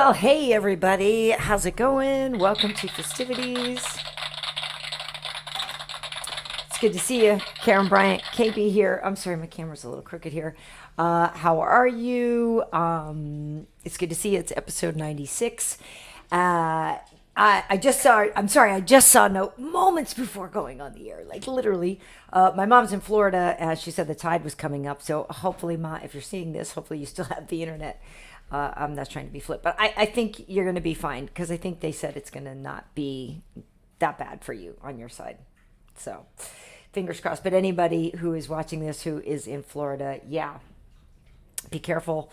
Well, hey everybody, how's it going? Welcome to Fistivities. It's good to see you. Karyn, Bryant, KB here. I'm sorry, my camera's a little crooked here. How are you? It's good to see you. It's episode 96. I just saw, I'm sorry, I just saw a note moments before going on the air, like literally. My mom's in Florida, and she said the tide was coming up. So hopefully, Ma, if you're seeing this, hopefully you still have the internet. I'm not trying to be flip, but I think you're going to be fine because I think they said it's going to not be that bad for you on your side. So fingers crossed. But anybody who is watching this who is in Florida, yeah, be careful,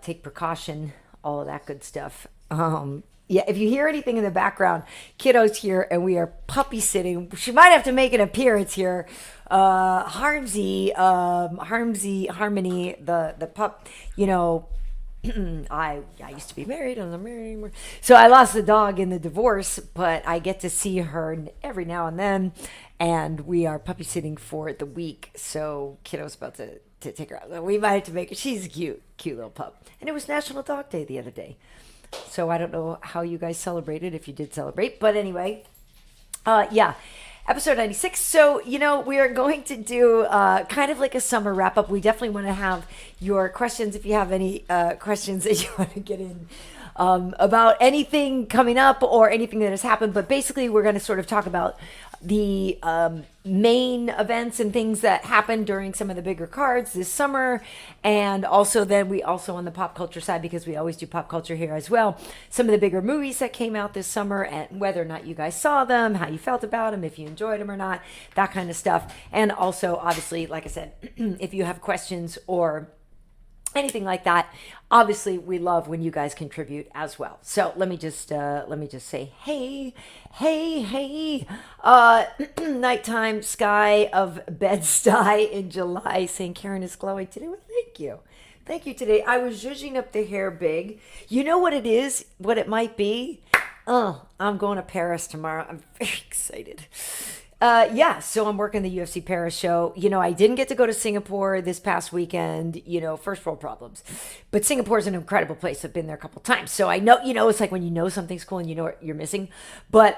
take precaution, all of that good stuff. Yeah, if you hear anything in the background, kiddo's here and we are puppy sitting. She might have to make an appearance here. Harmsy, Harmony, the pup, you know, I used to be married and I'm married anymore. So I lost the dog in the divorce, but I get to see her every now and then, and we are puppy sitting for the week. So kiddo's about to take her out. We might have to make her. She's a cute little pup. And it was National Dog Day the other day. So I don't know how you guys celebrated, if you did celebrate. But anyway, yeah. Episode 96. So, you know, we are going to do kind of like a summer wrap up. We definitely want to have your questions if you have any questions that you want to get in about anything coming up or anything that has happened. But basically, we're going to sort of talk about the main events and things that happened during some of the bigger cards this summer. And also then we also on the pop culture side, because we always do pop culture here as well, some of the bigger movies that came out this summer and whether or not you guys saw them, how you felt about them, if you enjoyed them or not, that kind of stuff. And also, obviously, like I said, if you have questions or anything like that, obviously we love when you guys contribute as well. So let me just say hey nighttime sky of Bed-Stuy in July saying Karyn is glowing today. Well, thank you today. I was zhuzhing up the hair big. You know what it is, what it might be? I'm going to Paris tomorrow. I'm very excited. Yeah, so I'm working the UFC Paris show. You know, I didn't get to go to Singapore this past weekend, you know, first world problems. But Singapore is an incredible place. I've been there a couple times. So I know, you know, it's like when you know something's cool and you know what you're missing. But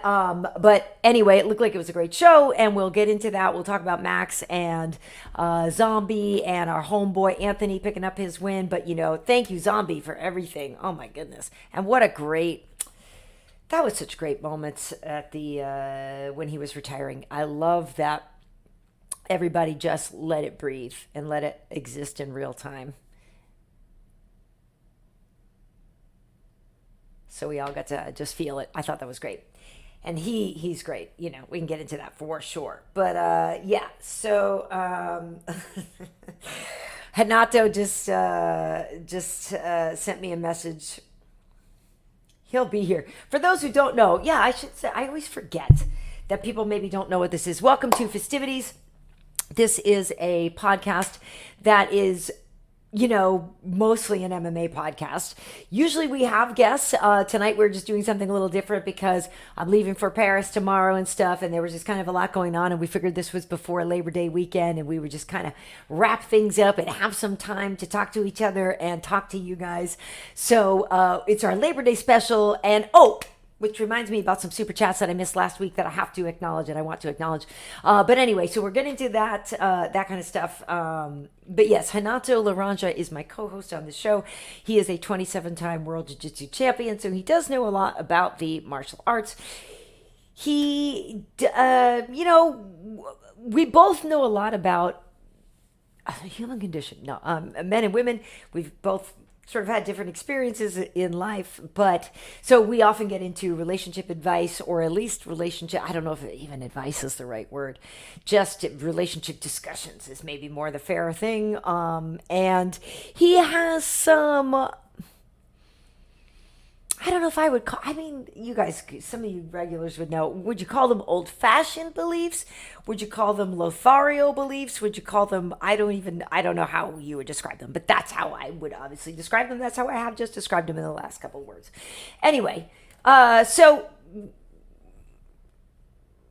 anyway, it looked like it was a great show, and we'll get into that. We'll talk about Max and Zombie and our homeboy Anthony picking up his win. But, you know, thank you, Zombie, for everything. Oh, my goodness. And what a great... That was such great moments at the when he was retiring. I love that everybody just let it breathe and let it exist in real time. So we all got to just feel it. I thought that was great. And he's great. You know, we can get into that for sure. But yeah, so Renato just sent me a message. He'll be here. For those who don't know, yeah, I should say, I always forget that people maybe don't know what this is. Welcome to Fistivities. This is a podcast that is, you know, mostly an MMA podcast. Usually we have guests. Tonight we're just doing something a little different because I'm leaving for Paris tomorrow and stuff, and there was just kind of a lot going on, and we figured this was before Labor Day weekend, and we would just kind of wrap things up and have some time to talk to each other and talk to you guys. So it's our Labor Day special, and which reminds me about some super chats that I missed last week that I have to acknowledge and I want to acknowledge. But anyway, so we're getting to that kind of stuff. But yes, Renato Laranja is my co-host on the show. He is a 27-time World Jiu-Jitsu champion, so he does know a lot about the martial arts. He, you know, we both know a lot about human condition. No, men and women, we've both sort of had different experiences in life, but so we often get into relationship advice, or at least relationship, I don't know if even advice is the right word, just relationship discussions is maybe more the fair thing. And he has some, I don't know if I would call, I mean, you guys, some of you regulars would know, would you call them old-fashioned beliefs? Would you call them Lothario beliefs? Would you call them, I don't know how you would describe them, but that's how I would obviously describe them. That's how I have just described them in the last couple of words. Anyway, so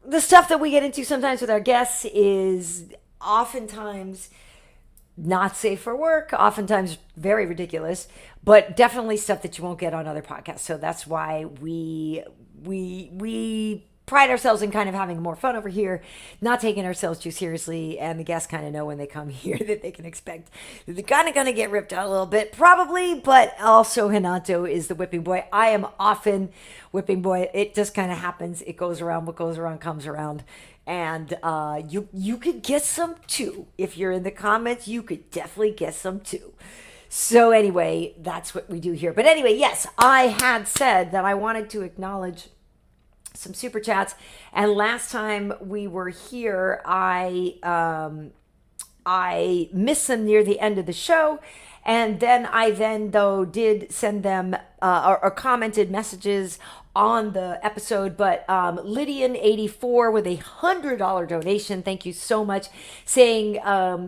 the stuff that we get into sometimes with our guests is oftentimes not safe for work, oftentimes very ridiculous, but definitely stuff that you won't get on other podcasts. So that's why we pride ourselves in kind of having more fun over here, not taking ourselves too seriously, and the guests kind of know when they come here that they can expect they're kind of going to get ripped out a little bit, probably, but also Renato is the whipping boy. I am often whipping boy. It just kind of happens. It goes around. What goes around comes around. And you could get some too. If you're in the comments, you could definitely get some too. So anyway, that's what we do here. But anyway, yes, I had said that I wanted to acknowledge some super chats. And last time we were here, I missed them near the end of the show. And then I though did send them or commented messages on the episode, but Lydian84 with $100 donation, thank you so much, saying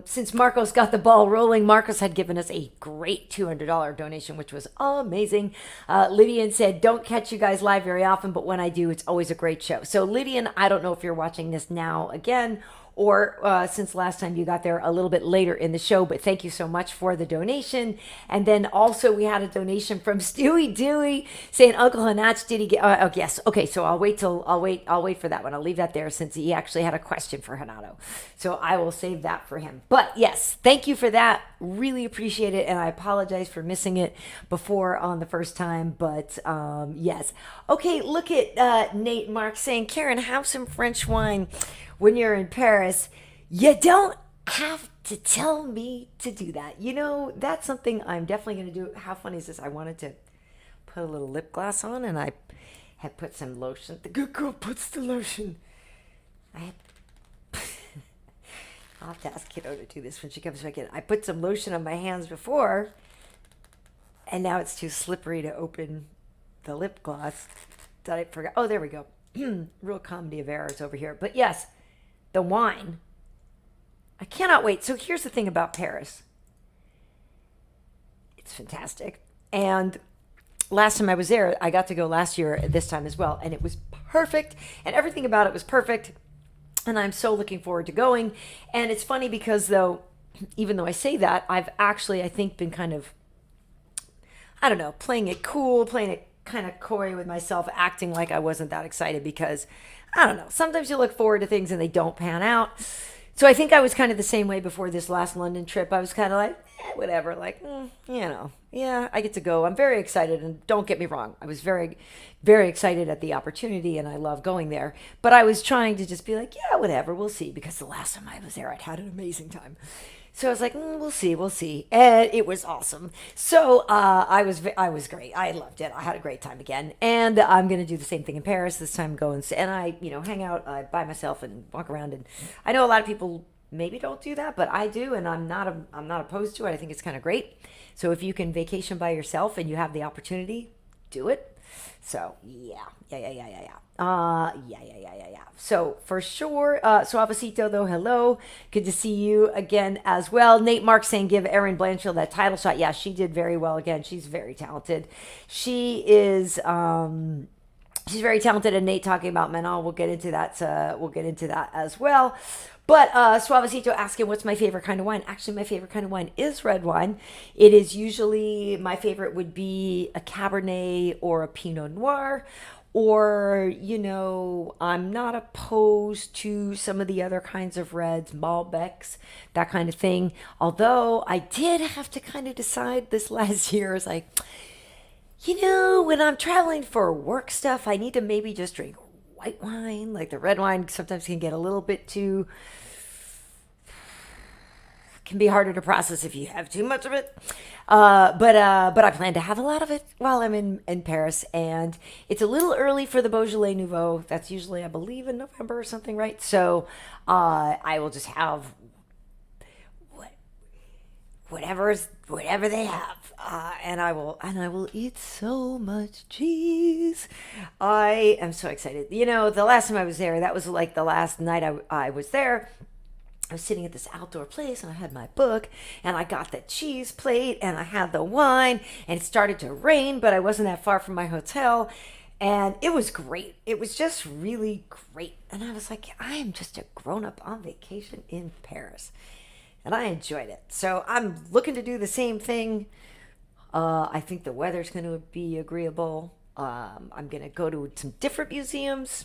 since Marcos got the ball rolling, Marcos had given us a great $200 donation, which was amazing. Lydian said, don't catch you guys live very often, but when I do, it's always a great show. So Lydian, I don't know if you're watching this now again, or since last time you got there a little bit later in the show, but thank you so much for the donation. And then also we had a donation from Stewie Dewey saying, Uncle Hanach, did he get, oh yes, okay, so I'll wait for that one. I'll leave that there since he actually had a question for Renato. So I will save that for him. But yes, thank you for that. Really appreciate it. And I apologize for missing it before on the first time, but yes. Okay, look at Nate Mark saying, Karyn, have some French wine when you're in Paris. You don't have to tell me to do that. You know, that's something I'm definitely going to do. How funny is this? I wanted to put a little lip gloss on, and I had put some lotion. The good girl puts the lotion. I'll have to ask Kiddo to do this when she comes back in. I put some lotion on my hands before, and now it's too slippery to open the lip gloss. Did I forget? Oh, there we go. Real comedy of errors over here. But yes, the wine. I cannot wait. So here's the thing about Paris. It's fantastic. And last time I was there, I got to go last year at this time as well. And it was perfect. And everything about it was perfect. And I'm so looking forward to going. And it's funny because though, even though I say that, I've actually, I think, been kind of, I don't know, playing it cool, playing it kind of coy with myself, acting like I wasn't that excited because, I don't know, sometimes you look forward to things and they don't pan out. So I think I was kind of the same way before this last London trip. I was kind of like, whatever, like, yeah, I get to go. I'm very excited, and don't get me wrong. I was very, very excited at the opportunity, and I love going there. But I was trying to just be like, yeah, whatever, we'll see, because the last time I was there, I'd had an amazing time. So I was like, we'll see. And it was awesome. So I was great. I loved it. I had a great time again. And I'm going to do the same thing in Paris this time. Go and I, hang out by myself and walk around. And I know a lot of people maybe don't do that, but I do. And I'm not opposed to it. I think it's kind of great. So if you can vacation by yourself and you have the opportunity, do it. So yeah. So for sure, Suavecito though, hello. Good to see you again as well. Nate Mark saying give Erin Blanchfield that title shot. Yeah, she did very well again. She's very talented. She is, she's very talented. And Nate talking about Manon, we'll get into that. We'll get into that as well. But Suavecito asking what's my favorite kind of wine. Actually, my favorite kind of wine is red wine. It is usually, my favorite would be a Cabernet or a Pinot Noir. Or, I'm not opposed to some of the other kinds of reds, Malbecs, that kind of thing. Although I did have to kind of decide this last year. I was like, when I'm traveling for work stuff, I need to maybe just drink white wine. Like the red wine sometimes can get a little bit too, can be harder to process if you have too much of it. But I plan to have a lot of it while I'm in Paris. And it's a little early for the Beaujolais Nouveau. That's usually, I believe, in November or something, right? So I will just have whatever they have. And I will eat so much cheese. I am so excited. The last time I was there, that was like the last night I was there. I was sitting at this outdoor place and I had my book and I got the cheese plate and I had the wine and it started to rain, but I wasn't that far from my hotel and it was great. It was just really great. And I was like, I am just a grown up on vacation in Paris. and I enjoyed it. So I'm looking to do the same thing. I think the weather's going to be agreeable. I'm going to go to some different museums.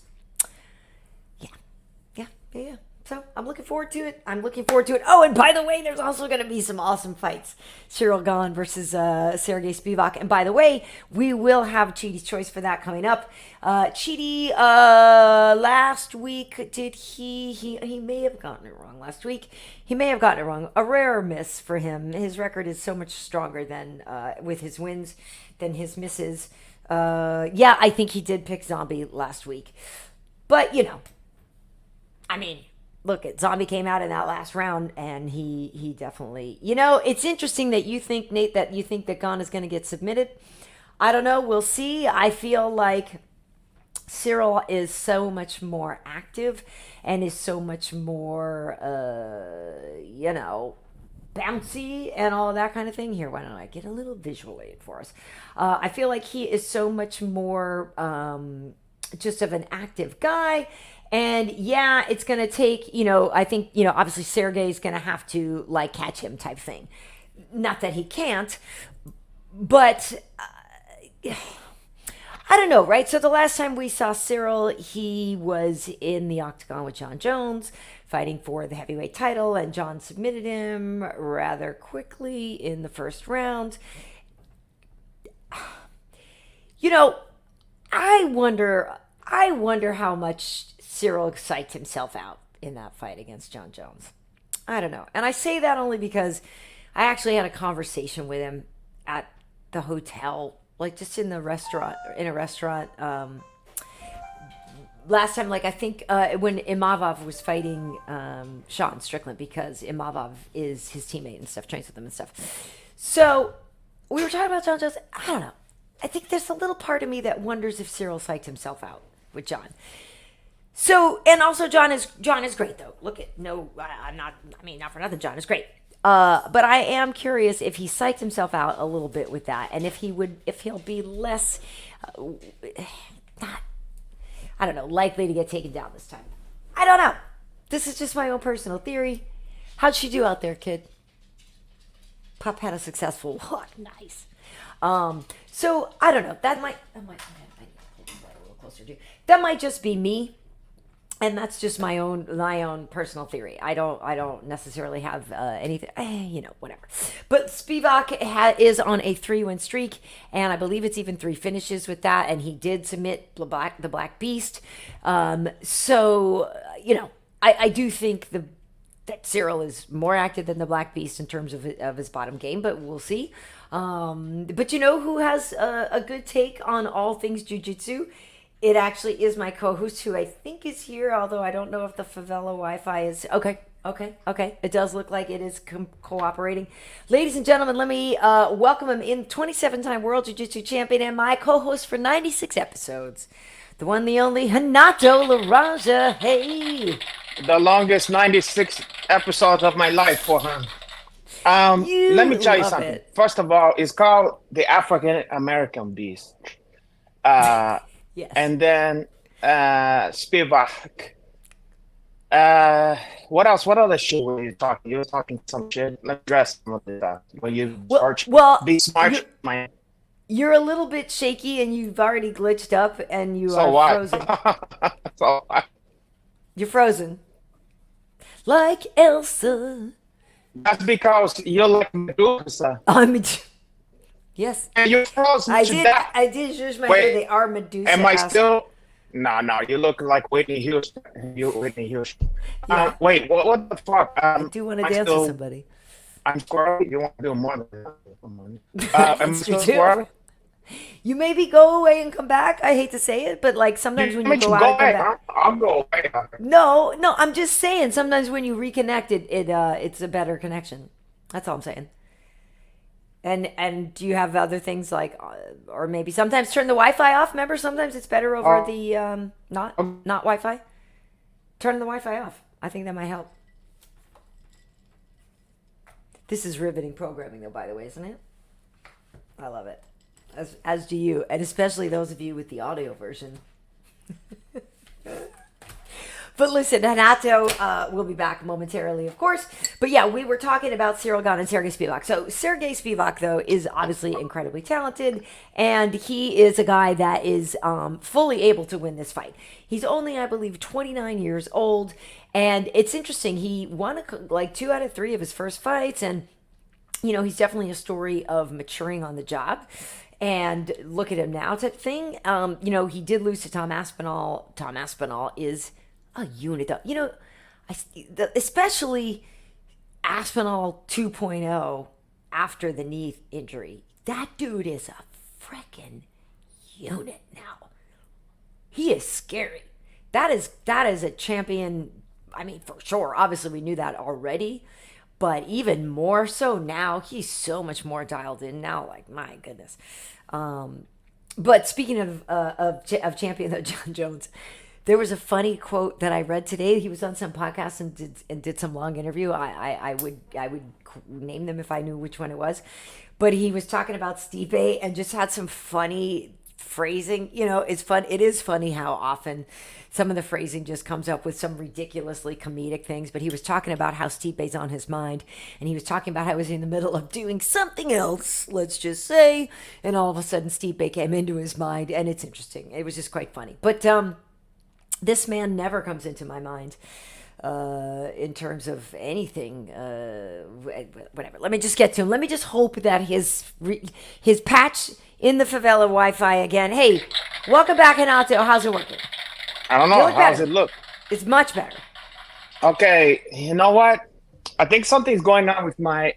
Yeah. So I'm looking forward to it. Oh, and by the way, there's also going to be some awesome fights. Cyril Gane versus Sergey Spivak. And by the way, we will have Chidi's Choice for that coming up. Chidi, last week, did he may have gotten it wrong last week. He may have gotten it wrong. A rare miss for him. His record is so much stronger than with his wins than his misses. Yeah, I think he did pick Zombie last week. But, I mean, look, Zombie came out in that last round, and he definitely... it's interesting that you think, Nate, that Gane is going to get submitted. I don't know. We'll see. I feel like Cyril is so much more active and is so much more, bouncy and all that kind of thing. Here, why don't I get a little visual aid for us? I feel like he is so much more just of an active guy. And yeah, it's going to take, I think, obviously Sergey's going to have to catch him type thing. Not that he can't, but I don't know, right? So the last time we saw Cyril, he was in the octagon with Jon Jones fighting for the heavyweight title, and Jon submitted him rather quickly in the first round. I wonder how much Cyril psyched himself out in that fight against Jon Jones. I don't know. And I say that only because I actually had a conversation with him at the hotel, just in a restaurant, last time, I think when Imavov was fighting Sean Strickland, because Imavov is his teammate and stuff, trains with him and stuff. So we were talking about Jon Jones. I don't know. I think there's a little part of me that wonders if Cyril psyched himself out with Jon. So, and also Jon is great though. Look at, not for nothing, Jon is great. But I am curious if he psyched himself out a little bit with that, and if he'll be less, likely to get taken down this time. I don't know. This is just my own personal theory. How'd she do out there, kid? Pup had a successful walk. Nice. So I don't know. That might I need to hold that a little closer to. That might just be me. And that's just my own personal theory. I don't necessarily have anything, whatever. But Spivak is on a 3-win streak, and I believe it's even 3 finishes with that. And he did submit the Black Beast. So I do think that Cyril is more active than the Black Beast in terms of his bottom game, but we'll see. But who has a good take on all things jiu-jitsu? It actually is my co-host, who I think is here, although I don't know if the favela Wi-Fi is... Okay. It does look like it is cooperating. Ladies and gentlemen, let me welcome him in, 27-time World Jiu-Jitsu Champion and my co-host for 96 episodes, the one, the only, Renato Laranja. Hey! The longest 96 episodes of my life for him. Let me tell you something. First of all, it's called the African American Beast. Yes. And then Spivak. What else? What other shit were you talking? You were talking some shit. Let's address some of the when you search. Be smart, man. You're a little bit shaky, and you've already glitched up, and you are frozen. So what? You're frozen, like Elsa. That's because you're like Medusa. Yes. And you're frozen. I did zhuzh my hair. They are Medusa. Am I still? No. You look like Whitney Houston. You're Whitney Houston. Yeah. Wait. What the fuck? I do want to dance with somebody. I'm squirrely. You want to do more than that? Am I still squirrely? You maybe go away and come back. I hate to say it, but sometimes when you go out and come back. I'll go away. No. I'm just saying. Sometimes when you reconnect, it's a better connection. That's all I'm saying. And do you have other things or maybe sometimes turn the Wi-Fi off? Remember, sometimes it's better over the not Wi-Fi. Turn the Wi-Fi off. I think that might help. This is riveting programming, though, by the way, isn't it? I love it. As do you, and especially those of you with the audio version. But listen, Renato will be back momentarily, of course. But yeah, we were talking about Cyril Gane and Sergey Spivak. So Sergey Spivak, though, is obviously incredibly talented, and he is a guy that is fully able to win this fight. He's only, I believe, 29 years old, and it's interesting. He won like 2 out of 3 of his first fights, and you know, he's definitely a story of maturing on the job. And look at him now type thing. You know, he did lose to Tom Aspinall. Tom Aspinall is a unit. You know, especially Aspinall 2.0 after the knee injury. That dude is a freaking unit now. He is scary. That is a champion. I mean, for sure. Obviously, we knew that already. But even more so now, he's so much more dialed in now. Like, my goodness. But speaking of champion John Jones, there was a funny quote that I read today. He was on some podcast and did some long interview. I would name them if I knew which one it was. But he was talking about Stipe and just had some funny phrasing. You know, it's fun. It is funny how often some of the phrasing just comes up with some ridiculously comedic things. But he was talking about how Stipe's on his mind, and he was talking about how he was in the middle of doing something else, let's just say, and all of a sudden Stipe came into his mind, and it's interesting. It was just quite funny. But this man never comes into my mind in terms of anything. Whatever. Let me just get to him. Let me just hope that his patch in the favela Wi-Fi again. Hey, welcome back, Renato. How's it working? I don't know. How does it look? It's much better. Okay, you know what? I think something's going on with my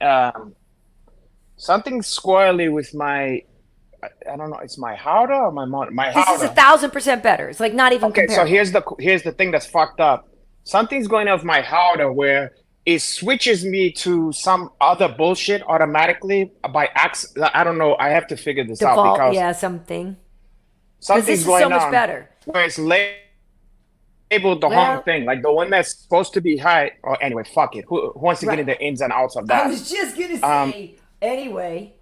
something squirrely with my. I don't know. It's my Howder or my monitor? My This Howder. is 1,000% better. It's like not even Okay, comparable. so here's the thing that's fucked up. Something's going on with my Howder where it switches me to some other bullshit automatically by accident. I don't know. I have to figure this out Default, because yeah, something. Because something's this is going so much on better. where it's labeled the Well- wrong thing, like the one that's supposed to be high. Or anyway, fuck it. Who wants to get Right. into the ins and outs of I that? was just gonna say. Anyway,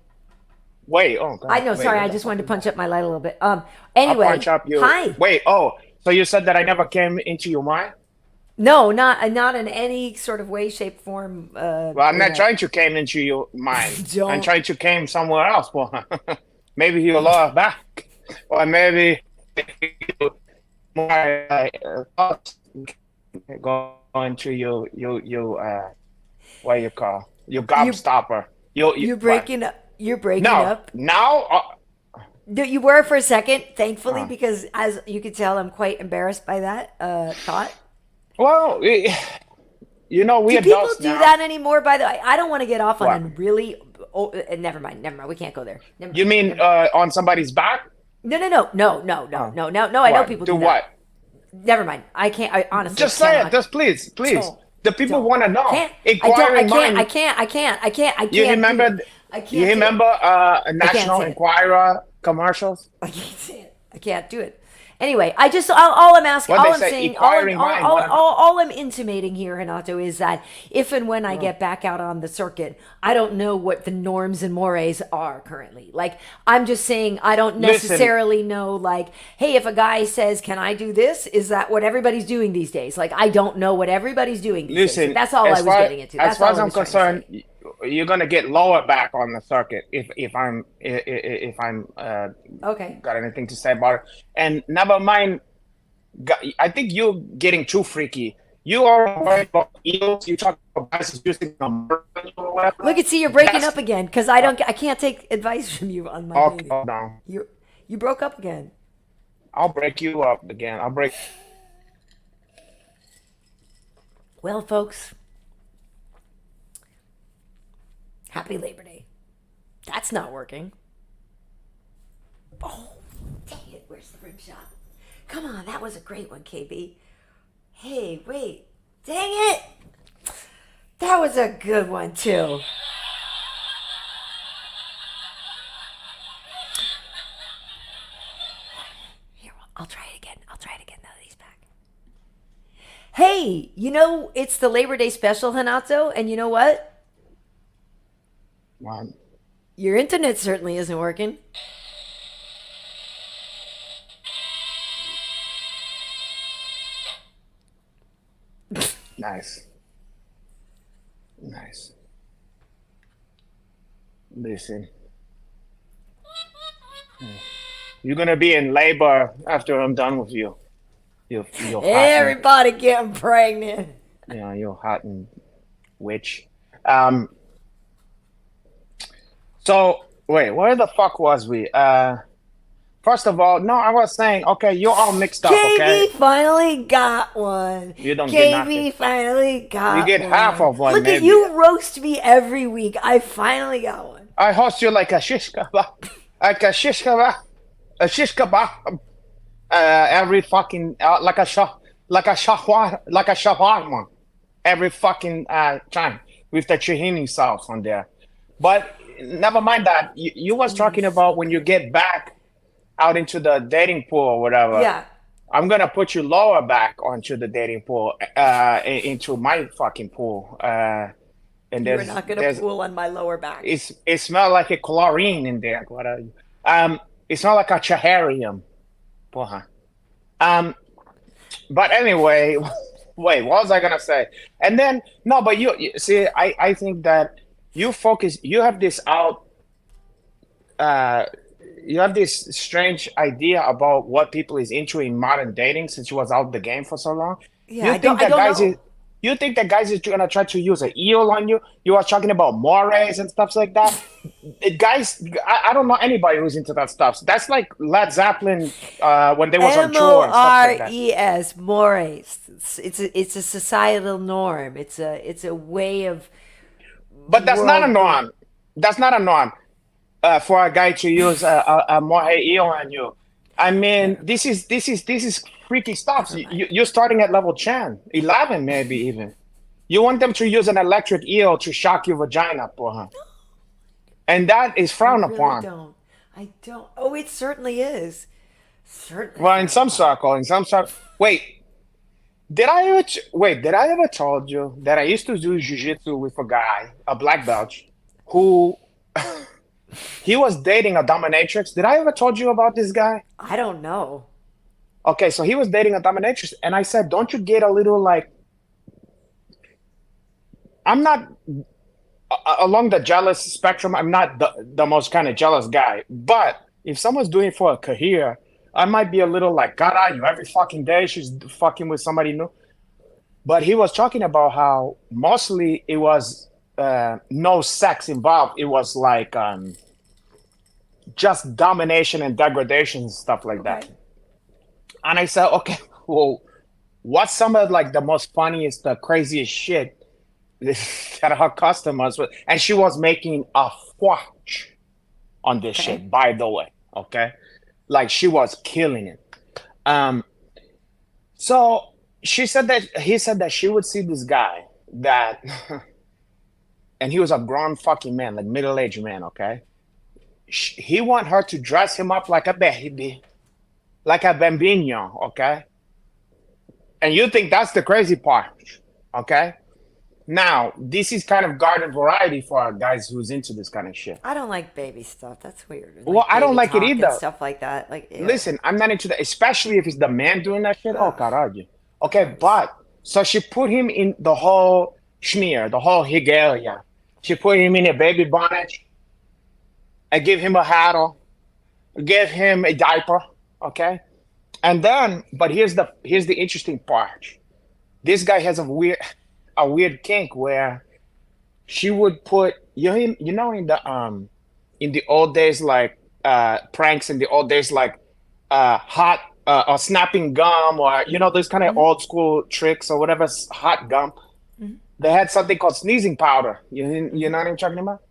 Wait, oh God. I know. Wait, Sorry, what I the just fuck wanted to is punch that? up my light a little bit. I'll Anyway, punch up you. hi. Wait, oh, so you said that I never came into your mind? No, not in any sort of way, shape, form. Well, I'm not trying to came into your mind. Don't. I'm trying to came somewhere else. Well, maybe you'll laugh back, or maybe more thoughts go into your what you call your gobstopper. You're breaking up. You're breaking No, up. now. No, you were for a second, thankfully, because as you could tell, I'm quite embarrassed by that thought. Well, you know, we Do people adults do now. that anymore? By the way, I don't want to get off on What? a really. Oh, never mind. We can't go there. Never You mind. mean on somebody's back? No. I know What? people Do do what? that. Never mind. I can't. I honestly Just say cannot. it. Just please. Don't. The people Don't. want to know. Can't. Inquiring mind. I can't. You remember? do it. I can't. You do it. remember National say it. Enquirer commercials? I can't say it. I can't do it. Anyway, all I'm asking, What all they I'm say, saying, inquiring mind, what- all I'm intimating here, Renato, is that if and when I get back out on the circuit, I don't know what the norms and mores are currently. Like, I'm just saying, I don't Listen. necessarily know, like, hey, if a guy says, can I do this? Is that what everybody's doing these days? Like, I don't know what everybody's doing these days. Listen, So that's all I was getting into. That's as far all as I I'm was trying to say. concerned, you're gonna get lower back on the circuit if I'm Okay. got anything to say about it. And never mind. I think you're getting too freaky. You are worried about eels. You talk about guys using a murder or whatever. Look, see, you're breaking That's- up again because I can't take advice from you on my Okay, baby. hold on. You broke up again. I'll break you up again. I'll break. Well, folks, happy Labor Day. That's not working. Oh, dang it. Where's the rim shot? Come on, that was a great one, KB. Hey, wait. Dang it. That was a good one, too. Here, I'll try it again. Now that he's back. Hey, you know, it's the Labor Day special, Renato, and you know what? One. Your internet certainly isn't working. Nice. Nice. Listen, you're gonna be in labor after I'm done with you. You're hot and Everybody getting pregnant. you're hot and witch. Um. So wait, where the fuck was we? First of all, no, I was saying, okay, you're all mixed up, KB okay? finally got one. You don't get nothing. KB finally You got get half one. of one, Look at maybe. you roast me every week. I finally got one. I host you like a shish kebab, like a shish kebab, a shish kebab. Every fucking like a shawarma, every fucking time with the tahini sauce on there. But never mind that. You was talking about when you get back out into the dating pool or whatever. Yeah. I'm gonna put you lower back onto the dating pool, into my fucking pool. And You're not going to pool on my lower back. it smells like a chlorine in there. What are you? It smells like a chaharium. Porra. But anyway, wait, what was I gonna say? And then no, but you see, I think that you have this you have this strange idea about what people is into in modern dating since you was out the game for so long. Yeah, You I think don't that guys know. is you think that guys is gonna try to use an eel on you? You are talking about mores and stuff like that. Guys, I don't know anybody who's into that stuff. That's like Led Zeppelin when they was on tour and stuff like that. Mores, mores. It's a societal norm. It's a way of But that's not a world. norm. That's not a norm for a guy to use a more eel on you. I mean, this is freaky stuff. You're starting at level 10, 11 maybe even. You want them to use an electric eel to shock your vagina, porra. And that is I frowned really upon. don't. I don't. Oh, it certainly is. Certainly Well, in frowned some upon. circle, wait, did I ever told you that I used to do jiu-jitsu with a guy, a black belt, who he was dating a dominatrix? Did I ever told you about this guy? I don't know. Okay, so he was dating a dominatrix, and I said, "Don't you get a little like?" I'm not along the jealous spectrum. I'm not the most kind of jealous guy, but if someone's doing it for a career, I might be a little like, God, are you every fucking day she's fucking with somebody new. But he was talking about how mostly it was no sex involved. It was like just domination and degradation and stuff like Okay. that. And I said, okay, well, what's some of like the most funniest, the craziest shit that her customers were, and she was making a fortune on this Okay. shit, by the way. Okay. Like she was killing it. Um, so he said that she would see this guy that, and he was a grown fucking man, like middle-aged man, okay? He want her to dress him up like a baby, like a bambino, okay? And you think that's the crazy part, okay? Now, this is kind of garden variety for guys who's into this kind of shit. I don't like baby stuff. That's weird. And Well, like I don't baby like it talk and either. stuff like that. Like, ew. Listen, I'm not into that, especially if it's the man doing that shit. Oh, Ugh, caralho. Okay, gross. but so she put him in the whole schmear, the whole regalia. She put him in a baby bonnet. I give him a hat on, give him a diaper. Okay, and then, but here's the interesting part. This guy has a weird kink where she would put in the old days like pranks in the old days like hot or snapping gum or those kind of old school tricks or whatever hot gum. They had something called sneezing powder. You know what I'm talking about?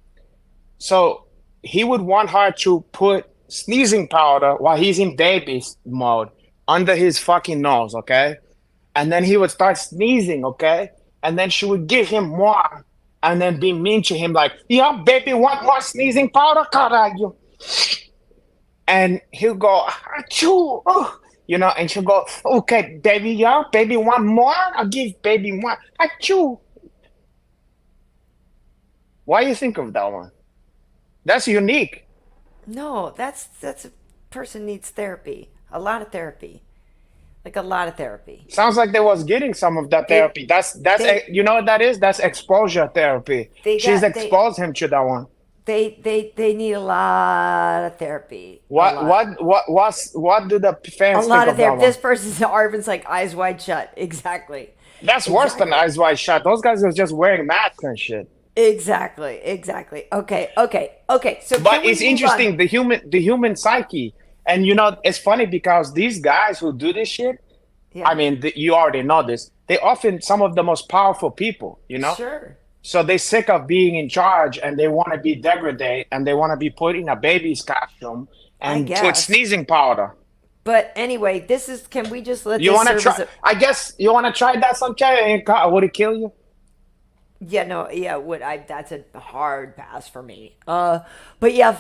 So he would want her to put sneezing powder while he's in baby mode under his fucking nose, okay? And then he would start sneezing, okay? And then she would give him more and then be mean to him like, yeah, baby, want more sneezing powder? Caralho. And he'll go, achoo, oh, and she'll go, okay, baby, yeah, baby, want more? I'll give baby more. Achoo. Why do you think of that one? That's unique. No, that's a person needs therapy. A lot of therapy. Like a lot of therapy. Sounds like they was getting some of that They therapy. they You know what that is? That's exposure therapy. they She's got exposed him to that one. they need a lot of therapy. A What lot. what what what do the A fans think lot of of that therapy. This one? person's Arvin's like eyes wide shut. Exactly. That's worse than Exactly. Eyes Wide Shut. Those guys was just wearing masks and shit. Exactly. Exactly. Okay. Okay. Okay. So But can we it's move on? interesting the human psyche, and it's funny because these guys who do this shit, Yeah. I mean, you already know this. They often some of the most powerful people, Sure. So they're sick of being in charge and they want to be degraded and they want to be put in a baby's costume I and put guess. sneezing powder. But anyway, this is. Can we just let You this want to serve as try? a? I guess you want to try that sometime. Would it kill you? Yeah. No. Yeah. Would I? That's a hard pass for me. But yeah,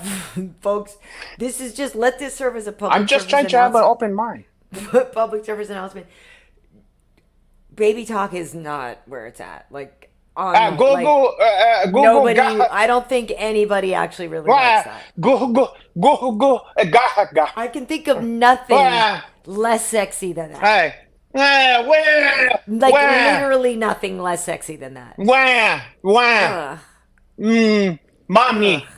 folks, this is just let this serve as a I'm public just service trying to have an announcement. open mind. Public service announcement. Baby talk is not where it's at. Like on like Google, nobody. I don't think anybody actually really likes that. Google, I can think of nothing less sexy than that. Hey, Like where, literally nothing less sexy than that. where? Ugh, Mommy, ugh,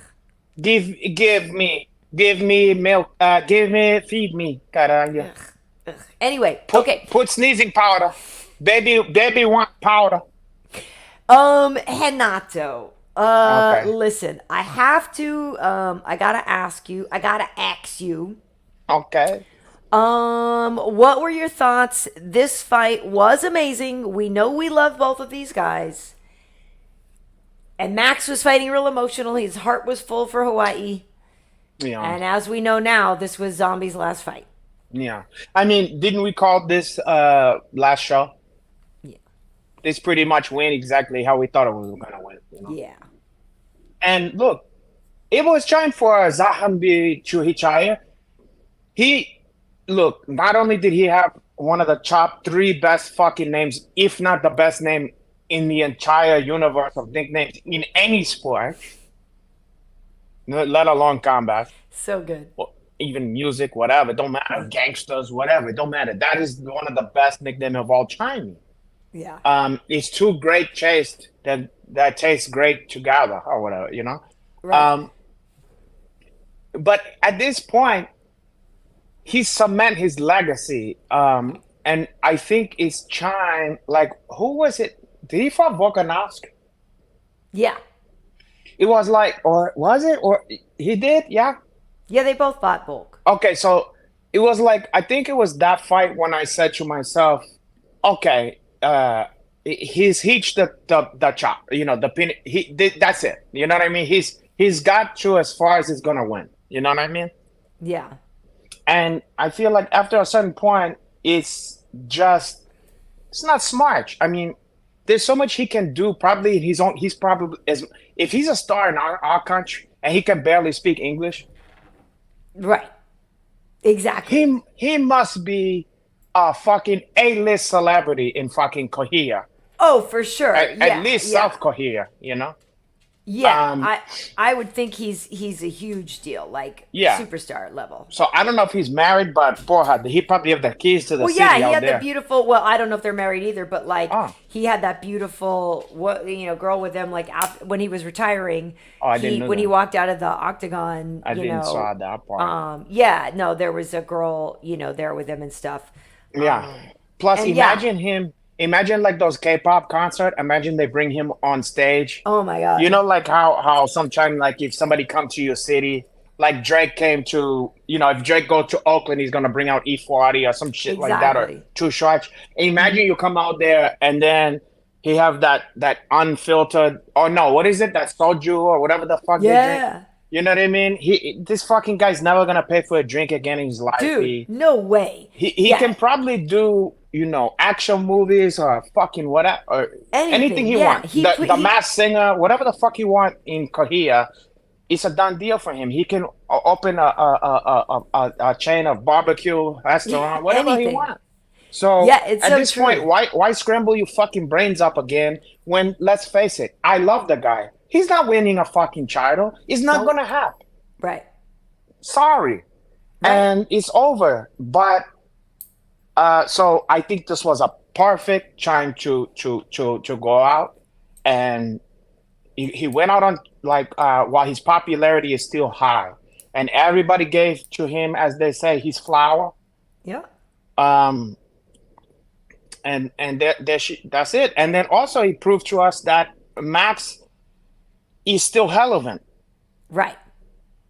give me milk. Feed me, caralho. ugh. Anyway, Put okay. put sneezing powder. Baby want powder. Renato. Okay, Listen, I have to. I gotta ask you. I gotta ask you. okay. What were your thoughts? This fight was amazing. We know we love both of these guys. And Max was fighting real emotional. His heart was full for Hawaii. Yeah, And as we know now, this was Zombie's last fight. yeah. I mean, didn't we call this last show? Yeah. This pretty much went exactly how we thought it was gonna win. Yeah. And look, it was time for Zahambi Chuhichaya. He look, not only did he have one of the top three best fucking names, if not the best name in the entire universe of nicknames in any sport, let alone combat, So good. or even music, whatever, don't matter, gangsters, whatever, it don't matter. That is one of the best nicknames of all time. Yeah. It's two great chased that taste great together or whatever. Right. But at this point, he cement his legacy. And I think it's time. Like, who was it? Did he fight Volkanovski? Yeah. It was like, or was it? Or he did? Yeah. Yeah, they both fought Volk. Okay, so it was like I think it was that fight when I said to myself, okay, he's hitched the chop, the pin. That's it. You know what I mean? He's got to as far as he's gonna win. You know what I mean? Yeah. And I feel like after a certain point, it's not smart. I mean, there's so much he can do. Probably in his own. He's probably as if he's a star in our country and he can barely speak English. Right. Exactly. He must be a fucking A-list celebrity in fucking Korea. Oh, for sure. At Yeah. least Yeah. South Korea. Yeah. Um, I would think he's a huge deal, like yeah. superstar level. So I don't know if he's married, but porra, he probably have the keys to the Well, city yeah, he out had there. the beautiful. Well, I don't know if they're married either, but like Oh. he had that beautiful, girl with him. Like when he was retiring, Oh, I didn't know when he that. walked out of the octagon, I didn't saw that part. yeah, no, there was a girl, there with him and stuff. Yeah. Plus, and yeah. imagine like those K-pop concert. Imagine they bring him on stage. Oh my god. Like how sometimes like if somebody come to your city, like Drake came to, if Drake go to Oakland, he's gonna bring out E40 or some shit like that, or Exactly. Too Short. Imagine you come out there and then he have that unfiltered, or no, what is it? That soju or whatever the fuck they drink. Yeah. You know what I mean? This fucking guy's never gonna pay for a drink again in his life. Dude, no way. He Yeah. can probably do, action movies or fucking whatever, or anything he yeah. wants. The Masked Singer, whatever the fuck he want in Korea, it's a done deal for him. He can open a chain of barbecue restaurant, whatever he anything. wants. So Yeah, it's at so this true. point, why scramble your fucking brains up again when, let's face it, I love the guy. He's not winning a fucking title. It's not Nope. gonna happen. Right. Sorry. Right. And it's over. But So I think this was a perfect time to go out, and he went out on like while his popularity is still high, and everybody gave to him, as they say, his flower. Yeah. Um, and that's it. And then also he proved to us that Max is still relevant. Right.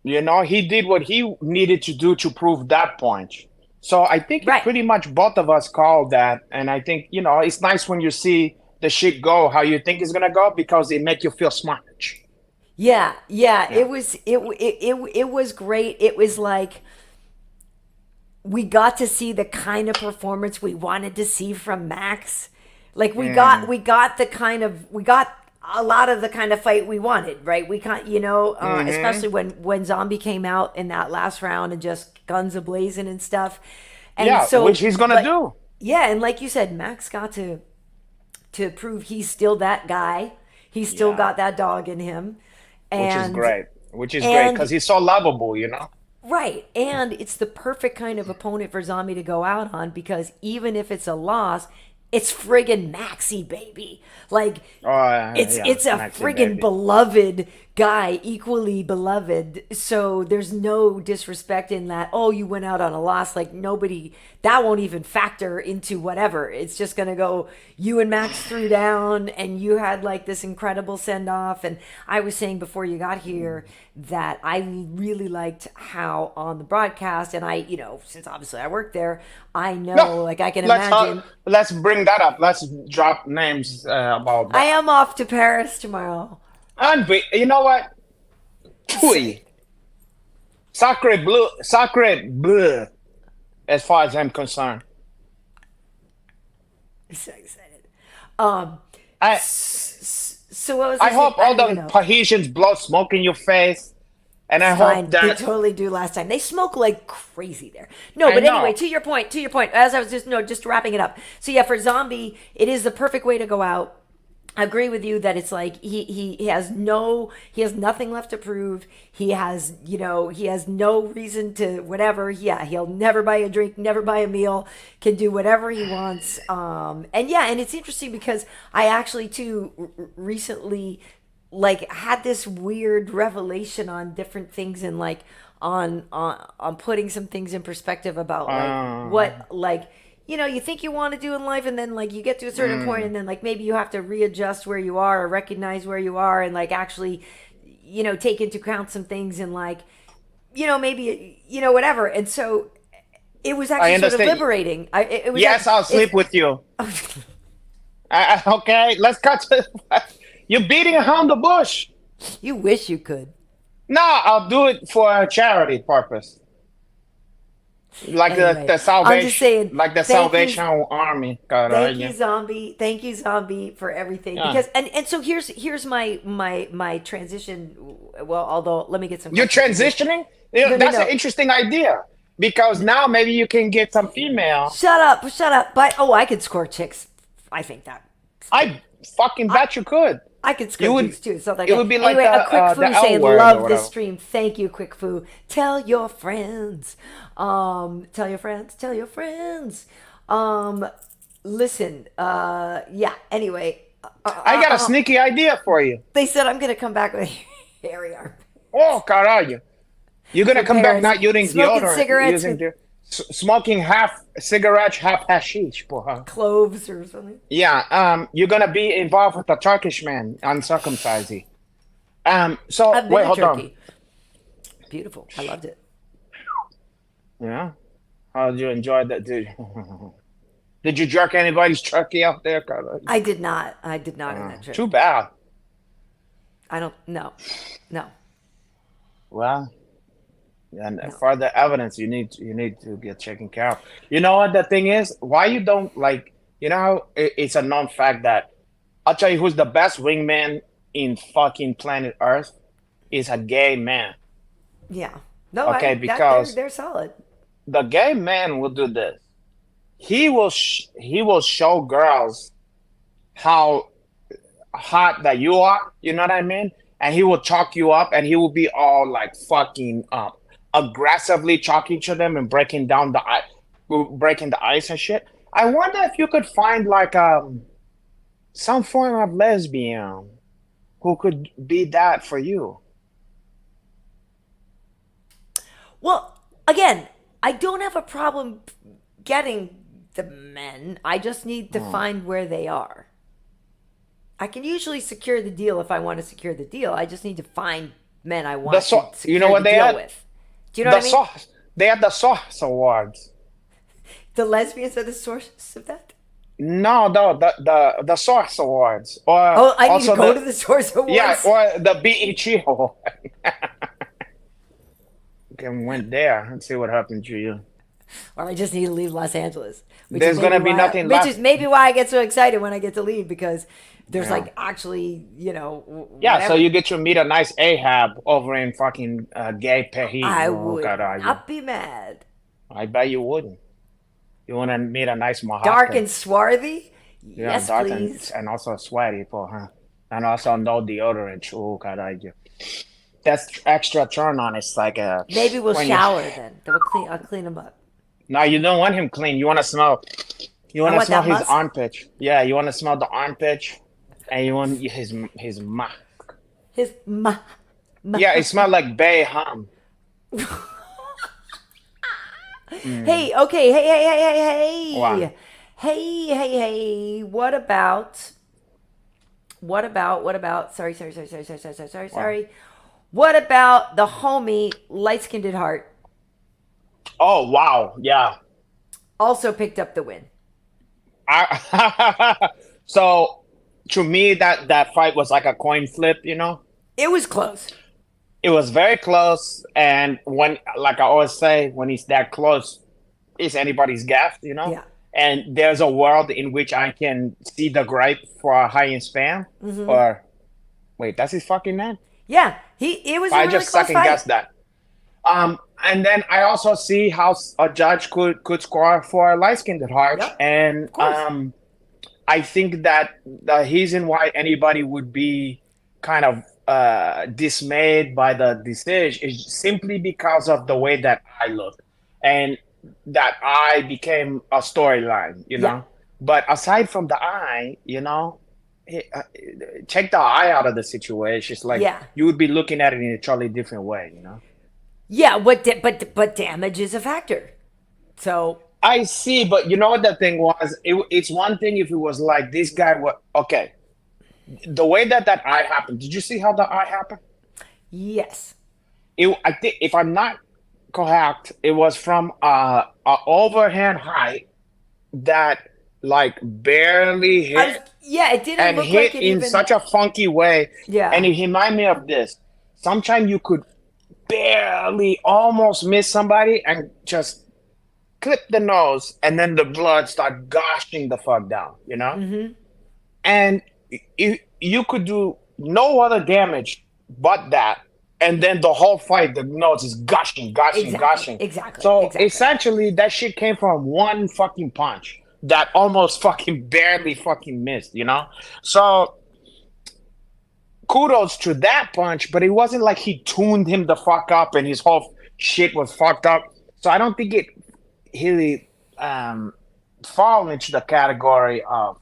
You know, he did what he needed to do to prove that point. So I think Right. pretty much both of us called that. And I think, you know, it's nice when you see the shit go how you think it's gonna go because it make you feel smart. Yeah. Yeah. Yeah. It was great. It was like we got to see the kind of performance we wanted to see from Max. Like Mm. we got a lot of the kind of fight we wanted, right? We can't, Hmm. especially when Zombie came out in that last round and just guns ablazing and stuff. And Yeah, which so, he's gonna like, do, yeah, and like you said, Max got to prove he's still that guy. He's still yeah, got that dog in him, which is and great, which is great because and he's so lovable, you know. right, and it's the perfect kind of opponent for Zombie to go out on because even if it's a loss, it's friggin' Maxi, baby. Like Oh yeah, it's a Maxi friggin' baby. beloved guy, equally beloved. So there's no disrespect in that. Oh, you went out on a loss. Like nobody that won't even factor into whatever. It's just gonna go. You and Max threw down, and you had like this incredible send off. And I was saying before you got here that I really liked how on the broadcast, and I, since obviously I work there, I No, know, like I can let's imagine. let's bring that up. Let's drop names about I that. am off to Paris tomorrow. And you know what? Pui, sacre bleu, as far as I'm concerned. So excited. Um, I so what was I I saying? hope I all don't even the know. Parisians blow smoke in your face, and I hope Fine, they that totally do last time. They smoke like crazy there. No, I but anyway, know. to your point, to your point. As I was just no, just wrapping it up. So yeah, for Zombie, it is the perfect way to go out. I agree with you that it's like he has nothing left to prove. He has no reason to whatever. Yeah, he'll never buy a drink, never buy a meal, can do whatever he wants. And yeah, and it's interesting because I actually too recently like had this weird revelation on different things and like on putting some things in perspective about like Uh, what like you think you want to do in life and then like you get to a certain point mm, and then like maybe you have to readjust where you are or recognize where you are and like actually take into account some things and like maybe whatever. And so it was I actually sort of understand. liberating. It was Yes, I'll sleep it's with you. Okay, let's cut to. You're beating around the bush. you wish you could. No, I'll do it for a charity purpose, like Anyway, the I'm just salvation, saying like the thank you. Salvation Army. Thank you, Caralho. Zombie. Thank you, Zombie, for everything. Yeah. Because and so here's my transition. Well, although let me get some You're questions with you. transitioning. You know, No, no, that's an no. interesting idea because now maybe you can get some female. Shut up, shut up. But I could score chicks. I think that I fucking bet you could. I could score You would. chicks too. So like It would be like anyway, a quick the foo L saying word or love this whatever. stream. Thank you, quick foo. Tell your friends. Tell your friends. Tell your friends. Um, listen. Yeah. Anyway, I got a sneaky idea for you. they said I'm gonna come back with hairy arm. Oh, caralho. You're gonna For come back Paris. not using Smoking deodorant, cigarettes using with the smoking half cigarette, half hashish, porra. cloves or something. Yeah, you're gonna be involved with a Turkish man, uncircumcised. So I've been wait, to hold on. Turkey. Beautiful. I loved it. Yeah, how did you enjoy that? Did you jerk anybody's turkey out there, Carla? I did not. I did not on that trip. Too bad. I don't. No. No. Well, and No. further evidence you need to get taken care of. You know what the thing is? Why you don't like? You know how it's a known fact that I'll tell you who's the best wingman in fucking planet Earth is a gay man. Yeah. No. Okay, I that because they're solid. the gay man will do this. He will show girls how hot that you are. You know what I mean? And he will chalk you up, and he will be all like fucking aggressively talking to them and breaking down the breaking the ice and shit. I wonder if you could find like some form of lesbian who could be that for you. Well, again, I don't have a problem getting the men. I just need to find where they are. I can usually secure the deal if I want to secure the deal. I just need to find men I want to secure You know what the they deal had? with. Do you know what I mean? Sauce. They had the Sauce Awards. The lesbians are the source of that? No, the Source Awards, or Oh, I need also to go to the source awards? yeah, or the BET Award. Can went there and see what happened to you. Or I just need to leave Los Angeles. There's gonna be nothing Which left. is maybe why I get so excited when I get to leave, because there's Yeah. like actually, Yeah, whatever. so you get to meet a nice Ahab over in fucking gay Paris. I Oh, would caralho. not be mad. I bet you wouldn't. You want to meet a nice Mohawk. Dark and swarthy? yeah, Yes, dark please. and also sweaty for her. And also no deodorant. Oh, caralho. That's extra turn on. It's like a Maybe we'll when you- shower then. I'll clean them up. No, you don't want him clean. You want to smell. You want to want smell that his musk? armpit. Yeah, you want to smell the armpit, and you want his ma. His Yeah, it smells like bay ham. Hey, okay, hey. Wow. Hey. What about sorry. What about the homie light-skinned at heart Oh wow, yeah. also picked up the win? So to me, that fight was like a coin flip. It was close. It was very close, and when, like I always say, when he's that close, it's anybody's gaff. Yeah. And there's a world in which I can see the gripe for a high end spam, or wait, that's his fucking name. Yeah, it was a I really just close second fight. guessed that. And then I also see how a judge could score for a light skinned heart, Yep, and course. I think that the reason why anybody would be kind of dismayed by the decision is simply because of the way that I look, and that eye became a storyline. Yeah. But aside from the eye, check the eye out of the situation. It's like Yeah. you would be looking at it in a totally different way. Yeah, but damage is a factor. So I see, but you know what the thing was? It's one thing if it was like this guy. Okay? The way that eye happened. Did you see how the eye happened? yes, I think, if I'm not correct, it was from a overhand height that like barely hit it didn't and look hit like it in even. such a funky way. Yeah. And it reminded me of this. Sometimes you could barely almost miss somebody and just clip the nose, and then the blood start gushing the fuck down, And you could do no other damage but that. And then the whole fight, the nose is gushing. Exactly. So essentially, that shit came from one fucking punch that almost fucking barely fucking missed, So kudos to that punch, but it wasn't like he tuned him the fuck up and his whole shit was fucked up. So I don't think it really fall into the category of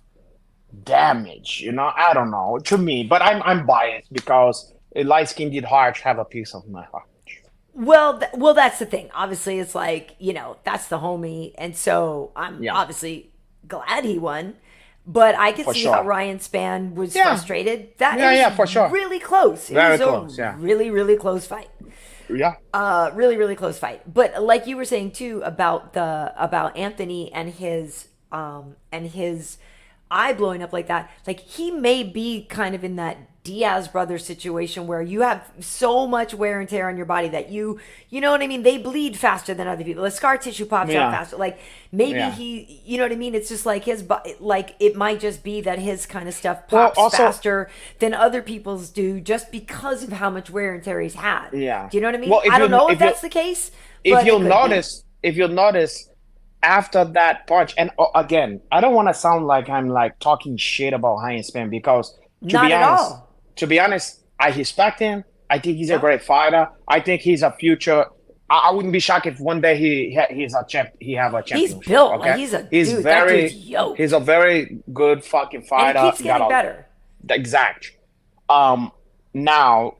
damage, I don't know, to me, but I'm biased because light-skinned hearts have a piece of my heart. Well, that's the thing. Obviously, it's like, that's the homie, and so I'm obviously glad he won. But I could see how Ryan Spann was frustrated. That for sure. Really close. Very it was close, a really, really close fight. Yeah. Really, really close fight. But like you were saying too about Anthony and his eye blowing up like that, like he may be kind of in that Diaz brothers situation where you have so much wear and tear on your body that you know what I mean, they bleed faster than other people. The scar tissue pops out faster. Like maybe he, you know what I mean, it's just like his like it might just be that his kind of stuff pops faster than other people's do just because of how much wear and tear he's had. Yeah. Do you know what I mean? Well, I don't know if that's the case. If you'll notice after that punch, and again, I don't want to sound like I'm like talking shit about Ryan Spann, because to be honest, I respect him. I think he's a great fighter. I think he's a future I wouldn't be shocked if one day he's a champ. He have a He's championship. built Okay, like dude. That dude's yoked, he's a very good fucking fighter. and he keeps getting better. Exact. Now,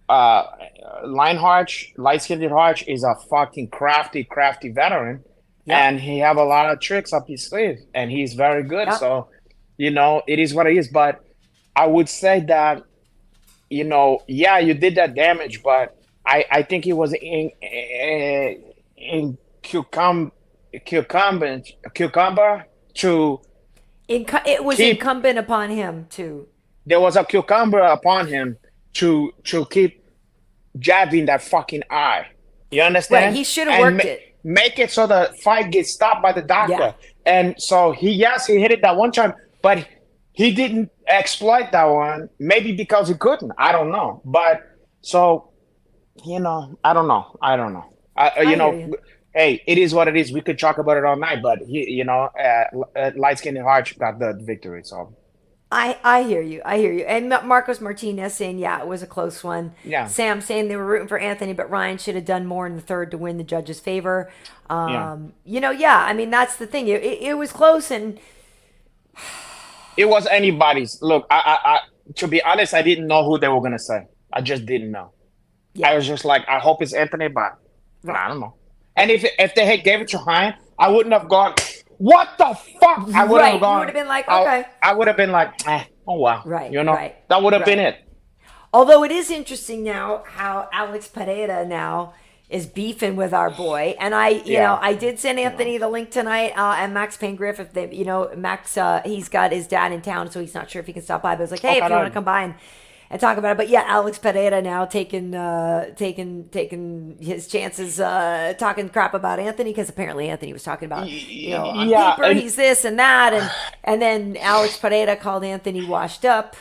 Lionheart, light-skinned Heart is a fucking crafty veteran, and he have a lot of tricks up his sleeve, and he's very good. Yep. So, it is what it is. But I would say that, yeah, you did that damage, but I think it was in cucumber to It was incumbent upon him to. There was a cucumber upon him to keep jabbing that fucking eye. You understand? Right, he should have worked it. Make it so the fight gets stopped by the doctor. Yeah. And so he hit it that one time, but he didn't exploit that one. Maybe because he couldn't. I don't know. But so, I don't know. Hey, it is what it is. We could talk about it all night, but light-skinned Heart got the victory. So I hear you. And Marcos Martinez saying, yeah, it was a close one. Yeah. Sam saying they were rooting for Anthony, but Ryan should have done more in the third to win the judge's favor. I mean, that's the thing. It was close, and it was anybody's. Look, I to be honest, I didn't know who they were gonna say. I just didn't know. Yeah. I was just like, I hope it's Anthony, but I don't know. And if they had gave it to Ryan, I wouldn't have gone, what the fuck? I would have gone. You would have been like, okay. I would have been like, oh wow. Right. That would have been it. Although it is interesting now how Alex Pereira now is beefing with our boy, and I did send Anthony the link tonight, and Max Payne-Griff. If they, Max, he's got his dad in town, so he's not sure if he can stop by. But I was like, hey, if you want to come by and talk about it. But yeah, Alex Pereira now taking his chances, talking crap about Anthony, because apparently Anthony was talking about, on paper he's this and that, and then Alex Pereira called Anthony washed up.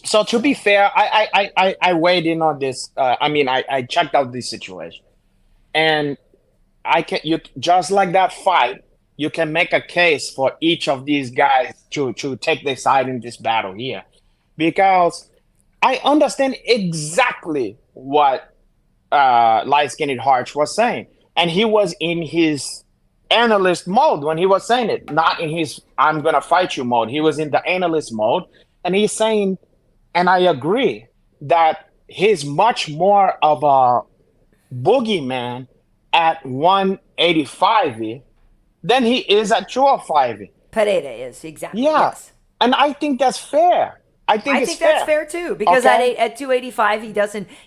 So to be fair, I weighed in on this. I checked out this situation, and just like that fight, you can make a case for each of these guys to take their side in this battle here. Because I understand exactly what light-skinned Heart was saying. And he was in his analyst mode when he was saying it, not in his I'm going to fight you mode. He was in the analyst mode. And he's saying, and I agree, that he's much more of a boogeyman at 185 than he is at 205. Pereira is, exactly. Yeah. Yes. And I think that's fair. I think that's fair too, because at 285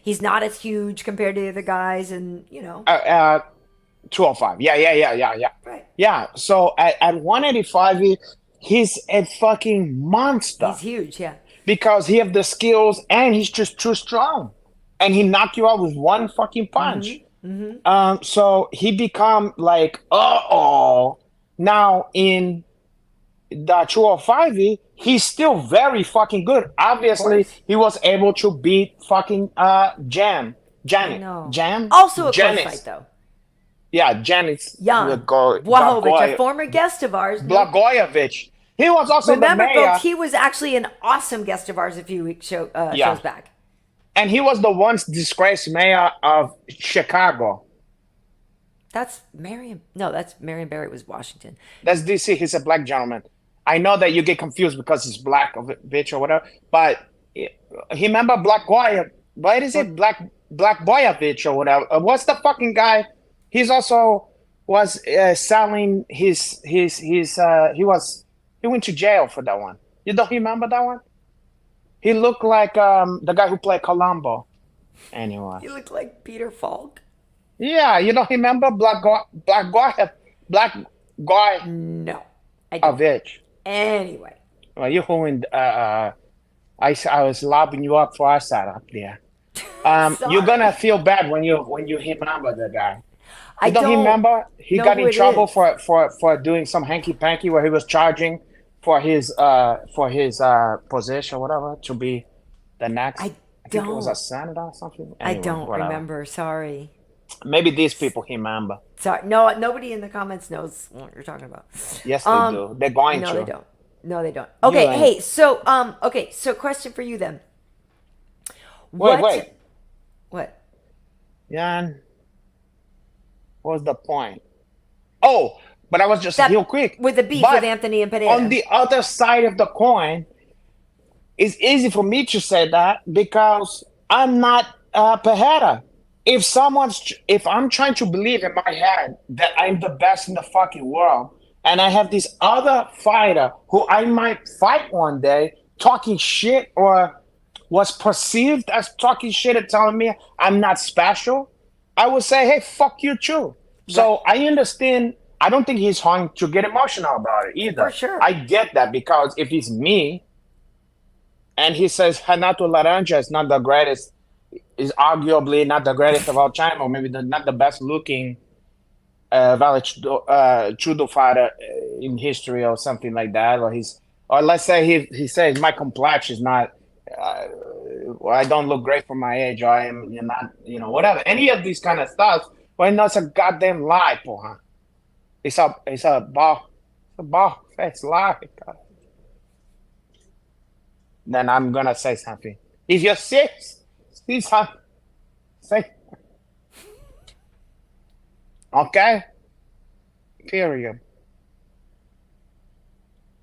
he's not as huge compared to the other guys, and 205. Yeah. Right. Yeah. So at 185, he's a fucking monster. He's huge, yeah. Because he have the skills and he's just too strong, and he knocked you out with one fucking punch. Mm-hmm. So he become like, now in the 205, he's still very fucking good. Obviously, he was able to beat fucking Janet. Also a close fight, though. Yeah, Janet's Blagojevic, a former guest of ours. Blagojevich. He was also Remember, the mayor. folks, he was actually an awesome guest of ours a few weeks shows back. And he was the once disgraced mayor of Chicago. That's Marion. No, that's Marion Barry was Washington. That's DC. He's a black gentleman. I know that you get confused because he's black or bitch or whatever, but he remember Black Goya. What is it? Black Boyavich or whatever. What's the fucking guy? He's also was selling he went to jail for that one. You don't remember that one? He looked like the guy who played Columbo. Anyway. He looked like Peter Falk. Yeah, you don't remember Black Guy? No, I don't. Avich. Anyway. Well, you ruined. I was lobbing you up for our side up there. You're gonna feel bad when you remember the guy. You don't remember? He got in trouble for doing some hanky panky where he was charging for his position or whatever to be the next. I think it was a senator or something. Anyway, I don't remember. Sorry. Maybe these people remember. Sorry, no, nobody in the comments knows what you're talking about. Yes, they do. They're going to. No, they don't. No, they don't. Okay, hey, so question for you then. Wait. What? Yeah. What was the point? Oh, but I was just That real quick. with the beef with But Anthony and Pereira. on the other side of the coin, it's easy for me to say that because I'm not Pereira. If I'm trying to believe in my head that I'm the best in the fucking world, and I have this other fighter who I might fight one day talking shit or was perceived as talking shit and telling me I'm not special, I would say, hey, fuck you too. So I understand. I don't think he's trying to get emotional about it either. For sure. I get that because if it's me and he says Renato Laranja is not the greatest, is arguably not the greatest of all time, or maybe not the best looking judo fighter in history or something like that, or let's say he says my complexion is not, I don't look great for my age, or I am not, whatever, any of these kind of stuff. Well, no, it's a goddamn lie, porra. It's a ball, it's lie. Then I'm gonna say something. If you're sick, see something. Say. Okay. Period.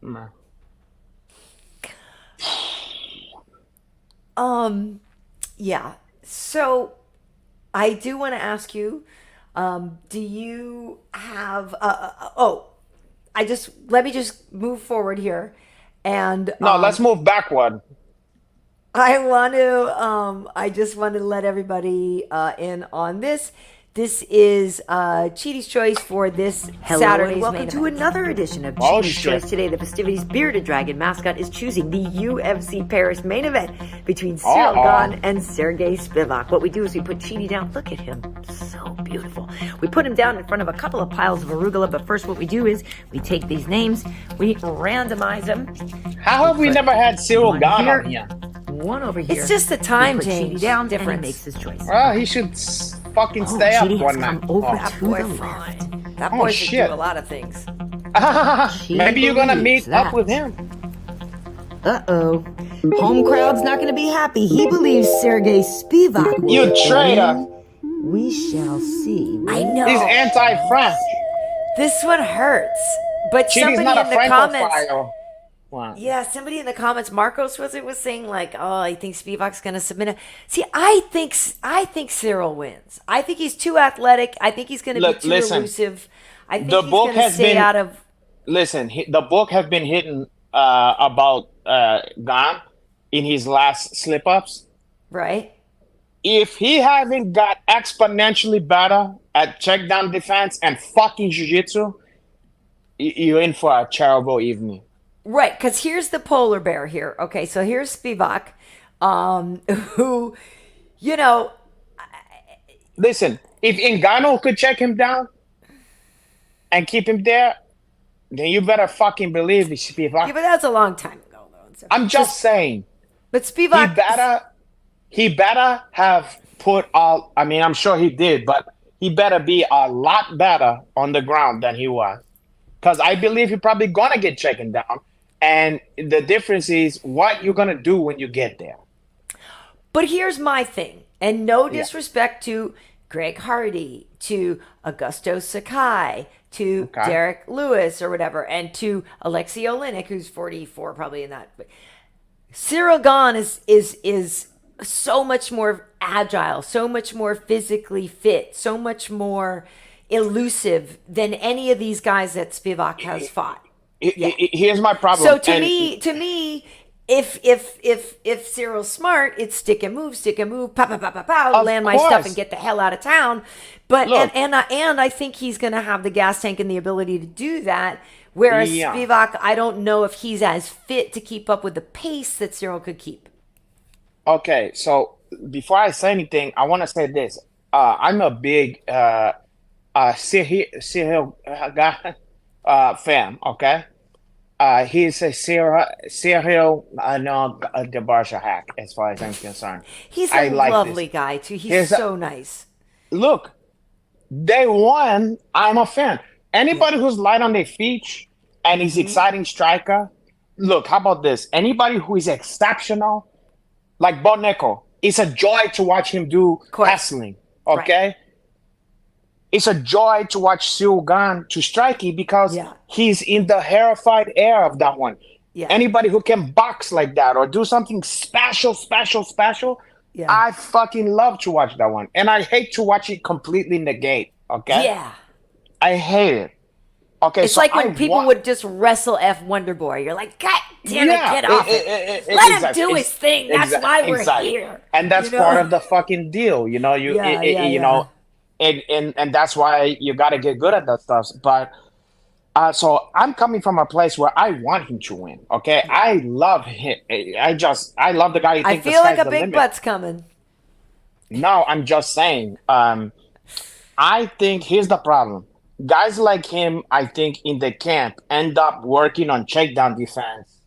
No. Yeah. So I do want to ask you, do you have let me just move forward here, and No, let's move backward. I just want to let everybody in on this. This is Cheaty's Choice for this Saturday's and welcome main to event. another edition of Oh, Cheaty's shit. Choice. Today, the Fistivities bearded dragon mascot is choosing the UFC Paris main event between Cyril Gane and Sergey Spivak. What we do is we put Cheaty down. Look at him, so beautiful. We put him down in front of a couple of piles of arugula, but first what we do is we take these names, we randomize them. How have we never had Cyril Gane on here? One over here. It's just the time we put change Cheaty down, difference. and he makes his choice. Well, he should fucking stay up Cheaty has one come night. over That to boy the fine. left. That Oh, boy should shit. do a lot of things. Maybe you're gonna believes meet up that. with him. Uh-oh. Home crowd's not going to be happy. He believes Sergey Spivak will You get the traitor. win. We shall see. I know. He's anti-French. This one hurts. But Cheaty's somebody not a in the comments, Francophile. Wow. yeah, somebody in the comments, Marcos was saying like, oh, I think Spivak's gonna submit it. See, I think Cyril wins. I think he's too athletic. I think he's gonna be too elusive. I think the he's book gonna has stay been- out of. Listen, the book has been hitting about Gane in his last slip-ups. Right. If he haven't got exponentially better at check down defense and fucking jiu-jitsu, you're in for a terrible evening. Right, because here's the polar bear here. Okay, so here's Spivak, who, Listen, if Ngannou could check him down and keep him there, then you better fucking believe it's Spivak. yeah, but that's a long time ago, though. I'm just saying, But he Spivak, better have put all. I mean, I'm sure he did, but he better be a lot better on the ground than he was, because I believe he's probably gonna get taken down. And the difference is what you're gonna do when you get there. but here's my thing, and no disrespect to Greg Hardy, to Augusto Sakai, to Okay. Derek Lewis or whatever, and to Alexei Oleinik, who's 44 probably in that. But Cyril Gane is so much more agile, so much more physically fit, so much more elusive than any of these guys that Spivak has fought. Here's my problem. So to me, if Cyril's smart, it's stick and move, pow, pow, pow, pow, pow, Of land my stuff course. and get the hell out of town. But Look. and I think he's going to have the gas tank and the ability to do that. Whereas Yeah. Spivak, I don't know if he's as fit to keep up with the pace that Cyril could keep. Okay, so before I say anything, I want to say this. I'm a big Cyril guy fan. Okay, he's a Cyril the Barsha hack, as far as I'm concerned. He's I a like lovely this. guy too. He's Here's a- so nice. Look, day one, I'm a fan. Anybody who's light on their feet and is exciting striker. Look, how about this? Anybody who is exceptional, like Boneko, it's a joy to watch him do course. wrestling. okay? It's a joy to watch Cyril Gane to strike you because he's in the terrified air of that one. Yeah. Anybody who can box like that or do something special, I fucking love to watch that one. And I hate to watch it completely negate, okay? Yeah. I hate it. Okay, it's so like when people would just wrestle F Wonder Boy. You're like, God damn it, get off it. Let him do his thing. That's why we're here. And that's part of the fucking deal, you know. You know, and that's why you got to get good at that stuff. But so I'm coming from a place where I want him to win. Okay, I love him. I love the guy. I feel like a big butt's coming. No, I'm just saying. I think here's the problem. Guys like him, I think, in the camp end up working on takedown defense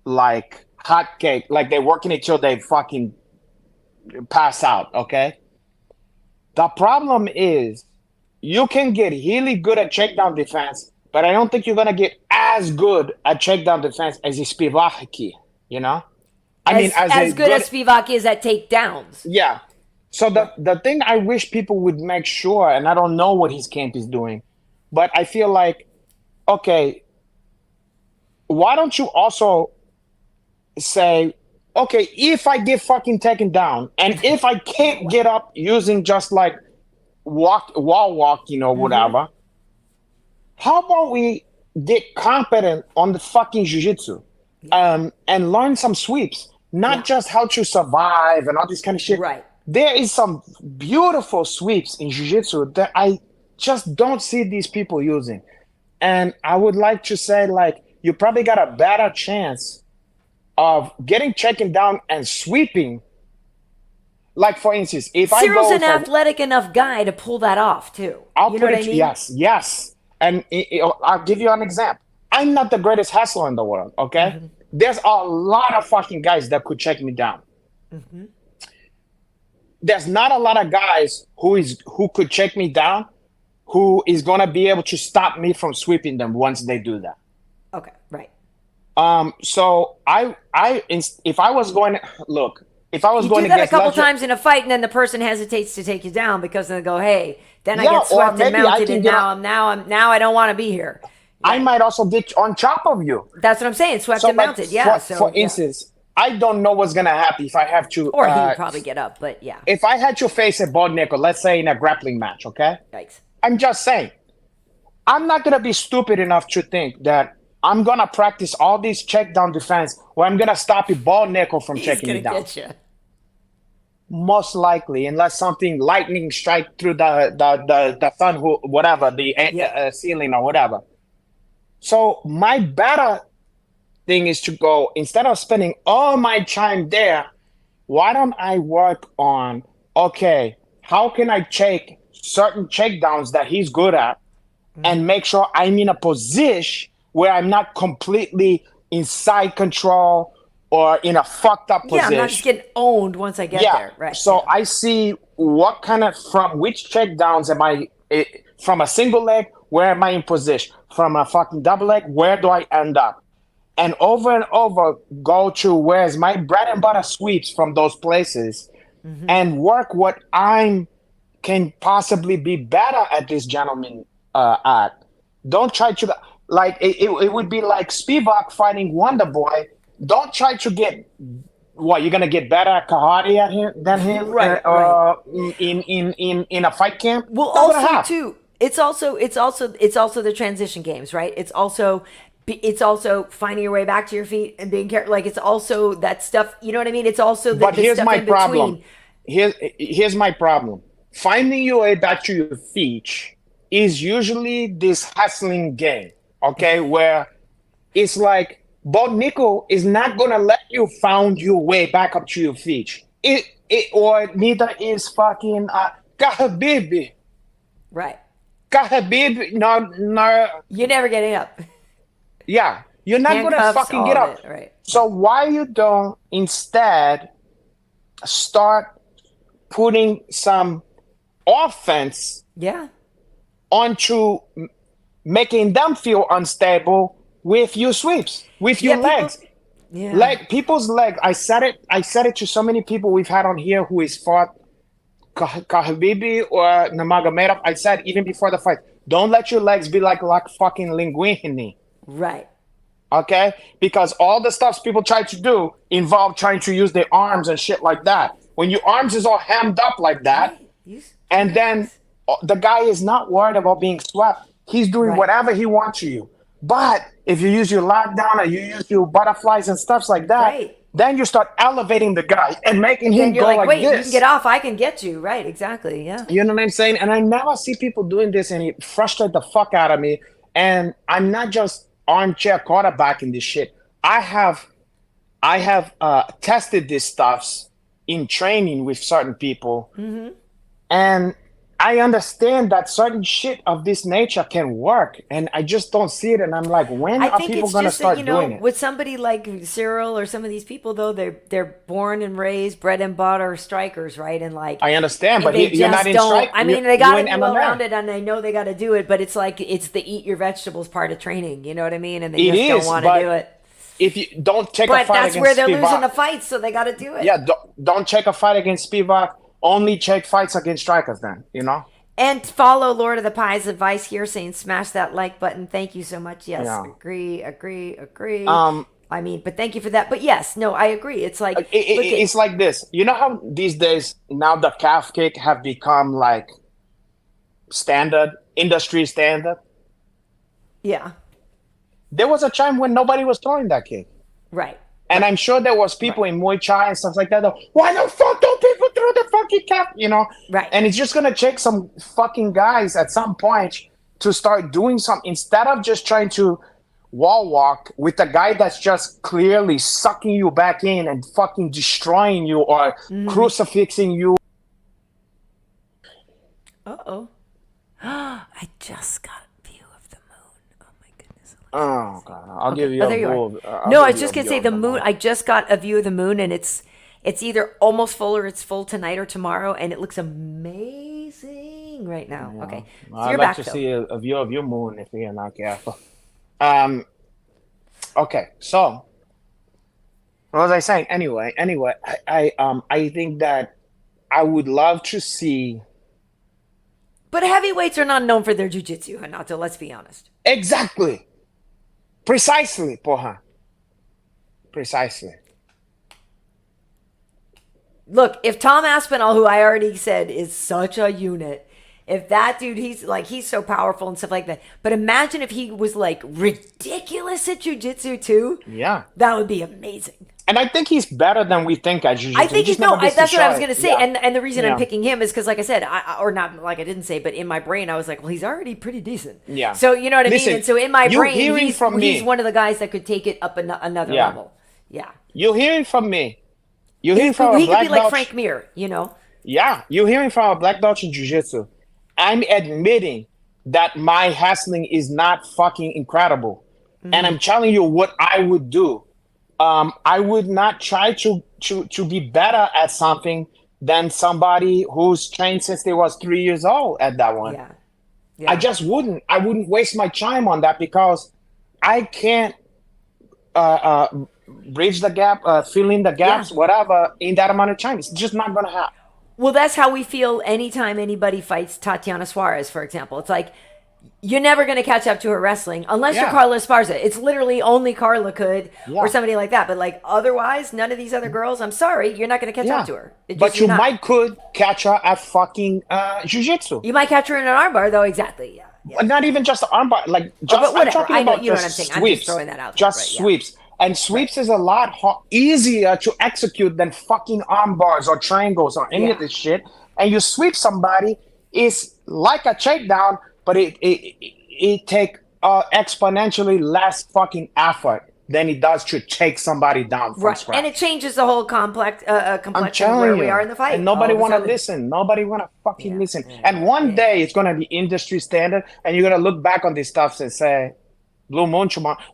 like hotcake. Like they're working it till they fucking pass out, okay? The problem is you can get really good at takedown defense, but I don't think you're going to get as good at takedown defense as Spivak, you know? As good as Spivak is at takedowns. Yeah. So the thing I wish people would make sure, and I don't know what his camp is doing, but I feel like, okay, why don't you also say, okay, if I get fucking taken down, and if I can't get up using just like wall walk, you know, whatever, how about we get competent on the fucking jiu-jitsu and learn some sweeps, not just how to survive and all this kind of shit. Right. There is some beautiful sweeps in jiu-jitsu that I just don't see these people using. And I would like to say, like, you probably got a better chance of getting taken down and sweeping. Like, for instance, if Cyril's I go an athletic enough guy to pull that off, too. I'll you know put what it, I mean? Yes. And I'll give you an example. I'm not the greatest hustler in the world, okay? There's a lot of fucking guys that could check me down. There's not a lot of guys who could check me down, who is gonna be able to stop me from sweeping them once they do that. Okay, right. So if I was going to do that a couple times in a fight, and then the person hesitates to take you down because they go, "Hey, then I get swept and mounted, and now I don't want to be here." I might also get on top of you. That's what I'm saying. Swept and mounted. For instance. I don't know what's going to happen if I have to... Or he would probably get up, but yeah. If I had to face a bald nickel, let's say in a grappling match, okay? Yikes. I'm just saying. I'm not going to be stupid enough to think that I'm going to practice all these check down defense where I'm going to stop a bald nickel from checking me down. Get you. Most likely, unless something lightning strike through the sun, whatever, the ceiling or whatever. So my better thing is to go, instead of spending all my time there, why don't I work on, okay, how can I take certain checkdowns that he's good at and make sure I'm in a position where I'm not completely in side control or in a fucked up position. Yeah, I'm not just getting owned once I get there. Right. So I see what kind of, from which checkdowns am I, from a single leg, where am I in position? From a fucking double leg, where do I end up? And over go to where's my bread and butter sweeps from those places and work what I can possibly be better at this gentleman at. Don't try to, like, it would be like Spivak fighting Wonder Boy. Don't try to get, what, you're going to get better at karate than him right. in a fight camp? Well, also, too, it's also the transition games, right? It's also finding your way back to your feet and being careful. Like, it's also that stuff. You know what I mean? It's also the here's stuff my in problem. between. Here's my problem. Finding your way back to your feet is usually this hustling game, okay? Where it's like, Bob Nickel is not gonna let you find your way back up to your feet. Or neither is fucking Kahabib. Right. Kahabib, no. You're never getting up. Yeah, you're not going to fucking get up. Right. So why you don't instead start putting some offense onto making them feel unstable with your sweeps, with your legs. Like people's leg. I said it to so many people we've had on here who is fought Khabib or Nurmagomedov, I said even before the fight, don't let your legs be like fucking linguini. Right. Okay? Because all the stuff people try to do involve trying to use their arms and shit like that. When your arms is all hammed up like that, and then the guy is not worried about being swept. He's doing whatever he wants to you. But if you use your lockdown or you use your butterflies and stuff like that, then you start elevating the guy and making him go like wait, this. you can get off, I can get you. Right, exactly, yeah. You know what I'm saying? And I never see people doing this, and it frustrates the fuck out of me. And I'm not just armchair quarterback in this shit. I have tested these stuffs in training with certain people, and I understand that certain shit of this nature can work, and I just don't see it. And I'm like, when are people going to start doing it? With somebody like Cyril or some of these people, though, they're born and raised, bread and butter strikers, right? And like, I understand, but you're not in strike. I mean, they got to be well MMA. rounded, and they know they got to do it. But it's like it's the eat your vegetables part of training. You know what I mean? And they just don't want to do it. If you don't take a But fight that's against where they're Spivak, losing the fight, so they got to do it. Yeah, don't check a fight against Spivak. Only check fights against strikers. Then And follow Lord of the Pie's advice here, saying smash that like button. Thank you so much. Yes, agree. I mean, but thank you for that. But yes, no, I agree. It's like it's like this. You know how these days now the calf kick have become like standard, industry standard. Yeah. There was a time when nobody was throwing that kick. Right. And I'm sure there was people in Muay Thai and stuff like that. Why the fuck don't people throw the fucking calf? Right. And it's just gonna take some fucking guys at some point to start doing something instead of just trying to wall walk with a guy that's just clearly sucking you back in and fucking destroying you or crucifixing you. Uh-oh. I just got a view of the moon. Oh my goodness. Oh God! I'll give you a view. No, I was just gonna say the moon. I just got a view of the moon, and it's either almost full or it's full tonight or tomorrow, and it looks amazing right now. Yeah. Okay, so I'd like to see a view of your moon if you're not careful. Okay, so what was I saying? Anyway, I think that I would love to see. But heavyweights are not known for their jiu-jitsu, Renato, let's be honest. Exactly. Precisely, porra. Precisely. Look, if Tom Aspinall, who I already said is such a unit, if that dude, he's so powerful and stuff like that. But imagine if he was like ridiculous at jiu-jitsu too. Yeah. That would be amazing. And I think he's better than we think at jiu-jitsu. I think that's what I was going to say. Yeah. And the reason I'm picking him is because, like I said, or not like I didn't say, but in my brain, I was like, well, he's already pretty decent. Yeah. So, you know what I mean? And so in my brain, he's one of the guys that could take it up another level. Yeah. You're hearing from me. You're hearing from he could be like Frank Mir, Yeah. You're hearing from a black belt in jiu-jitsu. I'm admitting that my hassling is not fucking incredible. Mm-hmm. And I'm telling you what I would do. I would not try to be better at something than somebody who's trained since they was 3 years old at that one. Yeah. I just wouldn't. I wouldn't waste my time on that because I can't bridge the gap, fill in the gaps, whatever, in that amount of time. It's just not going to happen. Well, that's how we feel anytime anybody fights Tatiana Suarez, for example. It's like, you're never going to catch up to her wrestling unless you're Carla Esparza. It's literally only Carla could or somebody like that. But like otherwise, none of these other girls, I'm sorry, you're not going to catch up to her. But you could catch her at fucking jiu-jitsu. You might catch her in an armbar, though. Exactly, yeah. But not even just an armbar. Like, just, I'm talking about you know what I'm saying. Sweeps. I'm just throwing that out there. Just sweeps. And sweeps is a lot easier to execute than fucking armbars or triangles or any of this shit. And you sweep somebody, it's like a takedown, but it take exponentially less fucking effort than it does to take somebody down from scratch. And it changes the whole complexion of where we are in the fight. And nobody want to listen. Nobody want to fucking listen. And one day it's going to be industry standard, and you're going to look back on these stuff and say, Blue Moon,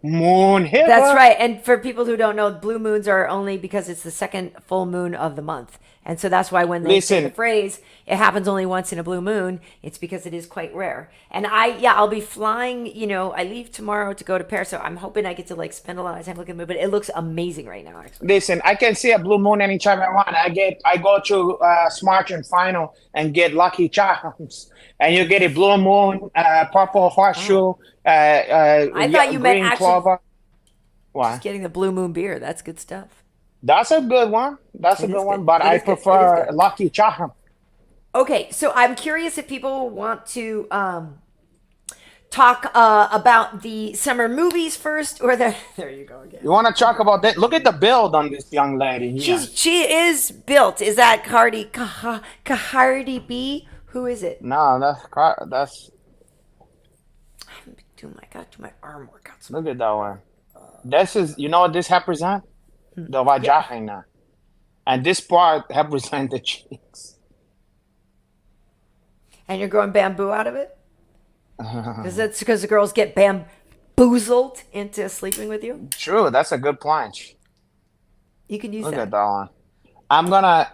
Moon Hill. That's right. And for people who don't know, blue moons are only because it's the second full moon of the month. And so that's why when they say the Listen. phrase, it happens only once in a blue moon, it's because it is quite rare. And I'll be flying, I leave tomorrow to go to Paris. So I'm hoping I get to like spend a lot of time looking at it, but it looks amazing right now, actually. Listen, I can see a blue moon anytime I want. I go to Smart and Final and get Lucky Charms, and you get a blue moon, purple horseshoe, I thought you meant green actually clover. Why? just getting the blue moon beer. That's good stuff. That's a good one. That's a It is good one. good. But It I is good. It is prefer good. Lucky Charm. Okay, so I'm curious if people want to talk about the summer movies first, or there you go again. You want to talk about that? Look at the build on this young lady here. She is built. Is that Cardi B? Who is it? No, that's. Do my arm workouts. Look at that one. This is, you know what this represent? The vagina. And this part represent the cheeks. And you're growing bamboo out of it? Because that's because the girls get bamboozled into sleeping with you? True, that's a good planche. You can use Look that. at that one.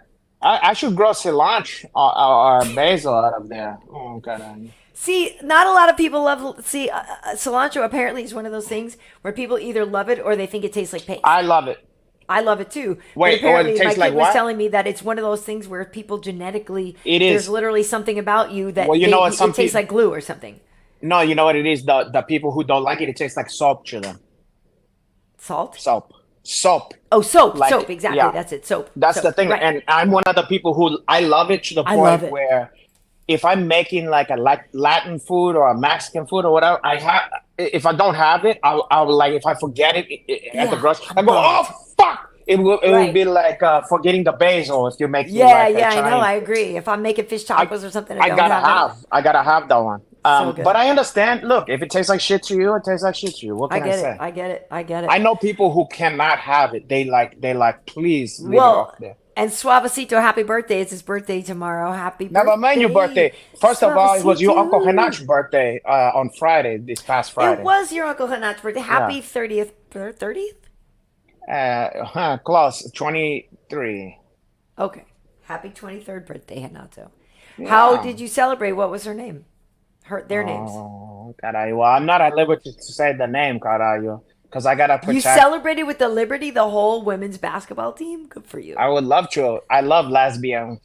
I should grow cilantro or basil out of there. Oh, God. See, not a lot of people love. See, cilantro apparently is one of those things where people either love it or they think it tastes like paste. I love it. I love it too. Wait, but apparently it my tastes kid like was what? telling me that it's one of those things where people genetically, It is. there's literally something about you that Well, you know what, it some tastes peop- like glue or something. No, you know what it is? The people who don't like it, it tastes like soap to them. Salt? Soap. Oh, soap. Like, Soap. Exactly. yeah. That's it. Soap. That's Soap. the thing. Right. And I'm one of the people who I love it to the I love point it. where if I'm making like a Latin food or a Mexican food or whatever, if I don't have it, I'll like, if I forget it at the Yeah. grocery, I go, oh, fuck. It will Right. be like forgetting the basil if you make Yeah, like yeah, I know. Chinese. I agree. If I'm making fish tacos or something, I I don't gotta have it. I gotta have that one. So good. But I understand. Look, if it tastes like shit to you, it tastes like shit to you. What I can I get say? it. I get it. I get it. I know people who cannot have it. They like, please leave it Well, off there. and Suavecito, happy birthday. It's his birthday tomorrow. Happy birthday. Never mind your birthday. First of all, it was your Uncle Suavecito. Renato's birthday on Friday, this past Friday. It was your Uncle Renato's birthday. Happy 30th. 30th? Close, 23. Okay. Happy 23rd birthday, Renato. How did you celebrate? What was her name? Their names. Oh, caralho. Well, I'm not at liberty to say the name, caralho, because I gotta protect. You celebrated with the Liberty, the whole women's basketball team? Good for you. I would love to. I love lesbians.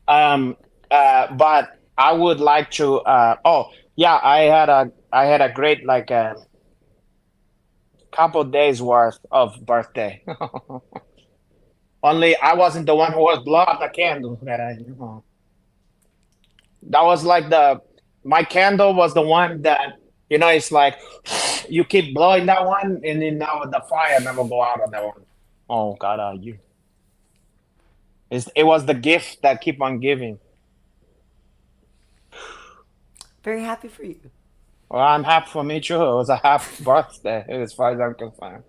But I would like to. I had a great like couple days worth of birthday. Only I wasn't the one who was blow out the candle. That was like my candle was the one that it's like you keep blowing that one and then now the fire never go out on that one. Oh God, it was the gift that keep on giving. Very happy for you. Well, I'm happy for me too. It was a happy birthday as far as I'm concerned.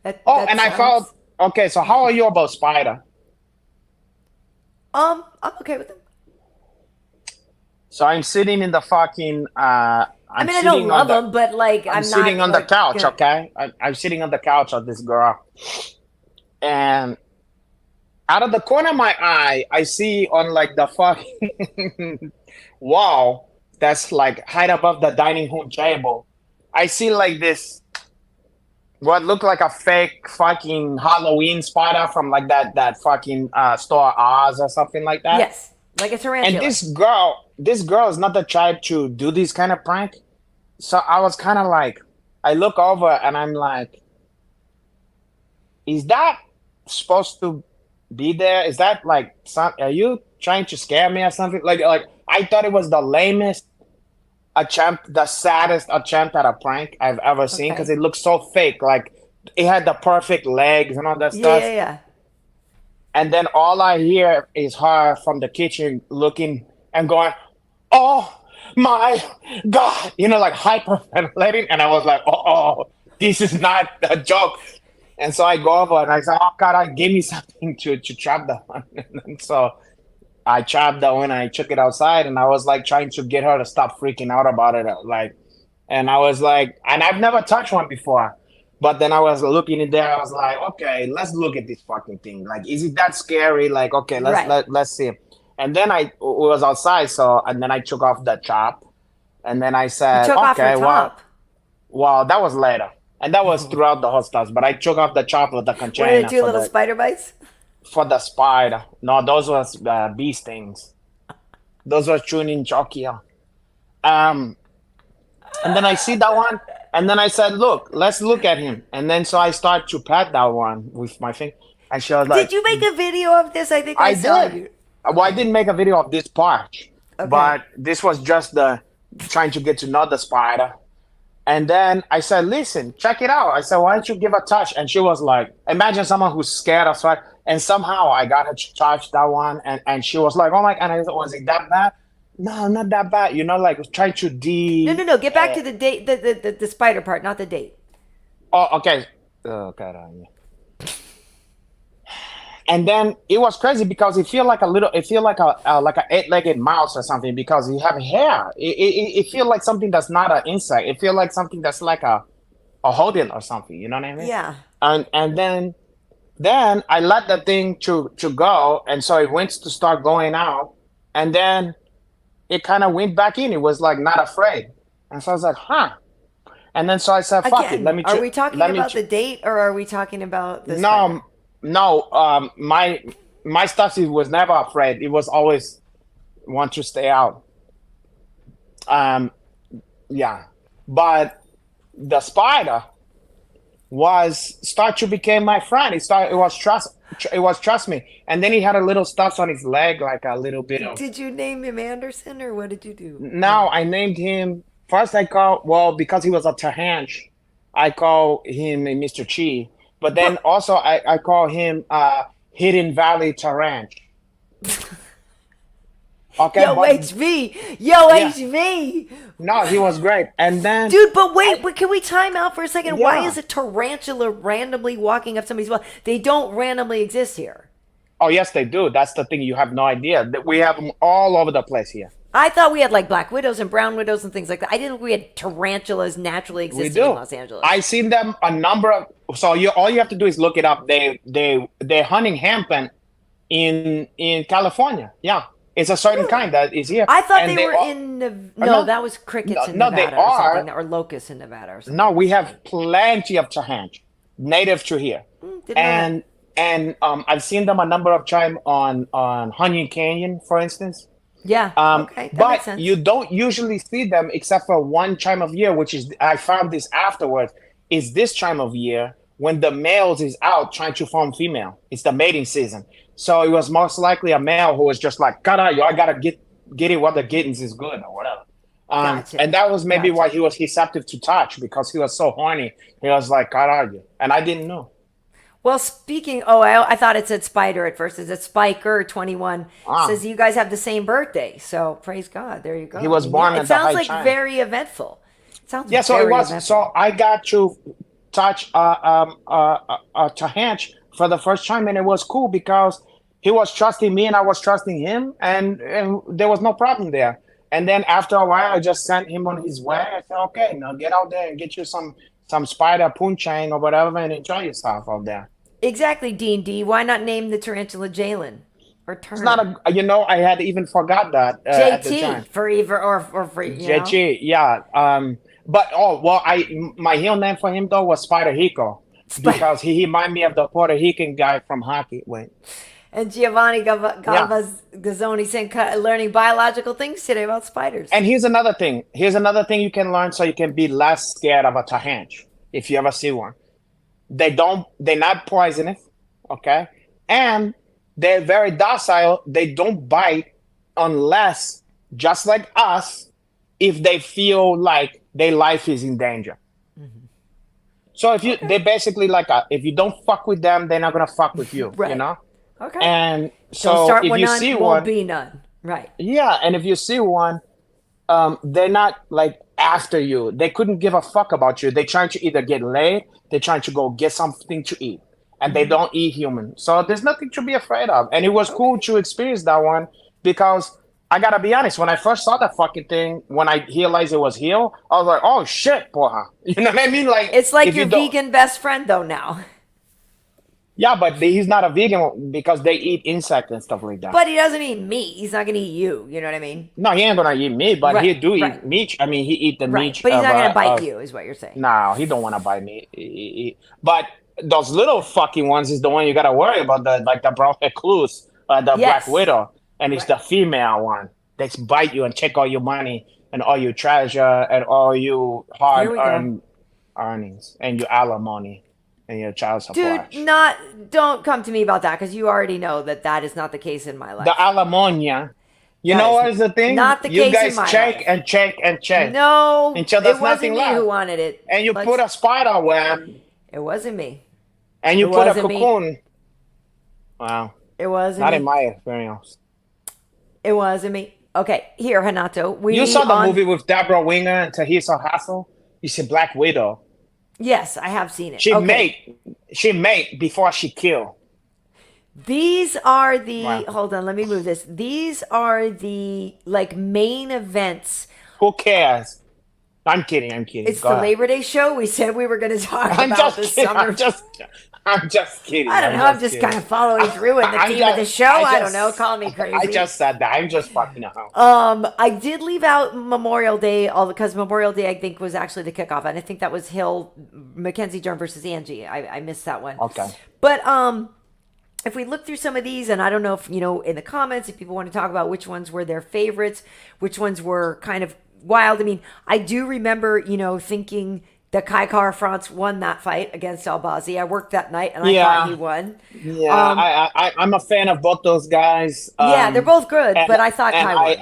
That And I sounds- felt okay. So how are you about Spider? I'm okay with them. So I'm sitting in the fucking. I mean, I don't love them, but like I'm I'm sitting not, on the like, couch, gonna- okay? I'm sitting on the couch of this girl. And out of the corner of my eye, I see on like the fucking wall that's like high above the dining room table. I see like this, what looked like a fake fucking Halloween spider from like that fucking store Oz or something like that. Yes, like a tarantula. And this girl is not the type to do this kind of prank. So I was kind of like, I look over and I'm like, is that supposed to be there? Is that like, are you trying to scare me or something? Like I thought it was the lamest attempt, the saddest attempt at a prank I've ever seen because it looked so fake. Like it had the perfect legs and all that stuff. Yeah. And then all I hear is her from the kitchen looking and going, oh my God, like hyperventilating. And I was like, oh, this is not a joke. And so I go over and I say, oh God, give me something to chop that one. And so I chopped that one and I took it outside and I was like trying to get her to stop freaking out about it. And I was like, and I've never touched one before. But then I was looking in there. I was like, okay, let's look at this fucking thing. Like, is it that scary? Like, okay, Right. let's see. And then I was outside, and then I took off the chop, and then I You said, took off your okay, top. well, that was later, and that was throughout the whole stuff. But I took off the chop with the What did it container do? Little spider bites? for the spider. No, those was bee stings. Those were tuning Chokya. Um, and then I see that one, and then I said, "Look, let's look at him." And then so I start to pat that one with my finger, and she was Did like, you make a video of this? I think I "I saw did." you. Well, I didn't make a video of this part, Okay. but this was just the trying to get to know the spider. And then I said, "Listen, check it out." I said, "Why don't you give a touch?" And she was like, "Imagine someone who's scared of spider." And somehow I got her to touch that one, and she was like, "Oh my!" And I said, "Was it that bad?" No, not that bad. You know, like trying to No. Get back to the date, the spider part, not the date. Oh, okay. Okay. And then it was crazy because it feel like a eight-legged mouse or something because you have hair. It feel like something that's not an insect. It feel like something that's like a hodil or something. You know what I mean? Yeah. And then I let the thing to go, and so it went to start going out, and then it kind of went back in. It was like not afraid, and so I was like, huh. And then so I said, fuck it. Again, Let me. are we talking about the date or are we talking about the spider? No. My stuff was never afraid. It was always want to stay out. Yeah, but the spider start to become my friend. It was trust me. And then he had a little stuff on his leg, like a little bit of. Did you name him Anderson or what did you do? No, I named him first. Because he was a Tahanch, I call him Mr. Chi. But then also I call him Hidden Valley Taranch. Okay, Yo, but HV. Yeah. HV. no, he was great. And then Dude, but wait, can we time out for a second? Why Yeah. is a tarantula randomly walking up somebody's wall? They don't randomly exist here. oh yes, they do. That's the thing. You have no idea. We have them all over the place here. I thought we had like black widows and brown widows and things like that. I didn't know we had tarantulas naturally We existing do. in Los Angeles. I seen them a number of. So all you have to do is look it up. They're hunting hempen in California. Yeah, it's a certain kind that is here. I thought And they were all- in no, no. that was crickets in No, they Nevada or are. something, or locusts in Nevada or something. No, we have plenty of Tahanch, native to here, Didn't know and I've seen them a number of times on Hunyon Canyon, for instance. Yeah. Okay. That But makes sense. you don't usually see them except for one time of year, which is I found this afterwards. Is this time of year when the males is out trying to form female? It's the mating season, so it was most likely a male who was just like, "God, I gotta get it while the gittings is good or whatever." Gotcha. And that was maybe Gotcha. why he was receptive to touch because he was so horny. He was like, "God, are you?" And I didn't know. Well, speaking, I thought it said Spider at first. It's a Spiker 21. Says you guys have the same birthday. So praise God. There you go. He was born It at the sounds high like time. very eventful. It sounds Yeah, so very it was. eventful. So I got to touch Tahanch for the first time, and it was cool because he was trusting me and I was trusting him, and there was no problem there. And then after a while, I just sent him on his way. I said, "Okay, now get out there and get you some spider punching or whatever, and enjoy yourself out there." Exactly, D&D. Why not name the tarantula Jalen? Or Turner? It's not I had even forgot that at the JT time. for either or for you know? JT, yeah. But my real name for him though was Spider Rico because he reminded me of the Puerto Rican guy from hockey. Wait. And Giovanni Gazzoni saying learning biological things today about spiders. And here's another thing. Here's another thing you can learn so you can be less scared of a Tahanch if you ever see one. They're not poisonous, okay? And they're very docile. They don't bite unless, just like us, if they feel like their life is in danger. Mm-hmm. So they basically if you don't fuck with them, they're not gonna fuck with you, Right. you know? Okay. And so Don't start if with you none, see won't one, be none. Right. yeah, and if you see one, they're not like after you. They couldn't give a fuck about you. They're trying to either get laid, they're trying to go get something to eat, and they don't eat human. So there's nothing to be afraid of. And it was cool to experience that one because I gotta be honest. When I first saw that fucking thing, when I realized it was heel, I was like, "Oh shit, porra!" You know what I mean? Like It's like if your you don't- vegan best friend though now. Yeah, but he's not a vegan because they eat insects and stuff like that. But he doesn't eat meat. He's not gonna eat you. You know what I mean? No, he ain't gonna eat meat, but he Right, do right. eat meat. I mean, he eat the Right. meat. But he's of, not gonna bite of- you, is what you're saying. No, he don't want to bite me. But those little fucking ones is the one you gotta worry about. The brown recluse, the Yes. black widow, and it's Right. the female one that bite you and take all your money and all your treasure and all your Here we go. hard-earned earnings and your alimony and your child support. Dude, don't come to me about that because you already know that is not the case in my life. The alamonia. You That know is what is the thing? not the you case guys in my check life. and check and check. No, Until it there's wasn't nothing me left. who wanted it. And you Let's- put a spider web It wasn't me. and you It put a wasn't me. cocoon. Wow. It wasn't Not me. in my experience. It wasn't me. Okay, here, Renato. You saw the movie with Deborah Winger and Tahisa Hassel? You see Black Widow. Yes, I have seen it. She Okay. made before she killed. These are the Wow. hold on, let me move this. These are the like main events. Who cares? I'm kidding. It's Go the ahead. Labor Day show. We said we were going to talk I'm about just this kidding. summer. I'm just kidding. I don't know. I'm just kidding. kind of following through in the I'm theme of the just- show. I don't just- know. Call me crazy. I just said that. I'm just fucking out. I did leave out Memorial Day, all because Memorial Day I think was actually the kickoff, and I think that was Hill Mackenzie Dern versus Angie. I missed that one. Okay. But if we look through some of these, and I don't know if in the comments if people want to talk about which ones were their favorites, which ones were kind of wild. I mean, I do remember thinking that Kai Kara France won that fight against Albazi. I worked that night and I thought he won. Yeah, I'm a fan of both those guys. Yeah, they're both good, but I thought Kai won.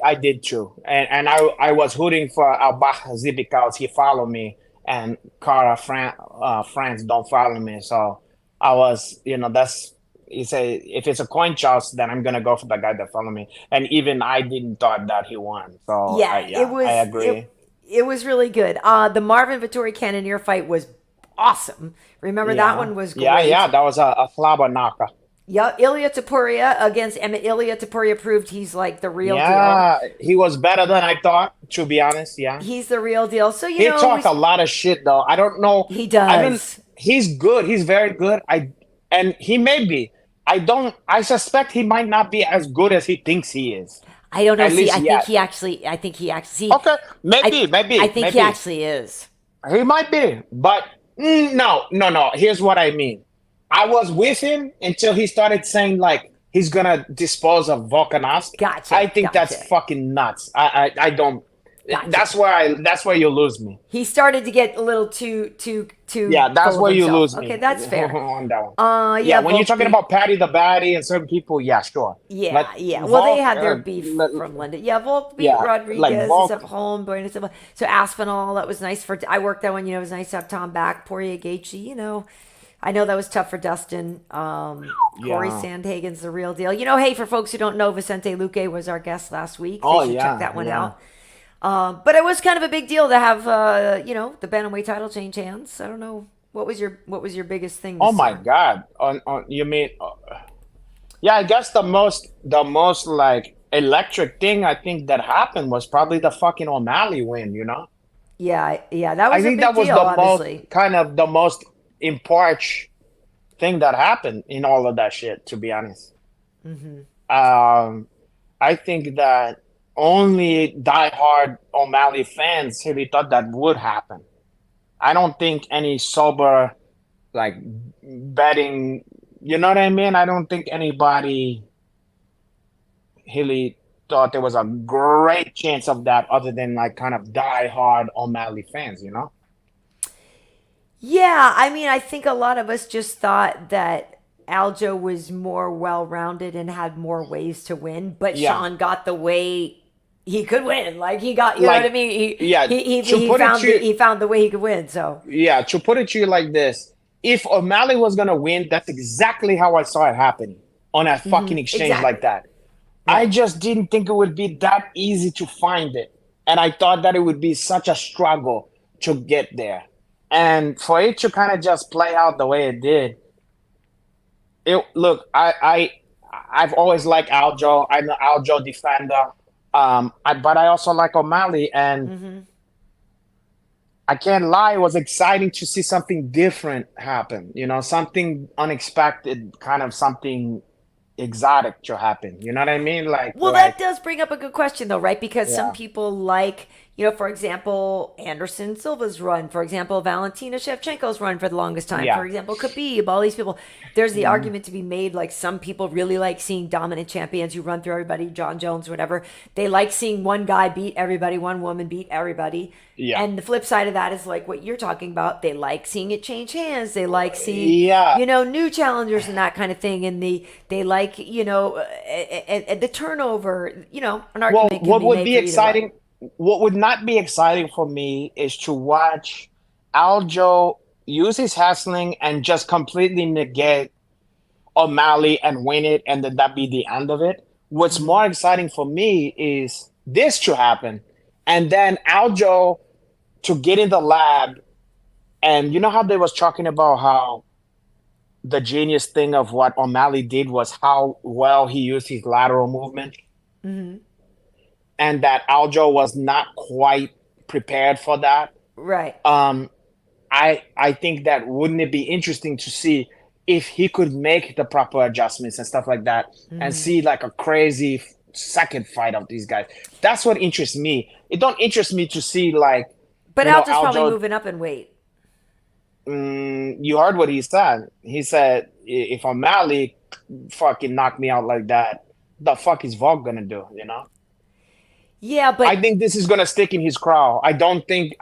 I did too, and I was rooting for Albazi because he followed me, and Cara France don't follow me, so I was that's. You say if it's a coin toss, then I'm gonna go for the guy that followed me, and even I didn't thought that he won. So it was. I agree. It was really good. The Marvin Vettori Cannonier fight was awesome. Remember that one was great. Yeah, that was a flabber knocker. Yeah, Ilya Tapuria against Emmett. Ilya Tapuria proved he's like the real deal. Yeah, he was better than I thought, to be honest. Yeah. He's the real deal. So, He talked a lot of shit, though. I don't know. He does. He's good. He's very good. And he may be. I suspect he might not be as good as he thinks he is. I don't know. At See, least I yet. think he actually. Okay, maybe. I think he actually is. He might be, but no. Here's what I mean. I was with him until he started saying like he's gonna dispose of Volkanovski. Gotcha. I think that's fucking nuts. I don't. Gotcha. That's where you lose me. He started to get a little too. Yeah, that's full where of you himself. lose me. Okay, that's fair. On that one. Yeah. When you're talking about Patty the Batty and certain people, yeah, sure. Yeah, But yeah. Well, they Volk, had their beef from London. Yeah, Volk beat yeah, Rodriguez, like Volk- and stuff, Holm, Bueno Silva. So Aspinall, that was nice for. I worked that one. It was nice to have Tom back. Poirier Gaethje. I know that was tough for Dustin. Corey Sandhagen's the real deal. Hey, for folks who don't know, Vicente Luque was our guest last week. They should check that one out. But it was kind of a big deal to have, the bantamweight title change hands. I don't know. What was your biggest thing? Oh my God! On you mean? Yeah, I guess the most like electric thing I think that happened was probably the fucking O'Malley win. Yeah. That was. I think a big that was deal, the obviously. the most important thing that happened in all of that shit. To be honest, I think that only diehard O'Malley fans really thought that would happen. I don't think any sober, like, betting, you know what I mean? I don't think anybody really thought there was a great chance of that other than, like, kind of diehard O'Malley fans, Yeah, I think a lot of us just thought that Aljo was more well-rounded and had more ways to win, but Sean got the way he could win. Like he got, you know what I mean? He found the way he could win. So yeah, to put it to you like this, if O'Malley was gonna win, that's exactly how I saw it happening on a fucking exchange like that. Yeah. I just didn't think it would be that easy to find it, and I thought that it would be such a struggle to get there, and for it to kind of just play out the way it did. I've always liked Aljo. I'm an Aljo defender. But I also like O'Malley, and I can't lie, it was exciting to see something different happen. Something unexpected, kind of something exotic to happen. You know what I mean? Well, that does bring up a good question, though, right? Because some Yeah. people like, for example, Anderson Silva's run, for example, Valentina Shevchenko's run for the longest time, Yeah. for example, Khabib, all these people. There's the argument to be made, like some people really like seeing dominant champions who run through everybody, John Jones, whatever. They like seeing one guy beat everybody, one woman beat everybody. Yeah. And the flip side of that is like what you're talking about. They like seeing it change hands. They like seeing, Yeah. new challengers and that kind of thing. And they like, the turnover, an argument Well, can what be would made be for either exciting, way. what would not be exciting for me is to watch Aljo use his hustling and just completely negate O'Malley and win it, and then that be the end of it. What's more exciting for me is this to happen, and then Aljo to get in the lab, and you know how they was talking about how the genius thing of what O'Malley did was how well he used his lateral movement, and that Aljo was not quite prepared for that. Right. I think that wouldn't it be interesting to see if he could make the proper adjustments and stuff like that, and see like a crazy second fight of these guys. That's what interests me. It don't interest me to see like, But you know, Aljo's probably Aljo. moving up in weight. You heard what he said. He said if O'Malley fucking knocked me out like that, the fuck is Volk gonna do? Yeah, but I think this is gonna stick in his craw. I don't think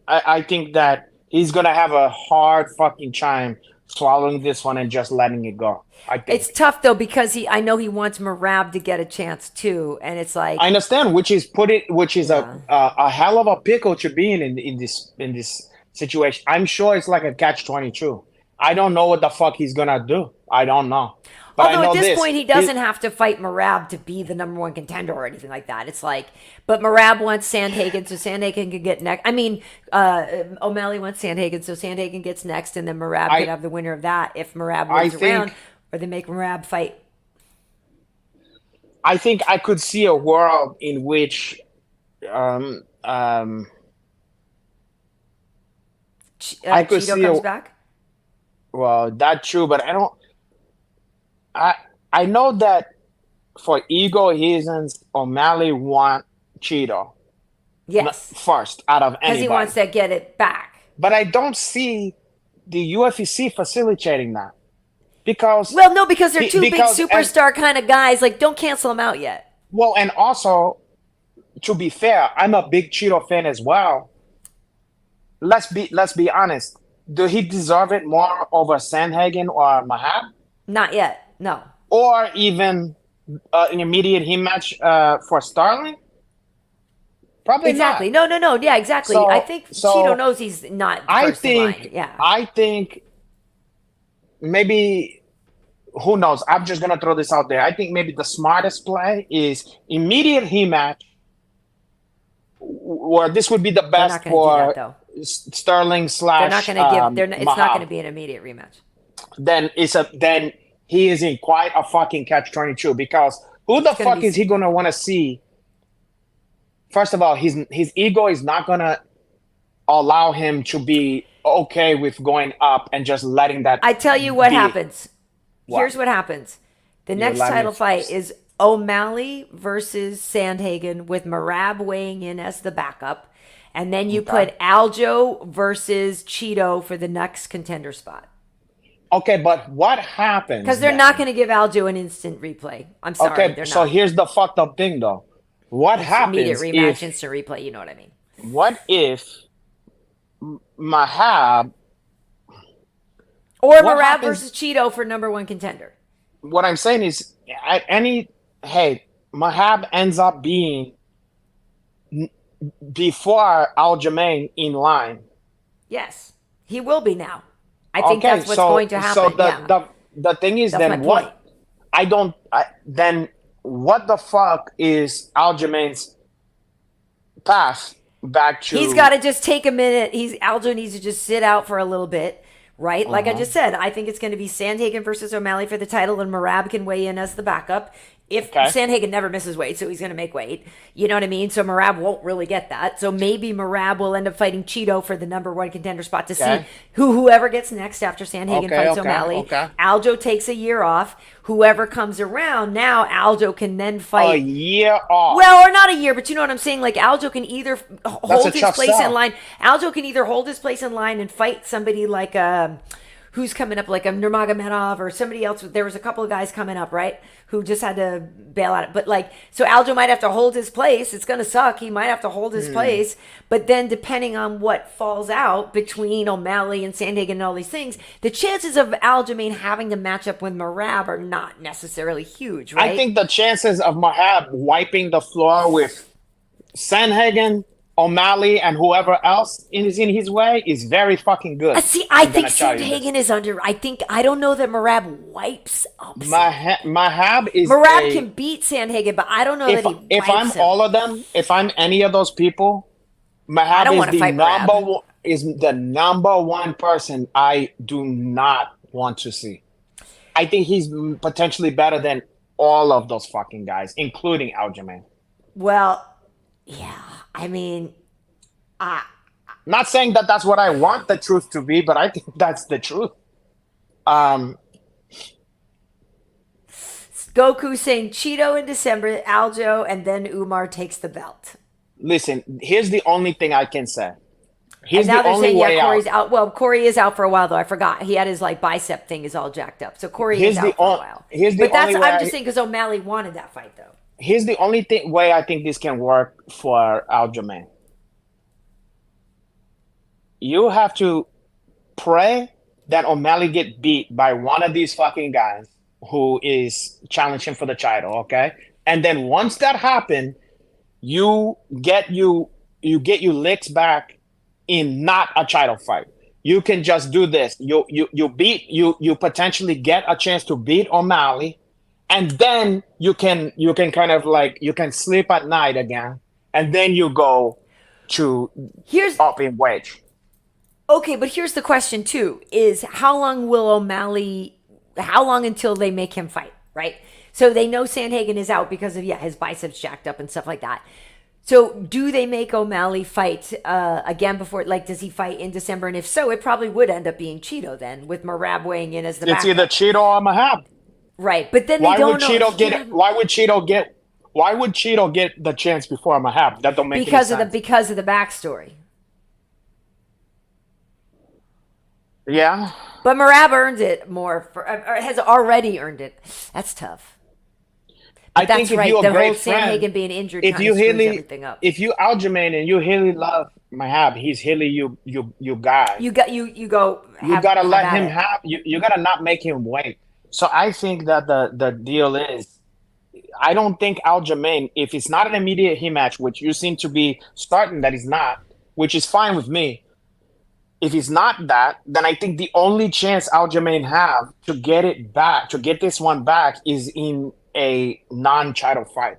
I think that he's gonna have a hard fucking time swallowing this one and just letting it go. I think. it's tough though because I know he wants Marab to get a chance too, and it's like I understand, which is Yeah. a hell of a pickle to be in this situation. I'm sure it's like a catch-22. I don't know what the fuck he's gonna do. I don't know. But I although know at this this. point he doesn't have to fight Marab to be the number one contender or anything like that. It's like, but Marab wants Sandhagen, so Sandhagen can get next. I mean, O'Malley wants Sandhagen, so Sandhagen gets next, and then Marab could have the winner of that if Marab I wins around, think- or they make Marab fight. I think I could see a world in which I could Cheeto see comes back. well, that's true, but I know that for ego reasons, O'Malley want Cheeto Yes, first out of because anybody. he wants to get it back. But I don't see the UFC facilitating that because Well, no, because they're two big because- superstar kind of guys. Like, don't cancel them out yet. well, and also to be fair, I'm a big Cheeto fan as well. Let's be honest. Do he deserve it more over Sandhagen or Mahab, Not yet. No. or even an immediate rematch for Starling? Probably Exactly. not. No. Yeah, exactly. So- I think so Cheeto knows he's not I first in line. think. Yeah. I think maybe. Who knows? I'm just gonna throw this out there. I think maybe the smartest play is immediate rematch, where this would be the They're best not going to do that, for though. Sterling slash. They're not going to give. It's not Mahal. going to be an immediate rematch. Then he is in quite a fucking catch-22 because who the gonna fuck be- is he gonna want to see? First of all, his ego is not gonna allow him to be okay with going up and just letting that. I tell you what be- happens. What? Here's what happens. The next let me title fight first. is O'Malley versus Sandhagen with Marab weighing in as the backup. And then you put Aljo versus Cheeto for the next contender spot. Okay, but what happens? Because they're then? not going to give Aljo an instant replay. I'm sorry. Okay, they're so not. here's the fucked up thing, though. What Immediate happens rematch, if? instant replay. You know what I mean? What if Mahab? Or What Marab happens- versus Cheeto for number one contender. What I'm saying is, Mahab ends up being before Aljamain in line. Yes. He will be now. I think that's what's so, going to happen. So the, yeah. the thing is, That's then my what? point. Then what the fuck is Aljamain's path back to? He's got to just take a minute. Aljo needs to just sit out for a little bit, right? Like I just said, I think it's going to be Sandhagen versus O'Malley for the title, and Merab can weigh in as the backup. If Sandhagen never misses weight, so he's going to make weight. You know what I mean? So Merab won't really get that. So maybe Merab will end up fighting Cheeto for the number one contender spot to see whoever gets next after Sandhagen fights O'Malley. Aljo takes a year off. Whoever comes around now, Aljo can then fight. A year off. Well, or not a year, but you know what I'm saying? Like Aljo can either hold his place in line. Aljo can either hold his place in line and fight somebody like who's coming up, like a Nurmagomedov or somebody else. There was a couple of guys coming up, right, who just had to bail out. But like, so Aljo might have to hold his place. It's going to suck. He might have to hold his place. But then depending on what falls out between O'Malley and Sandhagen and all these things, the chances of Aljamain having to match up with Merab are not necessarily huge, right? I think the chances of Merab wiping the floor with Sandhagen, O'Malley, and whoever else is in his way is very fucking good. See, I think Sandhagen is under. I don't know that Merab wipes up. Merab is. Merab can beat Sandhagen, but I don't know that he wipes if I'm him. all of them, if I'm any of those people, Merab is the number one person I do not want to see. I think he's potentially better than all of those fucking guys, including Aljamain. Well, yeah. I mean, not saying that that's what I want the truth to be, but I think that's the truth. Goku saying Cheeto in December, Aljo, and then Umar takes the belt. Listen, here's the only thing I can say. Here's and now the they're only saying, way Corey's out. Well, Corey is out for a while, though. I forgot. He had his like bicep thing is all jacked up. So Corey is out for a while. I'm just saying because O'Malley wanted that fight, though. Here's the only way I think this can work for Aljamain. You have to pray that O'Malley get beat by one of these fucking guys who is challenging for the title, okay? And then once that happens, you get your licks back in not a title fight. You can just do this. You potentially get a chance to beat O'Malley. And then you can kind of like, you can sleep at night again. And then you go to up in weight. Okay, but here's the question too, is how long until they make him fight, right? So they know Sandhagen is out because of, his biceps jacked up and stuff like that. So do they make O'Malley fight again before, like, does he fight in December? And if so, it probably would end up being Cheeto then, with Merab weighing in as the backup. It's either Cheeto or Merab. Right, but then they don't know. Why would Cheeto get the chance before Merab? That don't make any sense. Because of the backstory. Yeah. But Merab earned it more, or has already earned it. That's tough. But I think if you're a great friend, Sandhagen being injured if kind of screws everything up. If you Aljamain and you really love Merab, he's really you guy. You gotta let him have. You gotta not make him wait. So I think that the deal is, I don't think Aljamain, if it's not an immediate he match, which you seem to be starting that he's not, which is fine with me. If he's not that, then I think the only chance Aljamain have to get it back, to get this one back, is in a non-title fight.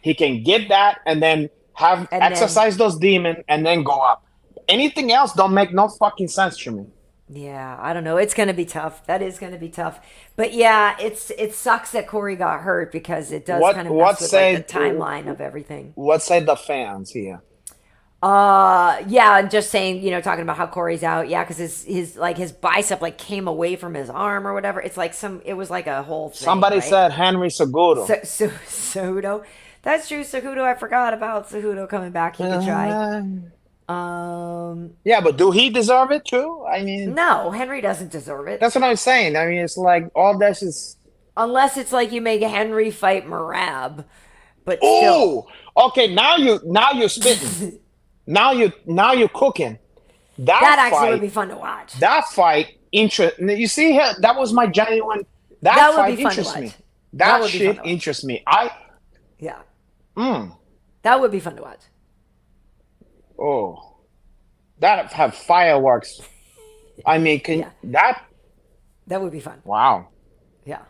He can get that and then exercise those demons and then go up. Anything else don't make no fucking sense to me. Yeah, I don't know. It's going to be tough. That is going to be tough. But yeah, it sucks that Corey got hurt because it does kind of mess with the timeline of everything. What say the fans here? Yeah, and just saying, talking about how Corey's out. Yeah, because his bicep like came away from his arm or whatever. It's like it was like a whole thing. Somebody said Henry Cejudo. Cejudo. That's true. Cejudo. I forgot about Cejudo coming back. He could try. Yeah, but do he deserve it too? I mean, no, Henry doesn't deserve it. That's what I'm saying. I mean, it's like all this is, unless it's like you make Henry fight Merab, but still. Okay, now you're spitting. now you're cooking. That actually would be fun to watch. That fight you see here, that was my genuine. That fight interests me. That shit interests me. Yeah. That would be fun to watch. Oh, that have fireworks. I mean, that would be fun. Wow. Yeah,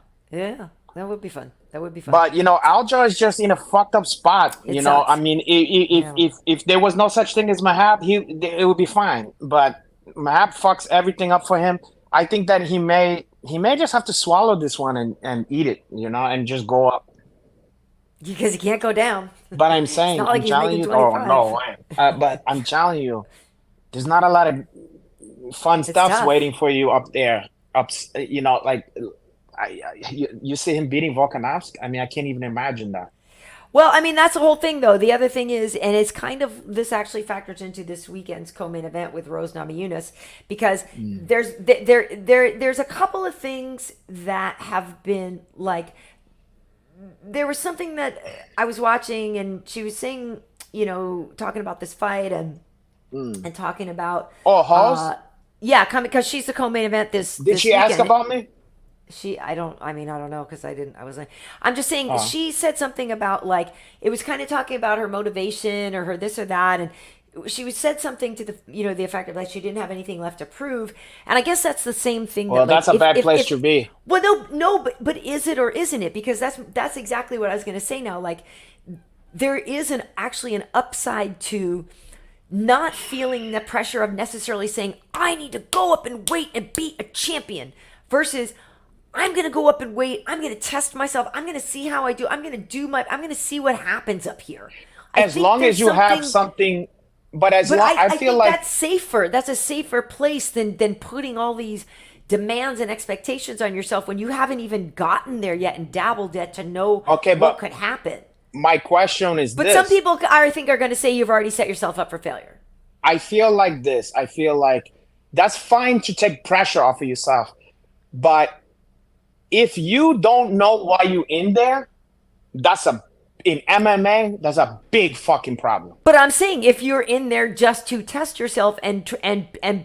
that would be fun. But Aljo is just in a fucked up spot. I mean, if there was no such thing as Merab, it would be fine. But Map fucks everything up for him. I think that he may just have to swallow this one and eat it, and just go up. Because he can't go down. But I'm It's saying, not like I'm he's telling making you, oh 25. no way. But I'm telling you, there's not a lot of fun stuff tough. waiting for you up there. You see him beating Volkanovski. I mean, I can't even imagine that. Well, I mean, that's the whole thing, though. The other thing is, and it's kind of, this actually factors into this weekend's co-main event with Rose Namajunas, because there's a couple of things that have been like, there was something that I was watching, and she was saying, talking about this fight and talking about House? yeah, because she's the co-main event this. Did this she weekend. ask about me? I don't know because I'm just saying she said something about like, it was kind of talking about her motivation or her this or that. And she said something to the effect of like, she didn't have anything left to prove. And I guess that's the same thing. Well, that, like, that's a bad place to be. Well, no, but is it or isn't it? Because that's exactly what I was going to say now. Like, there is actually an upside to not feeling the pressure of necessarily saying, I need to go up and wait and beat a champion versus I'm going to go up and wait. I'm going to test myself. I'm going to see how I do. I'm going to see what happens up here. As long as you have something, but I feel like that's safer. That's a safer place than putting all these demands and expectations on yourself when you haven't even gotten there yet and dabbled yet to know what could happen. My question is But some people, I think, are going to say you've already set yourself up for failure. I feel like this. I feel like that's fine to take pressure off of yourself. But if you don't know why you're in there, in MMA, that's a big fucking problem. But I'm saying if you're in there just to test yourself and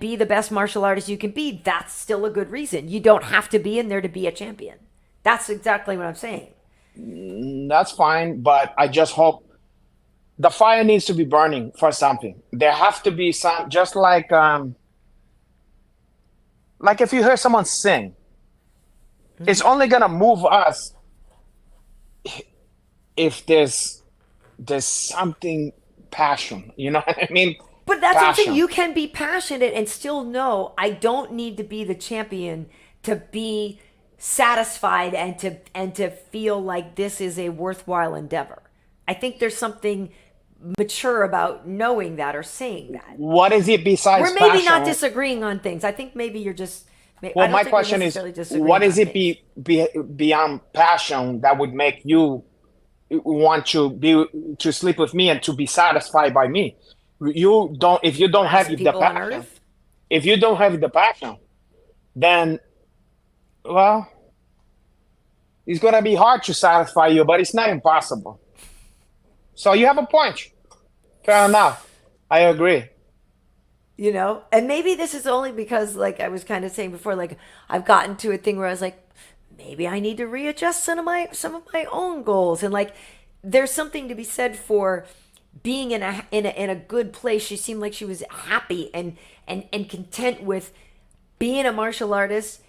be the best martial artist you can be, that's still a good reason. You don't have to be in there to be a champion. That's exactly what I'm saying. That's fine, but I just hope the fire needs to be burning for something. There have to be some, just like if you hear someone sing, it's only gonna move us if there's something passion. You know what I mean? But that's something you can be passionate and still know I don't need to be the champion to be satisfied and to feel like this is a worthwhile endeavor. I think there's something mature about knowing that or saying that. What is it besides We're maybe passion? not disagreeing on things. I think maybe you're just. Well, my question is, what is it beyond passion that would make you want to sleep with me and to be satisfied by me? If you don't have the passion, then, well, it's gonna be hard to satisfy you, but it's not impossible. So you have a point. Fair enough. I agree. And maybe this is only because, like I was kind of saying before, like I've gotten to a thing where I was like, maybe I need to readjust some of my own goals, and like there's something to be said for being in a good place. She seemed like she was happy and content with being a martial artist,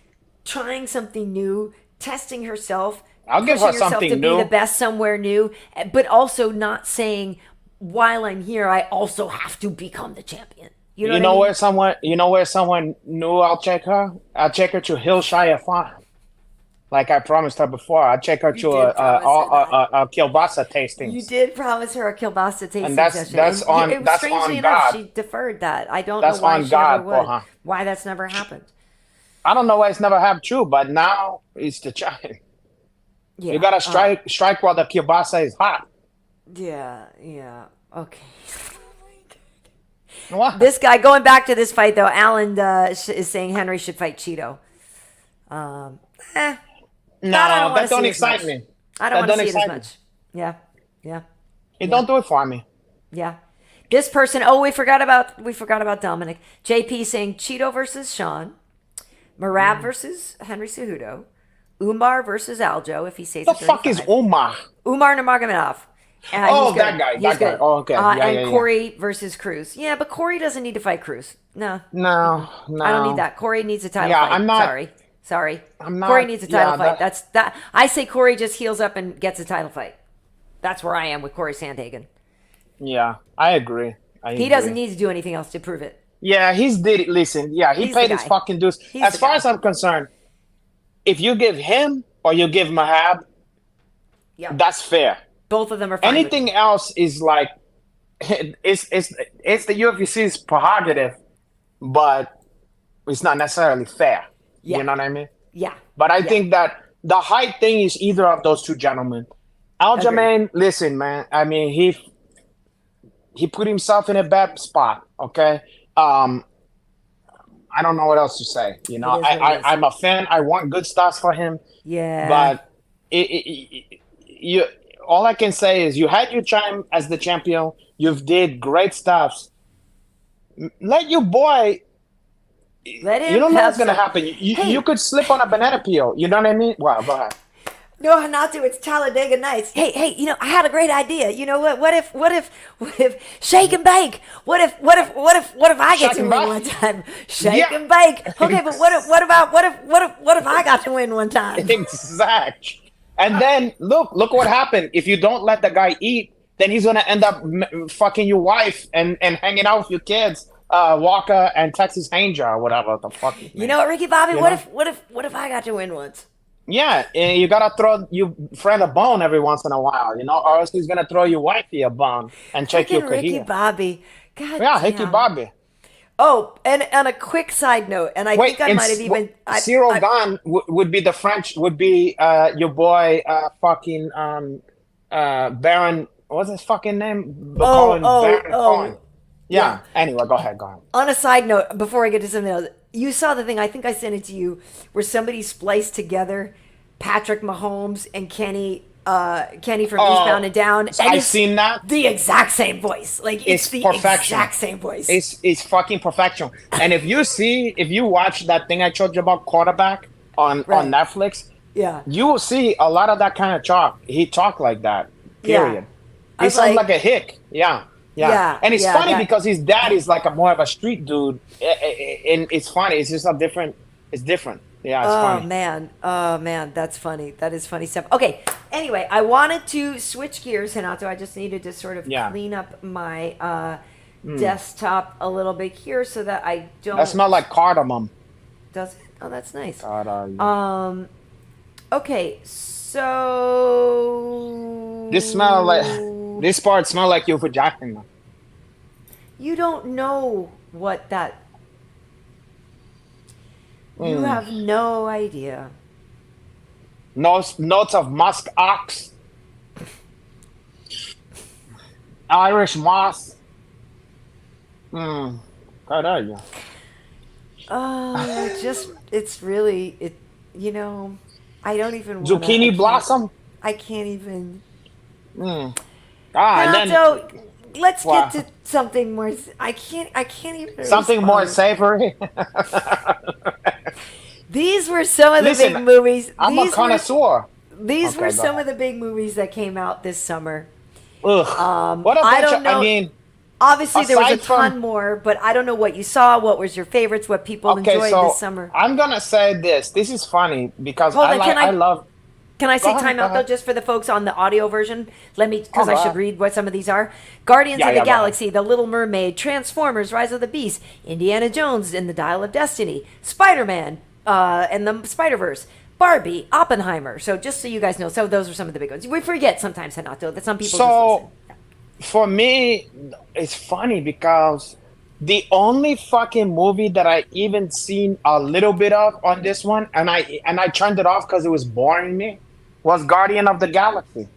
trying something new, testing herself. I'll give her something to new. Be the best somewhere new, but also not saying, while I'm here, I also have to become the champion. You know where someone knew I'll check her? I'll check her to Hillshire Farm. Like I promised her before. I'll check her to a kielbasa tasting. You did promise her a kielbasa tasting and that's session. That's strangely on enough, God. she deferred that. I don't That's know why on she God never would. For her. Why that's never happened. I don't know why it's never happened too, but now it's the time. Yeah, you gotta strike while the kielbasa is hot. Yeah. Okay. What? This guy, going back to this fight though, Alan is saying Henry should fight Cheeto. No, that don't excite me. I don't want to see it as much. Yeah. Don't do it for me. Yeah. This person, we forgot about Dominic. JP saying Cheeto versus Sean, Merab versus Henry Cejudo, Umar versus Aljo if he stays at 35. The fuck is Umar? Umar Nurmagomedov. That guy. That guy. Oh, okay. And Corey versus Cruz. Yeah, but Corey doesn't need to fight Cruz. No. I don't need that. Corey needs a title fight. I'm not. Sorry. Corey needs a title fight. That's that. I say Corey just heals up and gets a title fight. That's where I am with Corey Sandhagen. Yeah, I agree. He doesn't need to do anything else to prove it. Yeah, he's did. Listen, yeah, he He's the paid his guy. fucking dues. He's As the far guy. as I'm concerned, if you give him or you give Mahab, Yep. that's fair. Both of them are fine with Anything me. else is like it's the UFC's prerogative, but it's not necessarily fair. You Yeah. know what I mean? Yeah. But I Yeah. think that the height thing is either of those two gentlemen. Agreed. Aljamain, listen, man. I mean, he put himself in a bad spot. Okay. I don't know what else to say. You know, It is what it is. I'm a fan. I want good stuff for him, Yeah. but you all I can say is you had your time as the champion. You've did great stuff. Let your boy. Let him You don't know what's have gonna some- happen. Hey. You could slip on a banana peel. You know what I mean? Well, go ahead. No, Renato, it's Talladega Nights. Hey, I had a great idea. You know what? What if shake and bake? What if I get Shake to and win bake? one time? Shake Yeah. and bake. Okay, but what if I got to win one time? Exact. And then look what happened. If you don't let the guy eat, then he's gonna end up fucking your wife and hanging out with your kids, Walker and Texas Ranger or whatever the fuck. You know what, Ricky Bobby? You What know? if I got to win once? Yeah, and you gotta throw your friend a bone every once in a while, you know, or else he's gonna throw your wifey a bone and check your Freaking Ricky career. Bobby. God Yeah, damn. Hickey Bobby. Oh, and on a quick side note, and I think I might have even Cyril Gane would be the French, would be your boy, fucking Baron. What's his fucking name? Baron Cohen. Yeah. Anyway, go ahead. On a side note, before I get to something else, you saw the thing, I think I sent it to you, where somebody spliced together Patrick Mahomes and Kenny from Eastbound and Down. And I've it's seen that. the exact same voice. Like, it's the perfection. exact same voice. It's fucking perfection. And if you watch that thing I told you about quarterback on Netflix, yeah. you will see a lot of that kind of talk. He talked like that. Period. I He was sounds like- like a hick. Yeah. Yeah, And it's yeah, funny that- because his dad is like more of a street dude, and it's funny. It's just it's different. Yeah, it's funny. Oh man, that's funny. That is funny stuff. Okay, anyway, I wanted to switch gears, Renato. I just needed to sort of clean up my desktop a little bit here so that I don't. That smells like cardamom. Does it? Oh, that's nice. Okay, so This part smells like your vagina. you don't know what that. You have no idea. Notes of musk ox, Irish moss. How are you? It's really it. You know, I don't even. Zucchini blossom. I can't even. And then Renato, let's Wow. get to something more. I can't even. something more respond. savory. These were some of the Listen, big movies. I'm a connoisseur. These Okay, were go some ahead. of the big movies that came out this summer. Ugh. What a I bunch don't of, know. I mean, Obviously, there was a aside from- ton more, but I don't know what you saw. What was your favorites? What people okay, enjoyed so this summer? I'm gonna say this. This is funny because Hold on, I love. Can I say Go ahead, time go out though, ahead. just for the folks on the audio version? Let me, because Oh, I go should ahead. read what some of these are. Guardians Yeah, of the yeah, go ahead. Galaxy, The Little Mermaid, Transformers: Rise of the Beast, Indiana Jones and the Dial of Destiny, Spider-Man, and the Spider-Verse, Barbie, Oppenheimer. So just so you guys know, so those are some of the big ones. We forget sometimes, Renato, that some people just So listen. for me, it's funny because the only fucking movie that I even seen a little bit of on this one, and I turned it off because it was boring me, was Guardian of the Galaxy.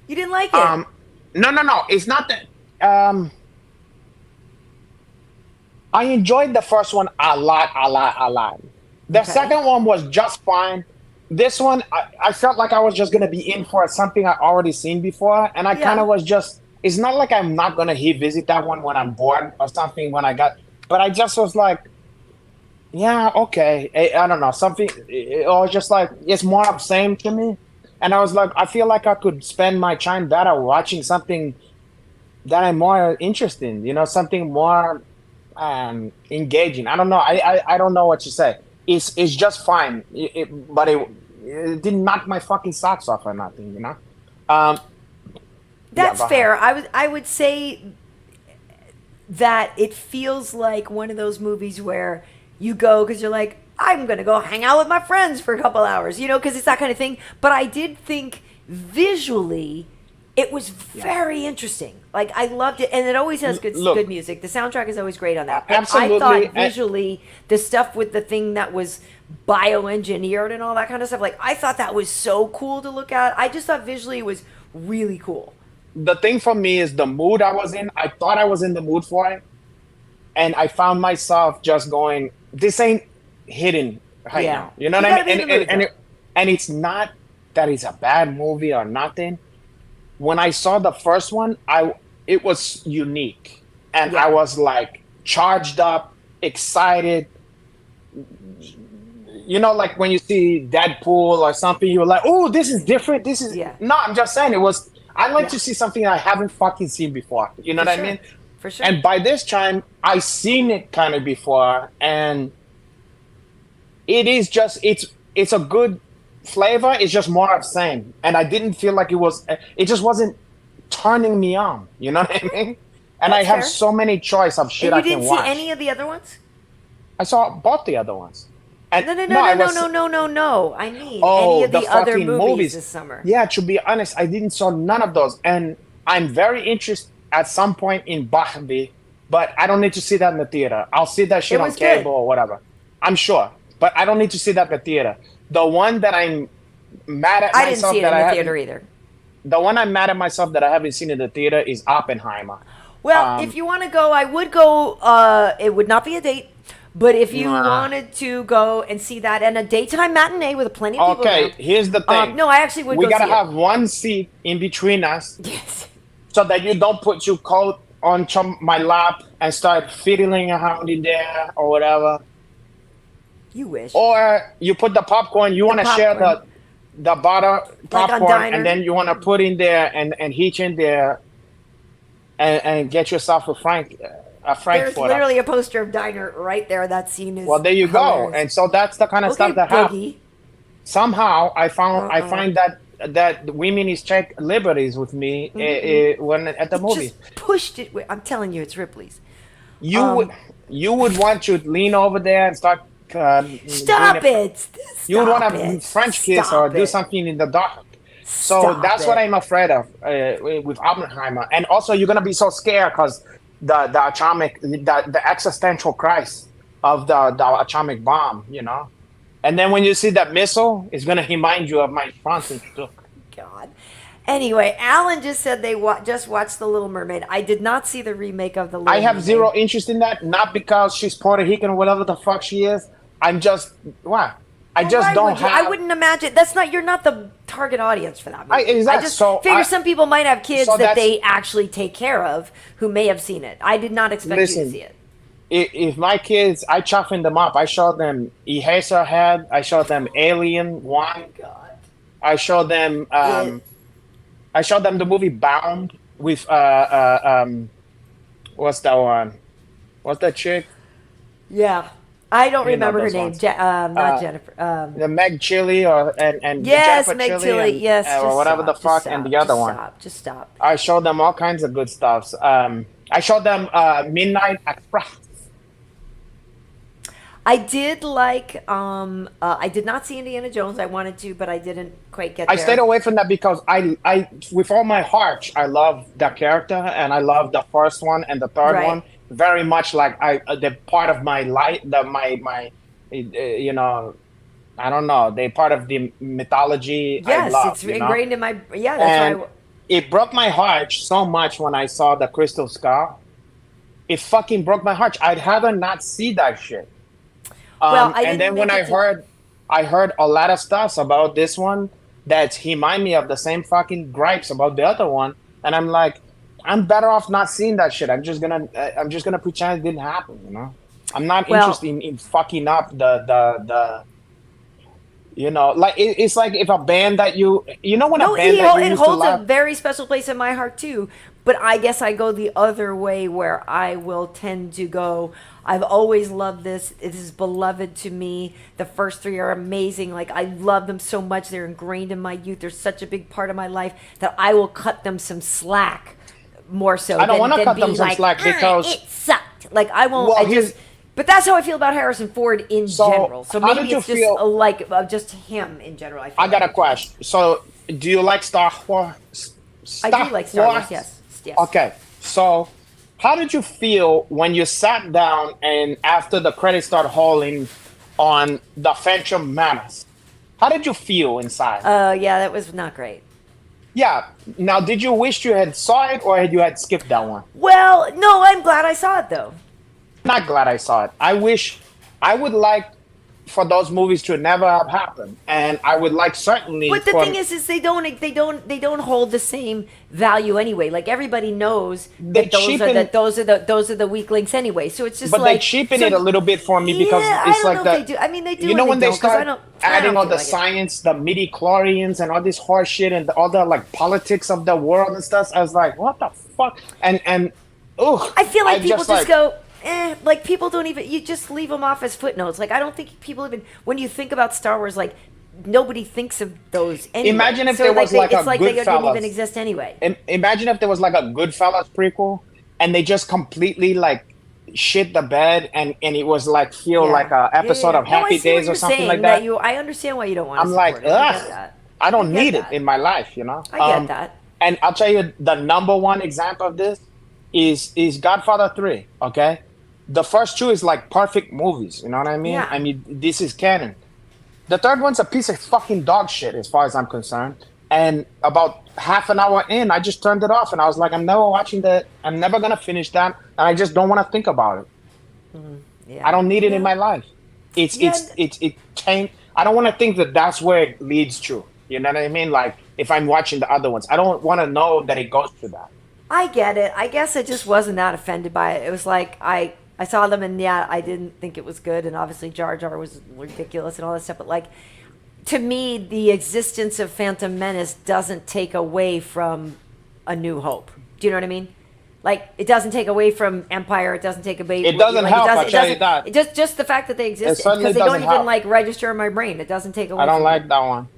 You didn't like it? No. It's not that. I enjoyed the first one a lot. The Okay. second one was just fine. This one, I felt like I was just gonna be in for something I already seen before, and I Yeah. kind of was just. It's not like I'm not gonna revisit that one when I'm bored or something. But I just was like, yeah, okay. I don't know, something. It was just like it's more of the same to me, and I was like, I feel like I could spend my time better watching something that I'm more interested in. You know, something more engaging. I don't know. I don't know what to say. It's just fine. But it didn't knock my fucking socks off or nothing. You know. That's go fair. I would say that it feels like one of those movies where you go because you're like, I'm going to go hang out with my friends for a couple hours, because it's that kind of thing. But I did think visually it was very interesting. Like, I loved it. And it always has good music. The soundtrack is always great on that. But Absolutely. I thought visually, the stuff with the thing that was bioengineered and all that kind of stuff, like, I thought that was so cool to look at. I just thought visually it was really cool. The thing for me is the mood I was in. I thought I was in the mood for it. And I found myself just going, this ain't hitting right now. You know what I mean? And it's not that it's a bad movie or nothing. When I saw the first one, it was unique. And I was like charged up, excited. Like when you see Deadpool or something, you're like, oh, this is different. This is no, I'm just saying I like to see something I haven't fucking seen before. You know what I mean? For sure. And by this time, I seen it kind of before, and it is just it's a good flavor. It's just more of the same, and I didn't feel like it just wasn't turning me on. You know what I mean? And I have so many choice of shit I can watch. You didn't see any of the other ones? I saw both the other ones. And no. I mean, any of the other movies this summer. Yeah, to be honest, I didn't saw none of those, and I'm very interested at some point in Barbie, but I don't need to see that in the theater. I'll see that shit on cable or whatever. I'm sure, but I don't need to see that in the theater. The one that I'm mad at myself I didn't see it in the theater either. The one I'm mad at myself that I haven't seen in the theater is Oppenheimer. Well, if you want to go, I would go. It would not be a date. But if you wanted to go and see that in a daytime matinee with plenty of people around, here's the thing. No, I actually would we go gotta see have one seat in between us. Yes. So that you don't put your coat on my lap and start fiddling around in there or whatever. You wish. Or you put the popcorn. You want to share the butter popcorn, and then you want to put in there and heat in there and get yourself a Frankfurter. There's literally a poster of Diner right there. That scene is well. There you go. And so that's the kind of stuff that happens. Somehow I find that women is take liberties with me when at the movie. Just pushed it. I'm telling you, it's Ripley's. You would want to lean over there and start. Stop it! You would want to French kiss or do something in the dark. So that's what I'm afraid of with Oppenheimer. And also, you're gonna be so scared because the atomic, the existential crisis of the atomic bomb, And then when you see that missile, it's gonna remind you of my Francis book. God. Anyway, Alan just said they just watched The Little Mermaid. I did not see the remake of The Little Mermaid. I have zero interest in that, not because she's Puerto Rican or whatever the fuck she is. I'm just I wouldn't imagine. You're not the target audience for that movie. Exactly. I just figure some people might have kids that they actually take care of who may have seen it. I did not expect you to see it. If my kids, I chopping them up. I showed them Eraserhead. I showed them Alien 1. God. I showed them the movie Bound with what's that one? What's that chick? Yeah. I don't remember her name. Not Jennifer. The Meg Chili and yes, Jennifer Meg Chili. Yes, or whatever the fuck, and the other one. Just stop. I showed them all kinds of good stuff. I showed them Midnight Express. I did like. I did not see Indiana Jones. I wanted to, but I didn't quite get there. I stayed away from that because I, with all my heart, I love that character, and I love the first one and the third one very much. Like they're part of my life. I don't know. They're part of the mythology. Yes, I love, it's ingrained in my. Yeah, that's why. It broke my heart so much when I saw the Crystal Skull. It fucking broke my heart. I'd rather not see that shit. And then when I heard a lot of stuff about this one that remind me of the same fucking gripes about the other one, and I'm like, I'm better off not seeing that shit. I'm just gonna pretend it didn't happen. I'm not interested in fucking up the. Like it's like if a band that when a band that you used to holds love, a very special place in my heart too. But I guess I go the other way where I will tend to go. I've always loved this. It is beloved to me. The first three are amazing. Like I love them so much. They're ingrained in my youth. They're such a big part of my life that I will cut them some slack more so. I don't want to cut be them some like, slack because it sucked. Like I won't. Well, I just. But that's how I feel about Harrison Ford in general. So how maybe did you it's just feel- like just him in general. I got a question. So, do you like Star Wars? I do like Star Wars. Yes. Okay. So, how did you feel when you sat down and after the credits started rolling on the Phantom Menace? How did you feel inside? Yeah, that was not great. Yeah. Now, did you wish you had saw it or you had skipped that one? Well, no, I'm glad I saw it though. Not glad I saw it. I would like for those movies to never have happened, and I would like certainly. But the thing is they don't hold the same value anyway. Like everybody knows that those are the weak links anyway. So it's just but like they cheapen it a little bit for me because it's like that. They do. I mean, they do. You know when they don't, start adding all the like science, the midi-chlorians, and all this horse shit, and all the like politics of the world and stuff. I was like, what the fuck? And ugh. I feel like people just go. Like people don't even, you just leave them off as footnotes. Like I don't think people even, when you think about Star Wars, like nobody thinks of those anyway. Imagine if so there was like it's a like Goodfellas. they didn't even exist anyway. Imagine if there was like a Goodfellas prequel and they just completely like shit the bed and it was like like a episode of Happy Days or something like that. I understand why you don't want to I'm like, ugh, I don't need it in my life, you know? I get that. And I'll tell you the number one example of this is Godfather 3, okay? The first two is like perfect movies, you know what I mean? Yeah. I mean, this is canon. The third one's a piece of fucking dog shit as far as I'm concerned. And about half an hour in, I just turned it off and I was like, I'm never watching that. I'm never going to finish that. And I just don't want to think about it. Mm-hmm. Yeah. I don't need it in my life. It changed. I don't want to think that that's where it leads to. You know what I mean? Like if I'm watching the other ones, I don't want to know that it goes to that. I get it. I guess I just wasn't that offended by it. It was like, I saw them and I didn't think it was good. And obviously Jar Jar was ridiculous and all that stuff. But like, to me, the existence of Phantom Menace doesn't take away from A New Hope. Do you know what I mean? Like, it doesn't take away from Empire. It doesn't take away. It doesn't help. I'll tell you that. Just the fact that they exist, because they don't even like register in my brain. It doesn't take away. I don't like that one.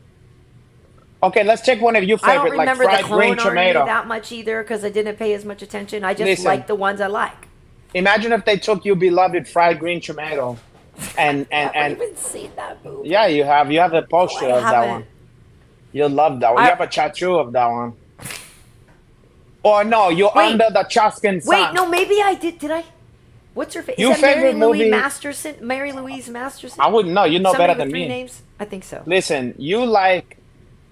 Okay, let's take one of your favorite, I don't remember like fried the Clone green tomato. Army that much either because I didn't pay as much attention. I just like the ones I like. Imagine if they took your beloved fried green tomato and I haven't even seen that movie. Yeah, you have a poster of that one. You'll love that one. You have a tattoo of that one. Or no, you're under the Chaskin sun. Wait, no, maybe I did. Did I? What's her favorite? Your favorite movie? Mary Louise Masterson? I wouldn't know. You know Somebody better than with me. 3 names? I think so. Listen, you like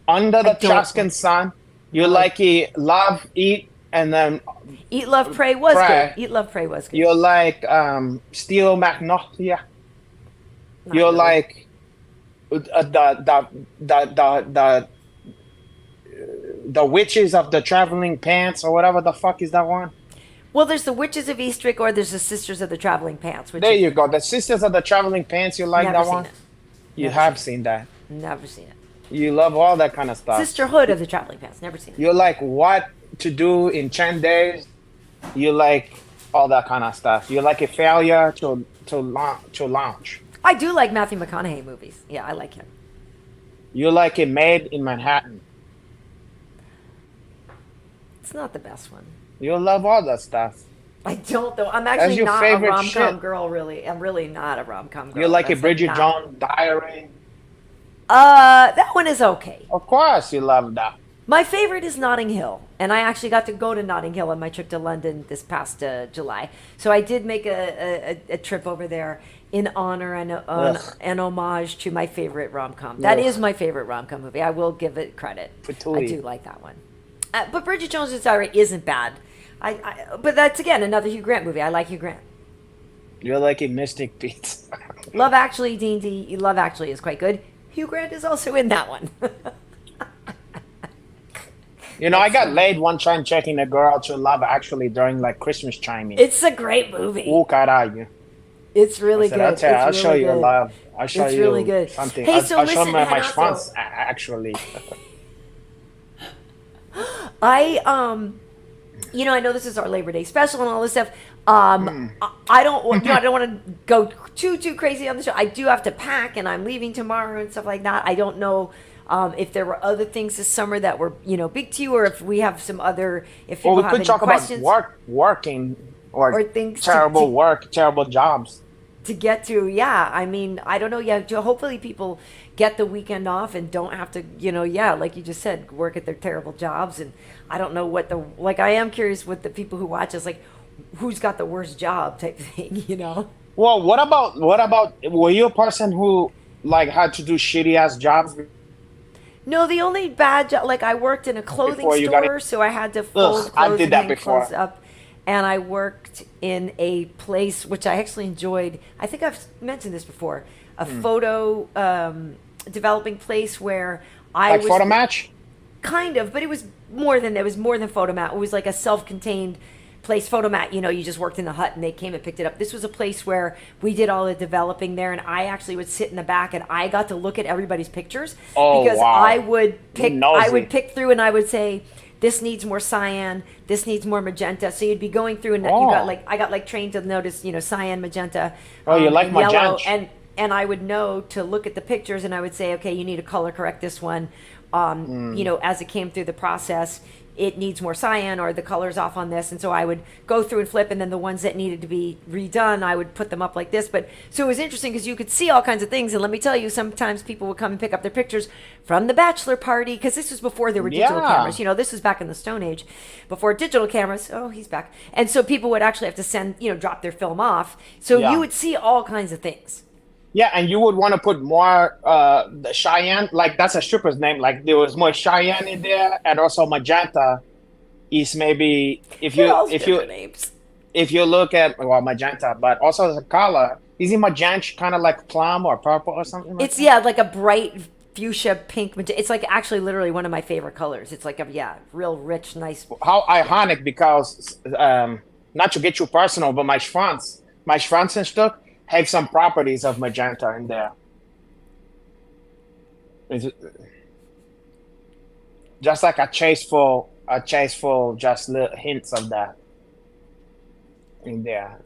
Under the Chaskin Sun. You like Love, Eat, and then Eat, Love, Pray was good. Eat, Love, Pray was good. You like Steel Magnolia. You like the Witches of the Traveling Pants or whatever the fuck is that one? Well, there's the Witches of Eastwick or there's the Sisters of the Traveling Pants. There you go. The Sisters of the Traveling Pants. You like that one? You have seen that. Never seen it. You love all that kind of stuff. Sisterhood of the Traveling Pants. Never seen it. You like What to Do in 10 Days. You like all that kind of stuff. You like a failure to launch. I do like Matthew McConaughey movies. Yeah, I like him. You like it Made in Manhattan. It's not the best one. You love all that stuff. I don't though. I'm actually not a rom-com girl, really. I'm really not a rom-com girl. You like a Bridget Jones Diary? That one is okay. Of course you love that. My favorite is Notting Hill, and I actually got to go to Notting Hill on my trip to London this past July. So I did make a trip over there in honor and homage to my favorite rom-com. That is my favorite rom-com movie. I will give it credit. I do like that one. But Bridget Jones's Diary isn't bad. But that's, again, another Hugh Grant movie. I like Hugh Grant. You're like a Mystic Pizza. Love Actually, D&D. Love Actually is quite good. Hugh Grant is also in that one. You know, I got laid one time checking a girl to Love Actually during like Christmas chiming. It's a great movie. Oh, caralho. It's really good. I'll show you love. I'll show you really good. Something. Hey, so I'll show my Renato. response actually. You know, I know this is our Labor Day special and all this stuff. I don't want to go too crazy on the show. I do have to pack, and I'm leaving tomorrow and stuff like that. I don't know. If there were other things this summer that were, big to you, or if we have some other, if Well, people we have could any talk questions about working or things terrible work, terrible jobs. to get to. Yeah, I mean, I don't know. Yeah, hopefully people get the weekend off and don't have to, like you just said, work at their terrible jobs. And I don't know I am curious with the people who watch us, like, who's got the worst job type thing. Well, what about, were you a person who like had to do shitty ass jobs No, the only bad job, like I worked in a clothing before you got store, it? so I had to fold Ugh, I clothes did and that hang before. clothes up. And I worked in a place which I actually enjoyed. I think I've mentioned this before, a photo developing place where I Like was photo match? kind of, but it was more than Photomat. It was like a self-contained place. Photomat, you just worked in the hut and they came and picked it up. This was a place where we did all the developing there, and I actually would sit in the back and I got to look at everybody's pictures because wow. I would Nosy. pick through and I would say, this needs more cyan, this needs more magenta. So you'd be going through and I got trained to notice, cyan, magenta, You like and yellow, magenta. and I would know to look at the pictures and I would say, okay, you need to color correct this one. As it came through the process, it needs more cyan or the color's off on this. And so I would go through and flip, and then the ones that needed to be redone, I would put them up like this. But so it was interesting because you could see all kinds of things. And let me tell you, sometimes people would come and pick up their pictures from the bachelor party, because this was before there were digital cameras. This was back in the Stone Age, before digital cameras. Oh, he's back. And so people would actually have to send, drop their film off. So you would see all kinds of things. Yeah, and you would want to put more the Cheyenne, like that's a stripper's name. Like there was more Cheyenne in there, and also magenta is maybe if you look at magenta, but also the color is it magenta, kind of like plum or purple or something. Like that? Like a bright fuchsia pink magenta. It's like actually literally one of my favorite colors. It's like real rich, nice. How ironic, because not to get you personal, but my Schwanzenstück have some properties of magenta in there. Just like a chaseful, just little hints of that in there.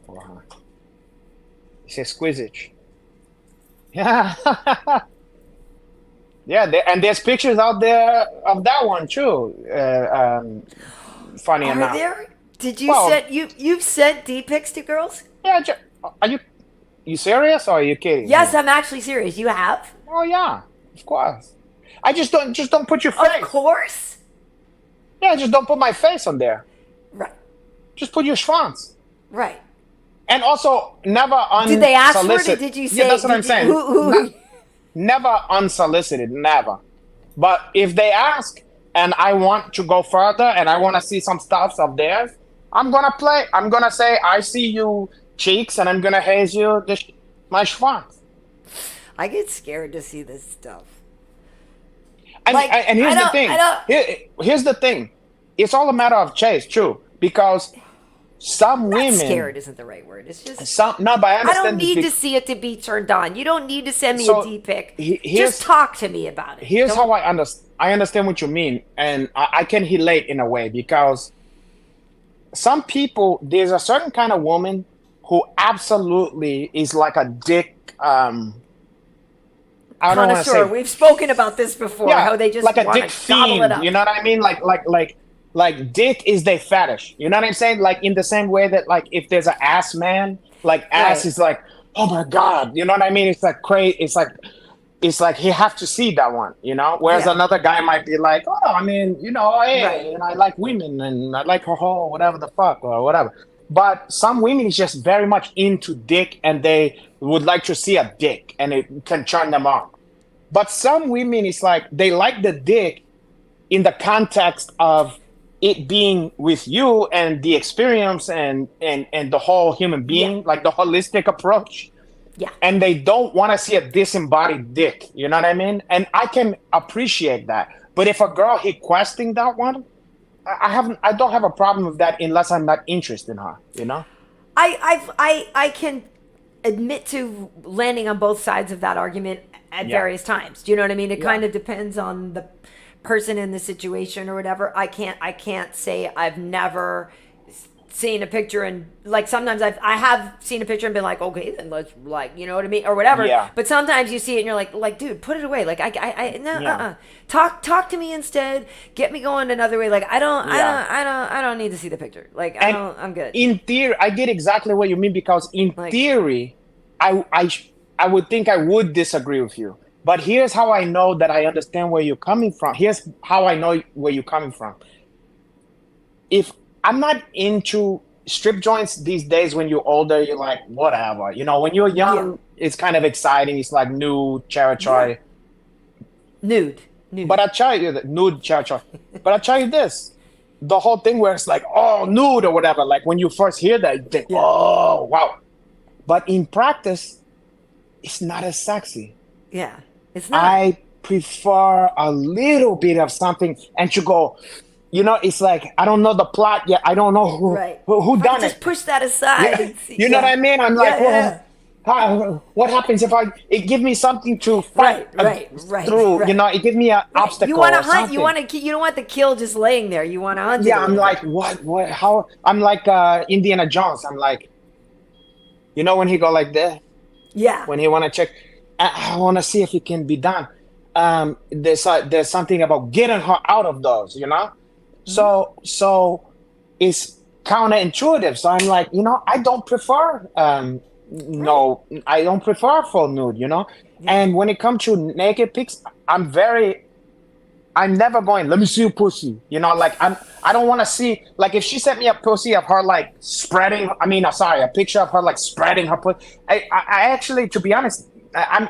Wow. It's exquisite. Yeah. Yeah, and there's pictures out there of that one too. Funny enough. Are there? Did you send you've sent D-pics to girls? Yeah, are you serious or are you kidding? Yes, I'm actually serious. You have? Oh yeah, of course. I just don't put your face. Of course. Yeah, just don't put my face on there. Right. Just put your Schwanz. Right. And also never unsolicited. Did they ask for it? Did you say? Yeah, that's what I'm saying. Who? Never unsolicited, never. But if they ask and I want to go further and I want to see some stuff of theirs, I'm gonna play. I'm gonna say, I see you cheeks, and I'm gonna haze you my Schwanz. I get scared to see this stuff. And here's the thing. Here's the thing. It's all a matter of chase, true. Because some women. Scared isn't the right word. It's just. But I understand. I don't need to see it to be turned on. You don't need to send me a D-pic. Just talk to me about it. Here's how I understand. I understand what you mean, and I can relate in a way, because some people, there's a certain kind of woman who absolutely is like a dick. I don't want to say. We've spoken about this before. Yeah, how they just like a want dick to gobble it fiend. up. You know what I mean? Like dick is their fetish. You know what I'm saying? Like in the same way that like if there's an ass man, like ass is like, oh my god. You know what I mean? It's like crazy. It's like he have to see that one, you know. Whereas another guy might be like, oh, I mean, hey, and I like women and I like her whole whatever the fuck or whatever. But some women is just very much into dick, and they would like to see a dick, and it can turn them on. But some women, it's like they like the dick in the context of it being with you and the experience and the whole human being, like the holistic approach. Yeah. And they don't want to see a disembodied dick. You know what I mean? And I can appreciate that. But if a girl requesting that one, I don't have a problem with that unless I'm not interested in her, you know? I can admit to landing on both sides of that argument at various times. Do you know what I mean? It kind of depends on the person in the situation or whatever. I can't say I've never seeing a picture and like sometimes I have seen a picture and been like, okay, then let's like, you know what I mean, or whatever. Yeah. But sometimes you see it and you're like, dude, put it away. Like no. Talk to me instead. Get me going another way. Like I don't need to see the picture. Like I'm good. In theory, I get exactly what you mean, because in theory, I would think I would disagree with you. But here's how I know that I understand where you're coming from. Here's how I know where you're coming from. If I'm not into strip joints these days, when you're older, you're like, whatever. You know, when you're young, it's kind of exciting. It's like nude territory. Nude. But I tell you that nude territory. But I tell you this. The whole thing where it's like, oh, nude or whatever. Like when you first hear that, you think, oh, wow. But in practice, it's not as sexy. Yeah, it's not. I prefer a little bit of something, and you go, you know, it's like, I don't know the plot yet. I don't know who done it. Just push that aside. Yeah. You know what I mean? I'm like, what happens if it give me something to fight through? Right. You know, it gives me an obstacle. You want to hunt. You don't want the kill just laying there. You want to hunt. Yeah, I'm like, what? How? I'm like Indiana Jones. I'm like, you know, when he go like that. Yeah. When he want to check, I want to see if it can be done. There's something about getting her out of those, you know? Mm-hmm. So it's counterintuitive. So I'm like, you know, I don't prefer, I don't prefer full nude, you know? Yeah. And when it comes to naked pics, I'm never going, let me see your pussy. You know, like I don't want to see, like if she sent me a pussy of her like a picture of her like spreading her pussy. I actually, to be honest, I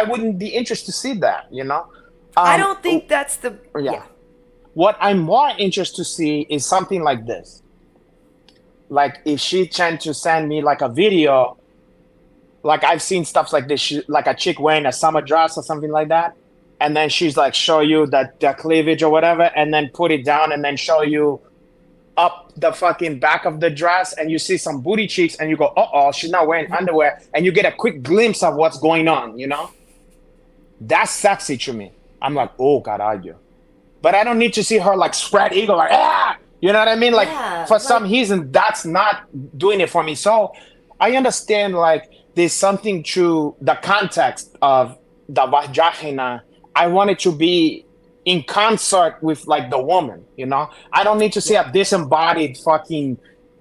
wouldn't be interested to see that, you know? I don't think that's the, yeah. What I'm more interested to see is something like this. Like if she tend to send me like a video, like I've seen stuff like this, like a chick wearing a summer dress or something like that. And then she's like, show you the cleavage or whatever, and then put it down and then show you up the fucking back of the dress, and you see some booty cheeks and you go, uh-oh, she's not wearing underwear, and you get a quick glimpse of what's going on, you know? That's sexy to me. I'm like, oh, caralho. But I don't need to see her like spread eagle, like, ah! You know what I mean? Like, for some reason, that's not doing it for me. So I understand, like, there's something to the context of the vagina. I want it to be in concert with like the woman, you know? I don't need to see a disembodied fucking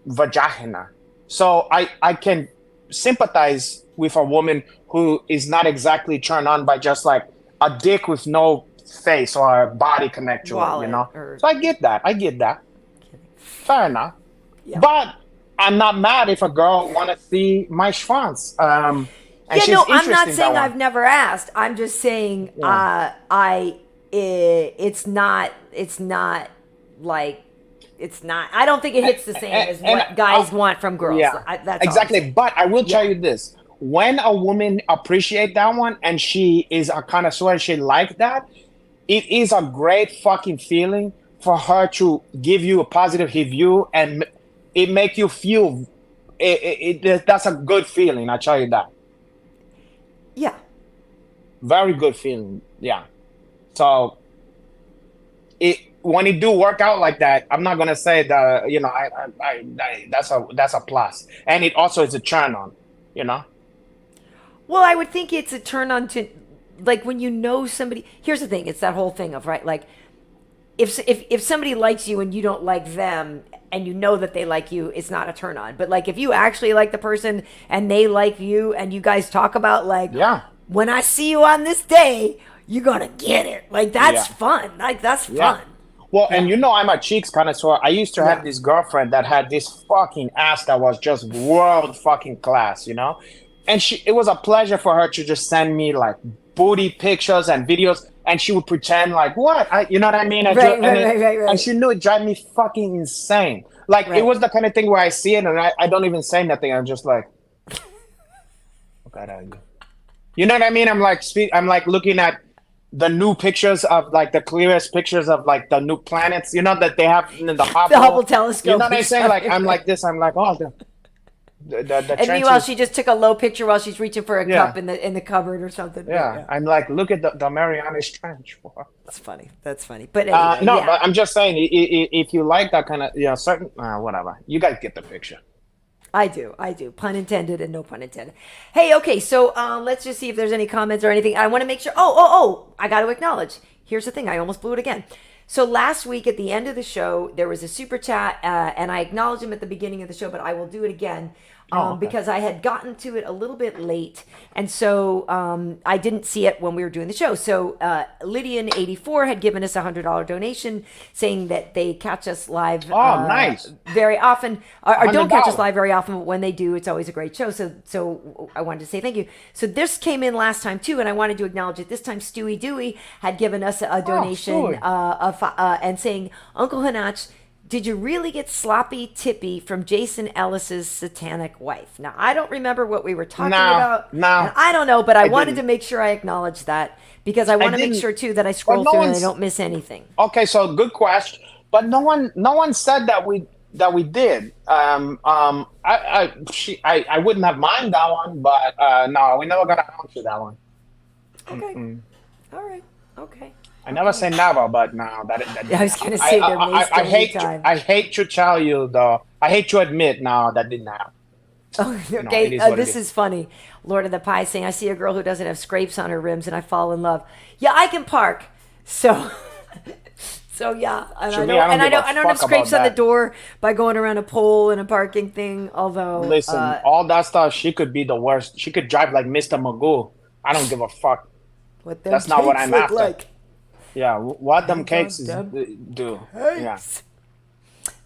vagina. So I can sympathize with a woman who is not exactly turned on by just like a dick with no face or a body connect to it, you know? So I get that. Fair enough. Yeah. But I'm not mad if a girl want to see my schwanz. I'm not saying I've never asked. I'm just saying it's not I don't think it hits the same as what guys want from girls. Yeah, that's exactly. But I will tell you this. When a woman appreciates that one and she is a connoisseur and she likes that, it is a great fucking feeling for her to give you a positive review, and it make you feel that's a good feeling. I tell you that. Yeah. Very good feeling. Yeah. So when it do work out like that, I'm not gonna say that, you know, that's a plus, and it also is a turn on, you know. Well, I would think it's a turn on to, like, when you know somebody. Here's the thing: it's that whole thing of, right, like, if somebody likes you and you don't like them, and you know that they like you, it's not a turn on. But like, if you actually like the person and they like you, and you guys talk about like, when I see you on this day, you're gonna get it. Like, that's fun. Like, that's fun. Well, and you know, I'm a cheeks connoisseur. I used to have this girlfriend that had this fucking ass that was just world fucking class, you know? And it was a pleasure for her to just send me like booty pictures and videos, and she would pretend like, what? You know what I mean? Right. And she knew it drive me fucking insane. Like, it was the kind of thing where I see it and I don't even say nothing. I'm just like, okay, you know what I mean? I'm like looking at the new pictures of like the clearest pictures of like the new planets, you know, that they have in the Hubble telescope. You know what I'm saying? Like, I'm like this. I'm like, oh, The And meanwhile, trenches. she just took a low picture while she's reaching for a Yeah. cup in the cupboard or something. Yeah, I'm like, look at the Marianas Trench. That's funny. That's funny. But anyway, No, yeah. but I'm just saying, if you like that kind of, certain, whatever, you guys get the picture. I do. Pun intended and no pun intended. Hey, okay, so let's just see if there's any comments or anything. I want to make sure. Oh, I got to acknowledge. Here's the thing. I almost blew it again. So last week at the end of the show, there was a super chat, and I acknowledged him at the beginning of the show, but I will do it again. Okay. Because I had gotten to it a little bit late, and so I didn't see it when we were doing the show. So Lydian84 had given us a $100 donation, saying that they catch us live Nice. very often, or don't catch us $100. live very often, but when they do, it's always a great show. So I wanted to say thank you. So this came in last time too, and I wanted to acknowledge it. This time Stewie Dewey had given us a donation Stewie. and saying, Uncle Hanach, did you really get sloppy tippy from Jason Ellis's satanic wife? Now, I don't remember what we were talking about. No. And I don't know, but I wanted didn't. to make sure I acknowledged that because I want to make didn't. sure, too, that I scroll no through and I one's- don't miss anything. Okay, so good question, but no one said that we did. I wouldn't have mind that one, but no, we never got around to that one. Okay. All right. Okay. I never say never, but no, I was going to say there may still be time. I hate to tell you though. I hate to admit now that didn't happen. Oh, it okay, is what this it is funny. Lord of the Pie saying, I see a girl who doesn't have scrapes on her rims and I fall in love. Yeah, I can park. So, yeah. And To I me, don't, I don't and I give a don't have fuck scrapes about on the that. door by going around a pole and a parking thing, although. Listen, all that stuff, she could be the worst. She could drive like Mr. Magoo. I don't give a fuck. What them That's not what cakes I'm look after. like. Yeah, what them cakes them do. Yeah. Cakes.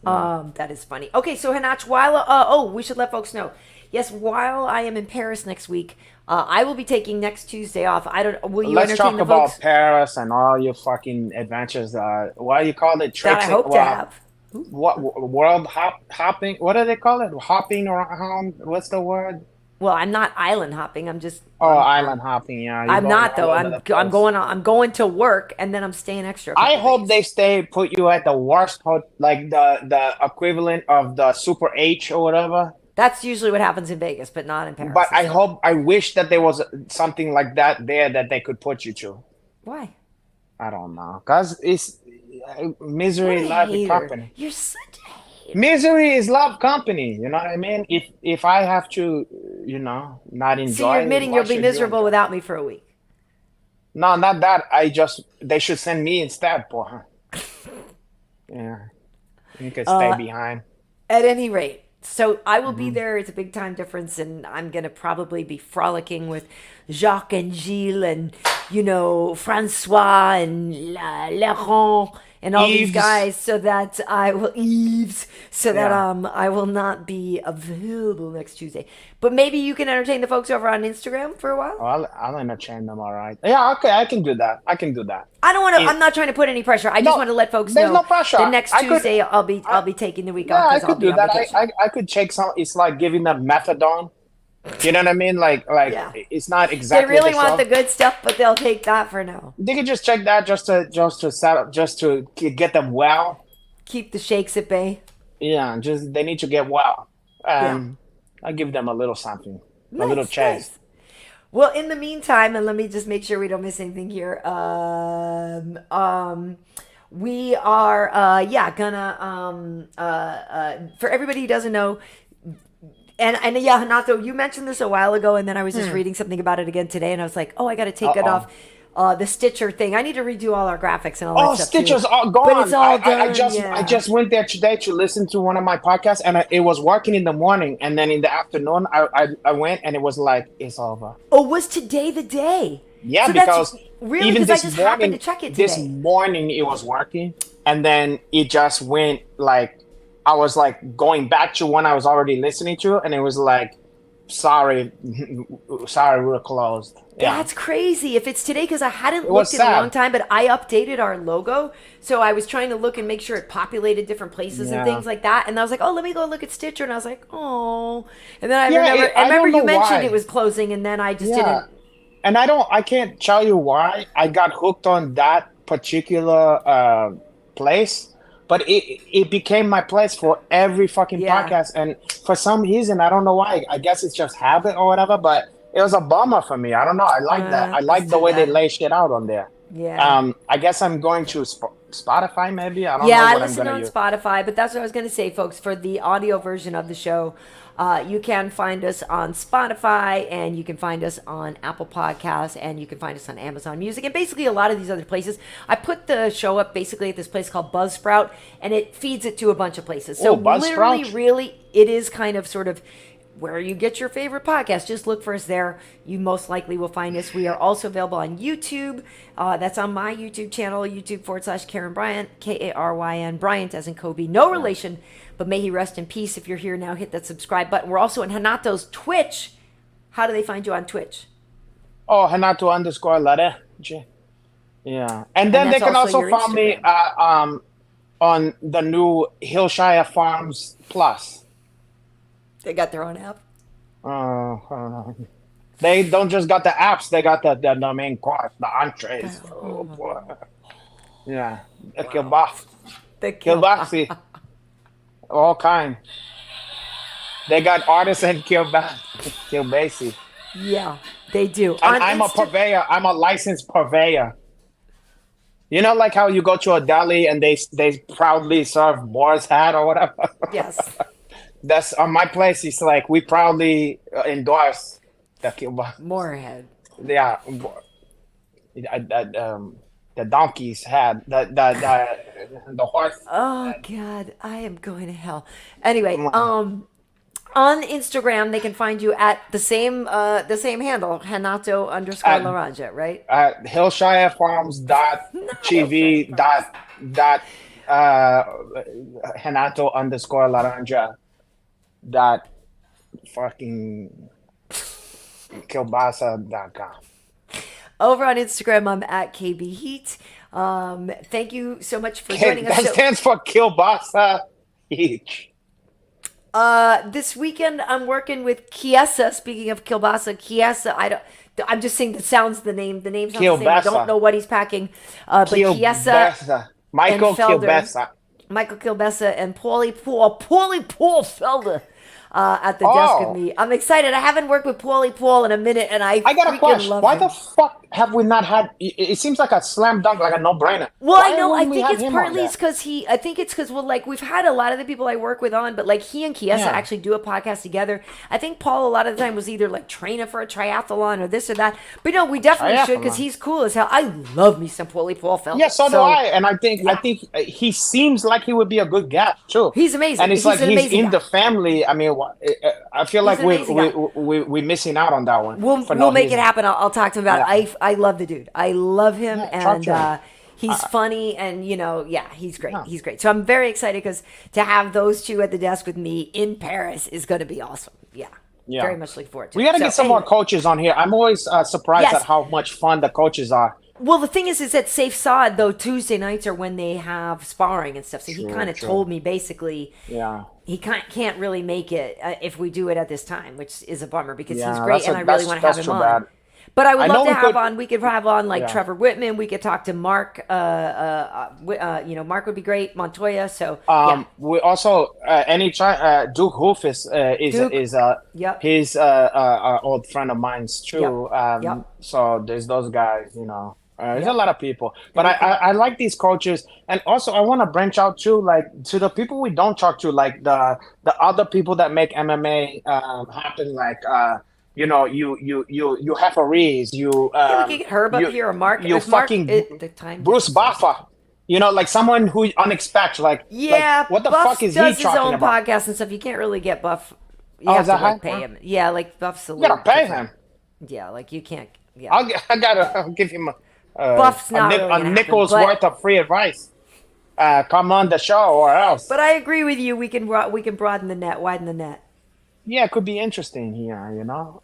That is funny. Okay, so Hanach, while we should let folks know. Yes, while I am in Paris next week, I will be taking next Tuesday off. I don't. Will you Let's entertain talk the about folks Paris and all your fucking adventures. What do you call it? that Tricks. I hope to have? What world hopping? What do they call it? Hopping around? What's the word? Well, I'm not island hopping. I'm just. Island hopping. Yeah, you're I'm going not all though. over the place. I'm going to work and then I'm staying extra. a I couple hope days. they put you at the worst, like the equivalent of the Super H or whatever. That's usually what happens in Vegas, but not in Paris. But I wish that there was something like that there that they could put you to. Why? I don't know, cause it's misery What a love hater. company. You're such a hater. Misery is love company. You know what I mean? If I have to, not enjoy. So you're admitting why you'll be should you miserable enjoy? without me for a week. No, not that. They should send me instead, boy. Yeah, you can stay behind. At any rate, so I will be there. It's a big time difference, and I'm going to probably be frolicking with Jacques and Gilles and, Francois and Laurent and all these Yves. guys so that I will, Yeah. I will not be available next Tuesday. But maybe you can entertain the folks over on Instagram for a while. Oh, I'll entertain them, all right. Yeah, okay, I can do that. I don't want to. I'm not trying to put any pressure. I just No, want to let folks there's know no pressure. the next I could- Tuesday I'll be taking the week Yeah, off I because I'll could be do on that. vacation. I could take some. It's like giving them methadone. You know what I mean? Like Yeah. it's not They exactly. really the want show. the good stuff, but they'll take that for now. They can just check that just to set up, just to get them well. Keep the shakes at bay. Yeah, just they need to get well. I give them a little something, a little Nice, chase. nice. Well, in the meantime, and let me just make sure we don't miss anything here. We are, gonna, for everybody who doesn't know, and yeah, Renato, you mentioned this a while ago, and then I was just reading something about it again today, and I was like, oh, I got to take it off. The Stitcher thing. I need to redo all our graphics and all that stuff. Stitcher's too. all gone. But it's all done. I just went there today to listen to one of my podcasts, and it was working in the morning, and then in the afternoon, I went, and it was like it's over. Oh, was today the day? Yeah, So because that's, really, even because I this just morning, happened to check it this today. morning it was working, and then it just went like I was like going back to one I was already listening to, and it was like, sorry, we're closed. Yeah. That's crazy. If it's today, because I hadn't was looked in a sad. long time, but I updated our logo, so I was trying to look and make sure it populated different places and Yeah. things like that. And I was like, oh, let me go look at Stitcher, and I was like, oh. And then I Yeah, remember, I don't you know mentioned why. it was closing, and then I just Yeah. didn't. And I can't tell you why I got hooked on that particular place, but it became my place for every fucking podcast. And for some reason, I don't know why. I guess it's just habit or whatever. But it was a bummer for me. I don't know. I like that. I like the way they lay shit out on there. Yeah. I guess I'm going to Spotify maybe. I don't know Yeah, I what I'm listen gonna on use. Spotify, but that's what I was going to say, folks. For the audio version of the show, you can find us on Spotify, and you can find us on Apple Podcasts, and you can find us on Amazon Music, and basically a lot of these other places. I put the show up basically at this place called Buzzsprout, and it feeds it to a bunch of places. So literally, really, it is kind of sort of where you get your favorite podcast. Just look for us there. You most likely will find us. We are also available on YouTube. That's on my YouTube channel, YouTube.com/Karyn Bryant, Karyn, Bryant as in Kobe. No relation, but may he rest in peace. If you're here now, hit that subscribe button. We're also on Renato's Twitch. How do they find you on Twitch? Oh, Renato _ Yeah. And then they can also find me on the new Hillshire Farms Plus. They got their own app. They don't just got the apps; they got the main course, the entrees. Oh boy, yeah, the kielbasa, all kind. They got artisan kielbasi. Yeah, they do. And I'm a purveyor. I'm a licensed purveyor. You know, like how you go to a deli and they proudly serve boar's hat or whatever. Yes. That's on my place. It's like we proudly endorse the kielbasa. Moorhead. Yeah, the donkeys had the horse. Oh God, I am going to hell. Anyway, on Instagram they can find you at the same handle, Renato _ Laranja, right? At hillshirefarms.tv Renato _ Laranja dot fucking kielbasa.com. Over on Instagram, I'm at KB Heat. Thank you so much for joining us. That stands for Kielbasa Heat. This weekend I'm working with Chiesa. Speaking of kielbasa, Chiesa. I'm just saying the names not the same. I don't know what he's packing. But Chiesa, Michael Kielbasa. Michael Kielbasa and Paulie Paul Felder. At the desk with me. I'm excited. I haven't worked with Paulie Paul in a minute, and I got a question. Love Why him. the fuck have we not had? It seems like a slam dunk, like a no-brainer. Well, Why I know. I wouldn't we think have it's him partly on it's because I think it's because we've had a lot of the people I work with on, but like he and Chiesa actually do a podcast together. I think Paul a lot of the time was either like training for a triathlon or this or that. But no, we definitely should because he's cool as hell. I love me some Paulie Paul Felder. Yeah, so do I, and I think he seems like he would be a good guest too. He's amazing, and it's like he's in the family. I mean, I feel like we're missing out on that one. We'll make it happen. I'll talk to him about it. I love the dude. I love him, and he's funny, and he's great. He's great. So I'm very excited because to have those two at the desk with me in Paris is going to be awesome. Yeah. Very much looking forward to it. We got to get some more coaches on here. I'm always surprised at how much fun the coaches are. Well, the thing is that Safe Sod, though, Tuesday nights are when they have sparring and stuff. So he kind of told me basically he can't really make it if we do it at this time, which is a bummer because he's great and I really want to have him on. Bad. But I would love to have on. We could have on like Trevor Whitman. We could talk to Mark. Mark would be great. Montoya. So we also anytime Duke Hoof is his old friend of mine's too. So there's those guys. There's a lot of people, but I like these coaches, and also I want to branch out too, like to the people we don't talk to, like the other people that make MMA happen, like. You have a Reese, we can get Herb up here or Mark. Bruce Buffer. Like someone who unexpected, like what the Buff fuck is he does talking his own about? podcast and stuff. You can't really get Buff. You have to pay him. Yeah, like Buff's a little. You gotta pay him. Yeah, like you can't. Yeah, I'll give him Buff's not a nickel's worth of free advice. Come on the show or else. But I agree with you. We can broaden the net, widen the net. Yeah, it could be interesting here,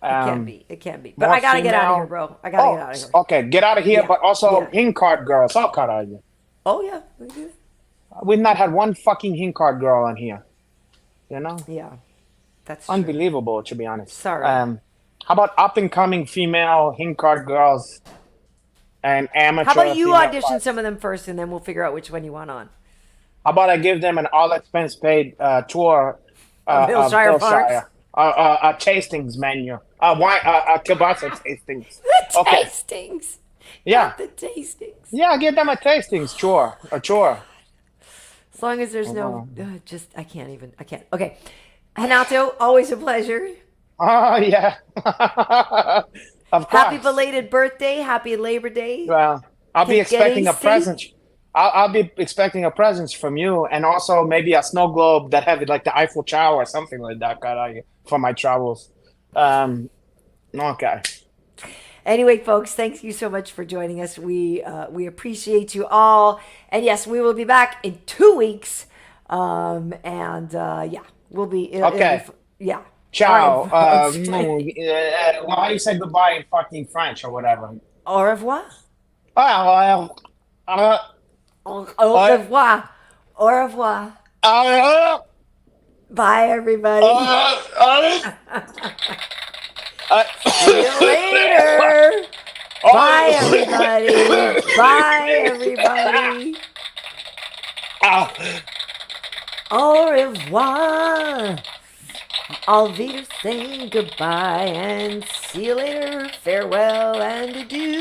It can be. But I gotta get out of here, bro. I gotta get out of here. Okay, get out of here, but also Hincard girls. How cut are you? Oh, yeah. We've not had one fucking Hincard girl on here. Yeah. That's unbelievable, to be honest. Sorry. How about up-and-coming female Hincard girls and amateur? How about you audition some of them first, and then we'll figure out which one you want on? How about I give them an all expense paid tour Of Hillshire Farms? a tastings menu, wine, kielbasa tastings. The Okay, tastings. yeah, Not the tastings. yeah, give them a tastings a chore. As long as there's no, I can't. Okay. Renato, always a pleasure. Oh yeah, of course. Happy belated birthday. Happy Labor Day. Well, I'll be Keep expecting getting a present. I'll be expecting a present from you, and also maybe a snow globe that have like the Eiffel Tower or something like that, for my travels. Okay. Anyway, folks, thank you so much for joining us. We appreciate you all. And yes, we will be back in 2 weeks. Yeah, we'll be Okay. yeah. Ciao. All right, folks. Why you say goodbye in fucking French or whatever? Au revoir. Oh, Au revoir. Au revoir. Bye, everybody. See you later. Bye, everybody. Bye, everybody. Au revoir. I'll be saying goodbye and see you later. Farewell and adieu.